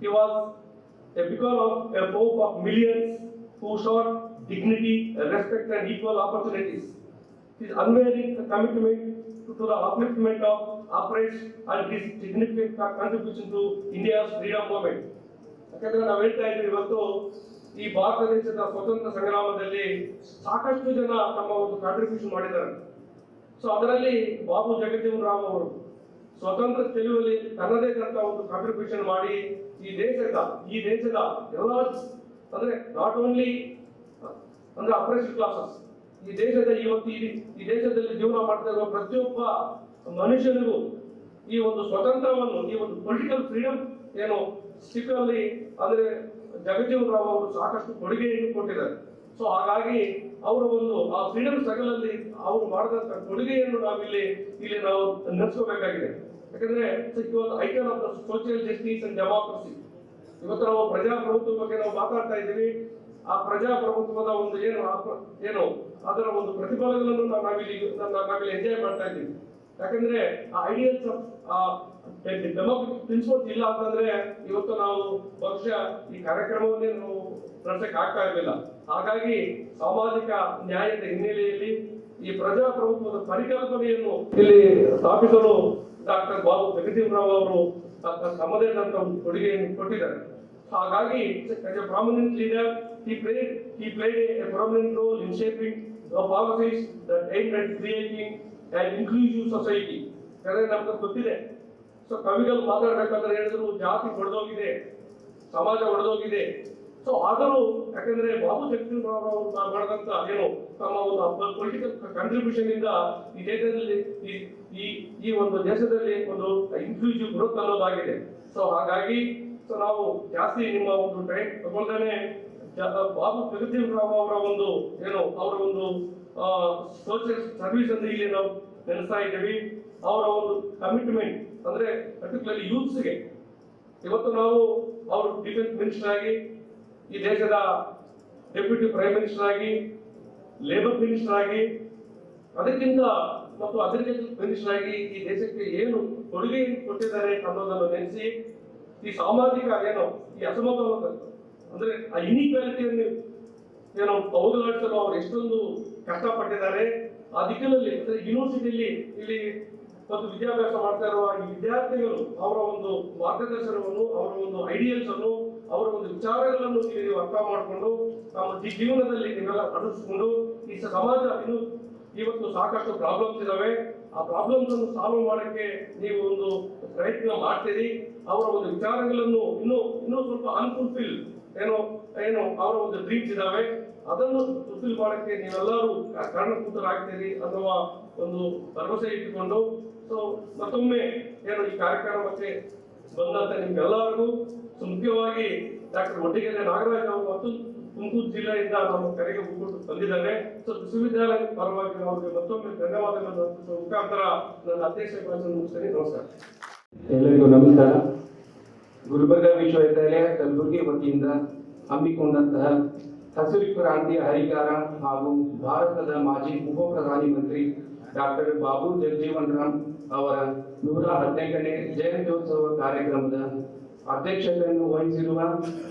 Speaker 5: he was a beacon of a hope of millions who sought dignity, respect and equal opportunities. His unwavering commitment to the upliftment of oppressed and his significant contribution to India's freedom movement. ಯಾಕಂದ್ರೆ ನಾವು ಹೇಳ್ತಾ ಇದ್ದೀವಿ, ಇವತ್ತು ಈ ಭಾರತ ದೇಶದ ಸ್ವತಂತ್ರ ಸಂಗ್ರಾಮದಲ್ಲಿ ಸಾಕಷ್ಟು ಜನ ತಮ್ಮ ಒಂದು ಕಾಂಟ್ರಿಬ್ಯೂಷನ್ ಮಾಡಿದ್ದಾರೆ. ಸೊ ಅದರಲ್ಲಿ ಬಾಬು ಜಗಜೀವನ್ ರಾವ್ ಅವರು ಸ್ವತಂತ್ರ ಚಳುವಳಿ ತನ್ನದೇ ಆದಂತ ಒಂದು ಕಾಂಟ್ರಿಬ್ಯೂಷನ್ ಮಾಡಿ ಈ ದೇಶದ ಎಲ್ಲ, ಅಂದ್ರೆ ನಾಟ್ ಓನ್ಲಿ ಅಂದ್ರೆ ಅಪ್ರೆಸ್ಡ್ ಕ್ಲಾಸಸ್, ಈ ದೇಶದ ಇವತ್ತು ಈ ದೇಶದಲ್ಲಿ ಜೀವನ ಮಾಡ್ತಾ ಇರುವ ಪ್ರತಿಯೊಬ್ಬ ಮನುಷ್ಯನಿಗೂ ಈ ಒಂದು ಸ್ವತಂತ್ರವನ್ನು, ಈ ಒಂದು ಪೊಲಿಟಿಕಲ್ ಫ್ರೀಡಮ್ ಏನು ಸಿಕ್ಕಲ್ಲಿ, ಅಂದ್ರೆ ಜಗಜೀವನ್ ರಾವ್ ಅವರು ಸಾಕಷ್ಟು ಕೊಡುಗೆಯನ್ನು ಕೊಟ್ಟಿದ್ದಾರೆ. ಸೊ ಹಾಗಾಗಿ ಅವರ ಒಂದು ಆ ಫ್ರೀಡಮ್ ಸ್ಟ್ರಗಲ್ ಅಲ್ಲಿ ಅವರು ಮಾಡಿದಂತ ಕೊಡುಗೆಯನ್ನು ನಾವಿಲ್ಲಿ ನಾವು ನೆನೆಸ್ಕೋಬೇಕಾಗಿದೆ. ಯಾಕಂದ್ರೆ icon of social justice and democracy. ಇವತ್ತು ನಾವು ಪ್ರಜಾಪ್ರಭುತ್ವ ಬಗ್ಗೆ ನಾವು ಮಾತಾಡ್ತಾ ಇದ್ದೀವಿ. ಆ ಪ್ರಜಾಪ್ರಭುತ್ವದ ಒಂದು ಏನು ಅದರ ಒಂದು ಪ್ರತಿಫಲಗಳನ್ನು ನಾವಿಲ್ಲಿ ಎಂಜಾಯ್ ಮಾಡ್ತಾ ಇದ್ದೀವಿ. ಯಾಕಂದ್ರೆ ಆ ಐಡಿಯಲ್ಸ್ ಆಫ್ ಡೆಮೋಕ್ರಟಿಕ್ ಪ್ರಿನ್ಸಿಪಲ್ಸ್ ಇಲ್ಲ ಅಂತಂದ್ರೆ ಇವತ್ತು ನಾವು ಬಹುಶಃ ಈ ಕಾರ್ಯಕ್ರಮವನ್ನೇ ನಾವು ನಡೆಸಕ್ಕೆ ಆಗ್ತಾ ಇರಲಿಲ್ಲ. ಹಾಗಾಗಿ ಸಾಮಾಜಿಕ ನ್ಯಾಯದ ಹಿನ್ನೆಲೆಯಲ್ಲಿ ಈ ಪ್ರಜಾಪ್ರಭುತ್ವದ ಪರಿಕಲ್ಪನೆಯನ್ನು ಇಲ್ಲಿ ಸ್ಥಾಪಿಸಲು ಡಾಕ್ಟರ್ ಬಾಬು ಜಗಜೀವನರಾಮ್ ಅವರು ತಮ್ಮದೇ ಆದಂತಹ ಒಂದು ಕೊಡುಗೆಯನ್ನು ಕೊಟ್ಟಿದ್ದಾರೆ. ಹಾಗಾಗಿ as a prominent leader, he played a prominent role in shaping the policies that aimed at creating an inclusive society. ಯಾಕಂದ್ರೆ ನಮ್ಗೆ ಗೊತ್ತಿದೆ, ಸೊ ಕವಿಗಳು ಮಾತಾಡ್ಬೇಕಾದ್ರೆ ಹೇಳಿದ್ರು ಜಾತಿ ಒಡೆದೋಗಿದೆ, ಸಮಾಜ ಒಡೆದೋಗಿದೆ. ಸೊ ಆದರೂ ಯಾಕಂದ್ರೆ ಬಾಬು ಜಗಜೀವನರಾಮ್ ಅವರು ಮಾಡಿದಂತ ತಮ್ಮ ಒಂದು ಪೊಲಿಟಿಕಲ್ ಕಾಂಟ್ರಿಬ್ಯೂಷನ್ ಇಂದ ಈ ದೇಶದಲ್ಲಿ ಈ ಒಂದು ದೇಶದಲ್ಲಿ ಒಂದು ಇನ್ಕ್ಲೂಸಿವ್ ಗ್ರೋತ್ ಅನ್ನೋದಾಗಿದೆ. ಸೊ ಹಾಗಾಗಿ ಸೊ ನಾವು ಜಾಸ್ತಿ ನಿಮ್ಮ ಒಂದು ಟೈಮ್ ತಗೊಳ್ದೇನೆ ಬಾಬು ಜಗಜೀವನರಾಮ್ ಅವರ ಒಂದು ಅವರ ಒಂದು ಸೋಷಿಯಲ್ ಸರ್ವಿಸ್ ಅನ್ನು ಇಲ್ಲಿ ನಾವು ನೆನೆಸ್ತಾ ಇದ್ದೀವಿ. ಅವರ ಒಂದು ಕಮಿಟ್ಮೆಂಟ್ ಅಂದ್ರೆ ಪರ್ಟಿಕ್ಯುಲರ್ಲಿ ಯೂತ್ಸ್ಗೆ ಇವತ್ತು ನಾವು ಅವರು ಡಿಫೆನ್ಸ್ ಮಿನಿಸ್ಟರ್ ಆಗಿ, ಈ ದೇಶದ ಡೆಪ್ಯೂಟಿ ಪ್ರೈಮ್ ಮಿನಿಸ್ಟರ್ ಆಗಿ, ಲೇಬರ್ ಮಿನಿಸ್ಟರ್ ಆಗಿ, ಅದಕ್ಕಿಂತ ಮತ್ತು ಅಗ್ರಿಕಲ್ಚರ್ ಮಿನಿಸ್ಟರ್ ಆಗಿ ಈ ದೇಶಕ್ಕೆ ಏನು ಕೊಡುಗೆ ಕೊಟ್ಟಿದ್ದಾರೆ ಅನ್ನೋದನ್ನು ನೆನೆಸಿ ಈ ಸಾಮಾಜಿಕ ಈ ಅಸಮತೋಲನ ಅಂದ್ರೆ ಆ ಇನ್ಇಕ್ವಾಲಿಟಿಯನ್ನು ಹೋಗಲಾಡಿಸಲು ಅವರು ಎಷ್ಟೊಂದು ಕಷ್ಟಪಟ್ಟಿದ್ದಾರೆ. ಆ ದಿಕ್ಕಿನಲ್ಲಿ ಅಂದ್ರೆ ಯೂನಿವರ್ಸಿಟಿಯಲ್ಲಿ ಇಲ್ಲಿ ಮತ್ತು ವಿದ್ಯಾಭ್ಯಾಸ ಮಾಡ್ತಾ ಇರುವ ಈ ವಿದ್ಯಾರ್ಥಿಗಳು ಅವರ ಒಂದು ಮಾರ್ಗದರ್ಶನವನ್ನು, ಅವರ ಒಂದು ಐಡಿಯಲ್ಸ್ ಅನ್ನು, ಅವರ ಒಂದು ವಿಚಾರಗಳನ್ನು ನೀವು ಅರ್ಥ ಮಾಡಿಕೊಂಡು ನಮ್ಮ ಜೀವನದಲ್ಲಿ ನೀವೆಲ್ಲ ಅನುಸರಿಸಿಕೊಂಡು ಈ ಸಮಾಜ ಇವತ್ತು ಸಾಕಷ್ಟು ಪ್ರಾಬ್ಲಮ್ಸ್ ಇದಾವೆ. ಆ ಪ್ರಾಬ್ಲಮ್ಸ್ ಅನ್ನು ಸಾಲ್ವ್ ಮಾಡಕ್ಕೆ ನೀವು ಒಂದು ಪ್ರಯತ್ನ ಮಾಡ್ತೀರಿ. ಅವರ ಒಂದು ವಿಚಾರಗಳನ್ನು ಇನ್ನೂ ಸ್ವಲ್ಪ ಅನ್ಫುಲ್ಫಿಲ್ ಅವರ ಒಂದು ಡ್ರೀಮ್ಸ್ ಇದಾವೆ, ಅದನ್ನು ಫುಲ್ಫಿಲ್ ಮಾಡಕ್ಕೆ ನೀವೆಲ್ಲರೂ ಕಾರಣಕರ್ತರಾಗ್ತೀರಿ ಅಥವಾ ಒಂದು ಭರವಸೆ ಇಟ್ಟುಕೊಂಡು ಸೊ ಮತ್ತೊಮ್ಮೆ ಈ ಕಾರ್ಯಕ್ರಮಕ್ಕೆ ಬಂದಂತ ನಿಮ್ಗೆಲ್ಲರಿಗೂ ಮುಖ್ಯವಾಗಿ ಡಾಕ್ಟರ್ ಒಡ್ಡಿಗೆರೆ ನಾಗರಾಜ್ ಅವರು ಮತ್ತು ತುಮಕೂರು ಜಿಲ್ಲೆಯಿಂದ ನಮ್ಮ ಕರೆಗೆ ಹೋಗ್ಬಿಟ್ಟು ಬಂದಿದ್ದಾರೆ. ಸೊ ವಿಶ್ವವಿದ್ಯಾಲಯದ ಪರವಾಗಿ ಅವರಿಗೆ ಮತ್ತೊಮ್ಮೆ ಧನ್ಯವಾದಗಳನ್ನು ಮುಖಾಂತರ ನನ್ನ ಅಧ್ಯಕ್ಷ ಮುಗಿಸ್ತೇನೆ. ನಮಸ್ಕಾರ.
Speaker 6: ಎಲ್ಲರಿಗೂ ನಮಸ್ಕಾರ. ಗುಲ್ಬರ್ಗಾ ವಿಶ್ವವಿದ್ಯಾಲಯ ಕಲಬುರಗಿ ವತಿಯಿಂದ ಹಮ್ಮಿಕೊಂಡಂತಹ ಹಸಿರು ಕ್ರಾಂತಿಯ ಹರಿಕಾರ ಹಾಗೂ ಭಾರತದ ಮಾಜಿ ಉಪ ಪ್ರಧಾನಿ ಮಂತ್ರಿ ಡಾಕ್ಟರ್ ಬಾಬು ಜಗಜೀವನರಾಮ್ ಅವರ 118ನೇ ಜಯಂತ್ಯೋತ್ಸವ ಕಾರ್ಯಕ್ರಮದ ಅಧ್ಯಕ್ಷತೆಯನ್ನು ವಹಿಸಿರುವ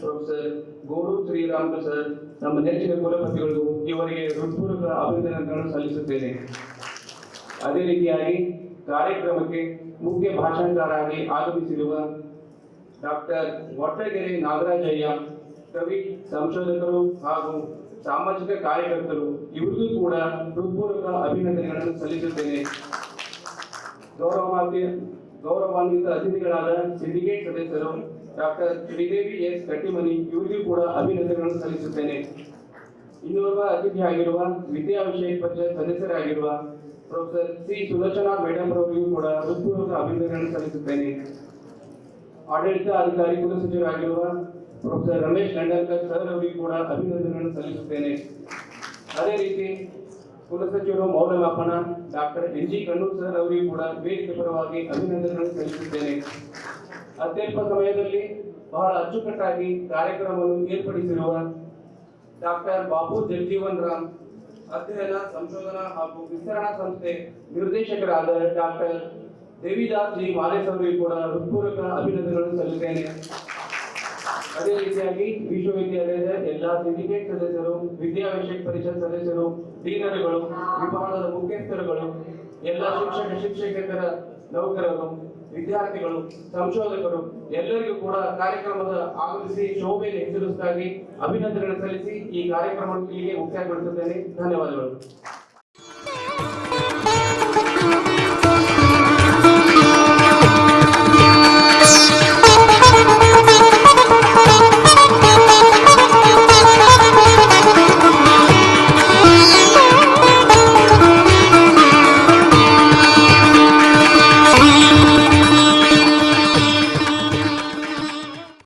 Speaker 6: ಪ್ರೊಫೆಸರ್ ಗೋರು ಶ್ರೀರಾಮ್ ಸರ್, ನಮ್ಮ ನೆಚ್ಚಿನ ಕುಲಪತಿಗಳಿಗೂ ಇವರಿಗೆ ಹೃತ್ಪೂರ್ವಕ ಅಭಿನಂದನೆಗಳನ್ನು ಸಲ್ಲಿಸುತ್ತೇನೆ. ಅದೇ ರೀತಿಯಾಗಿ ಕಾರ್ಯಕ್ರಮಕ್ಕೆ ಮುಖ್ಯ ಭಾಷಣಕಾರರಾಗಿ ಆಗಮಿಸಿರುವ ಡಾಕ್ಟರ್ ಒಡ್ಡಗೆರೆ ನಾಗರಾಜಯ್ಯ, ಕವಿ, ಸಂಶೋಧಕರು ಹಾಗೂ ಸಾಮಾಜಿಕ ಕಾರ್ಯಕರ್ತರು, ಇವರಿಗೂ ಕೂಡ ಹೃತ್ಪೂರ್ವಕ ಅಭಿನಂದನೆಗಳನ್ನು ಸಲ್ಲಿಸುತ್ತೇನೆ. ಗೌರವಾನ್ವಿತ ಅತಿಥಿಗಳಾದ ಸಿಂಡಿಕೇಟ್ ಸದಸ್ಯರು ಡಾಕ್ಟರ್ ಶ್ರೀದೇವಿ ಎಸ್ ಕಟ್ಟಿಮನಿ, ಇವರಿಗೂ ಕೂಡ ಅಭಿನಂದನೆಗಳನ್ನು ಸಲ್ಲಿಸುತ್ತೇನೆ. ಇನ್ನೋರ್ವ ಅತಿಥಿಯಾಗಿರುವ ವಿದ್ಯಾ ವಿಷಯ ಪರಿಷತ್ ಸದಸ್ಯರಾಗಿರುವ ಪ್ರೊಫೆಸರ್ ಸಿ ಸುಲೋಚನಾ ಮೇಡಮ್ ಅವರಿಗೂ ಕೂಡ ಹೃತ್ಪೂರ್ವಕ ಅಭಿನಂದನೆಗಳನ್ನು ಸಲ್ಲಿಸುತ್ತೇನೆ. ಆಡಳಿತ ಅಧಿಕಾರಿ ಕುಲಸಚಿವರಾಗಿರುವ ಪ್ರೊಫೆಸರ್ ರಮೇಶ್ ನಂಡಲ್ಕರ್ ಸರ್ ಅವರಿಗೂ ಕೂಡ ಅಭಿನಂದನೆಗಳನ್ನು ಸಲ್ಲಿಸುತ್ತೇನೆ. ಅದೇ ರೀತಿ ಕುಲಸಚಿವರು ಮೌಲ್ಯಮಾಪನ ಡಾಕ್ಟರ್ NG ಕಣ್ಣೂರ್ ಸರ್ ಅವರಿಗೂ ಕೂಡ ವೇದಿಕೆ ಪರವಾಗಿ ಅಭಿನಂದನೆಗಳನ್ನು ಸಲ್ಲಿಸುತ್ತೇನೆ. ಅತ್ಯಲ್ಪ ಸಮಯದಲ್ಲಿ ಬಹಳ ಅಚ್ಚುಕಟ್ಟಾಗಿ ಕಾರ್ಯಕ್ರಮವನ್ನು ಏರ್ಪಡಿಸಿರುವ ಡಾಕ್ಟರ್ ಬಾಬು ಜಗಜೀವನರಾಮ್ ಅಧ್ಯಯನ, ಸಂಶೋಧನಾ ಹಾಗೂ ವಿಸ್ತರಣಾ ಸಂಸ್ಥೆ ನಿರ್ದೇಶಕರಾದ ಡಾಕ್ಟರ್ ದೇವಿದಾಸ್ ಜಿ ಮಾಲೇಶ್ ಅವರಿಗೂ ಕೂಡ ಹೃತ್ಪೂರ್ವಕ ಅಭಿನಂದನೆಗಳನ್ನು ಸಲ್ಲಿಸುತ್ತೇನೆ. ಅದೇ ರೀತಿಯಾಗಿ ವಿಶ್ವವಿದ್ಯಾಲಯದ ಎಲ್ಲ ಸಿಂಡಿಕೇಟ್ ಸದಸ್ಯರು, ವಿದ್ಯಾ ವಿಷಯ ಪರಿಷತ್ ಸದಸ್ಯರು, ಡೀನರ್ಗಳು, ವಿಭಾಗದ ಮುಖ್ಯಸ್ಥರುಗಳು, ಎಲ್ಲ ಶಿಕ್ಷಕೇತರ ನೌಕರರು, ವಿದ್ಯಾರ್ಥಿಗಳು, ಸಂಶೋಧಕರು ಎಲ್ಲರಿಗೂ ಕೂಡ ಕಾರ್ಯಕ್ರಮದ ಆಗಮಿಸಿ ಶೋಭೆಯನ್ನು ಹೆಚ್ಚಿಸುವುದಾಗಿ ಅಭಿನಂದನೆಗಳನ್ನು ಸಲ್ಲಿಸಿ ಈ ಕಾರ್ಯಕ್ರಮವನ್ನು ಇಲ್ಲಿಗೆ ಮುಕ್ತಾಯಗೊಳಿಸುತ್ತೇನೆ. ಧನ್ಯವಾದಗಳು.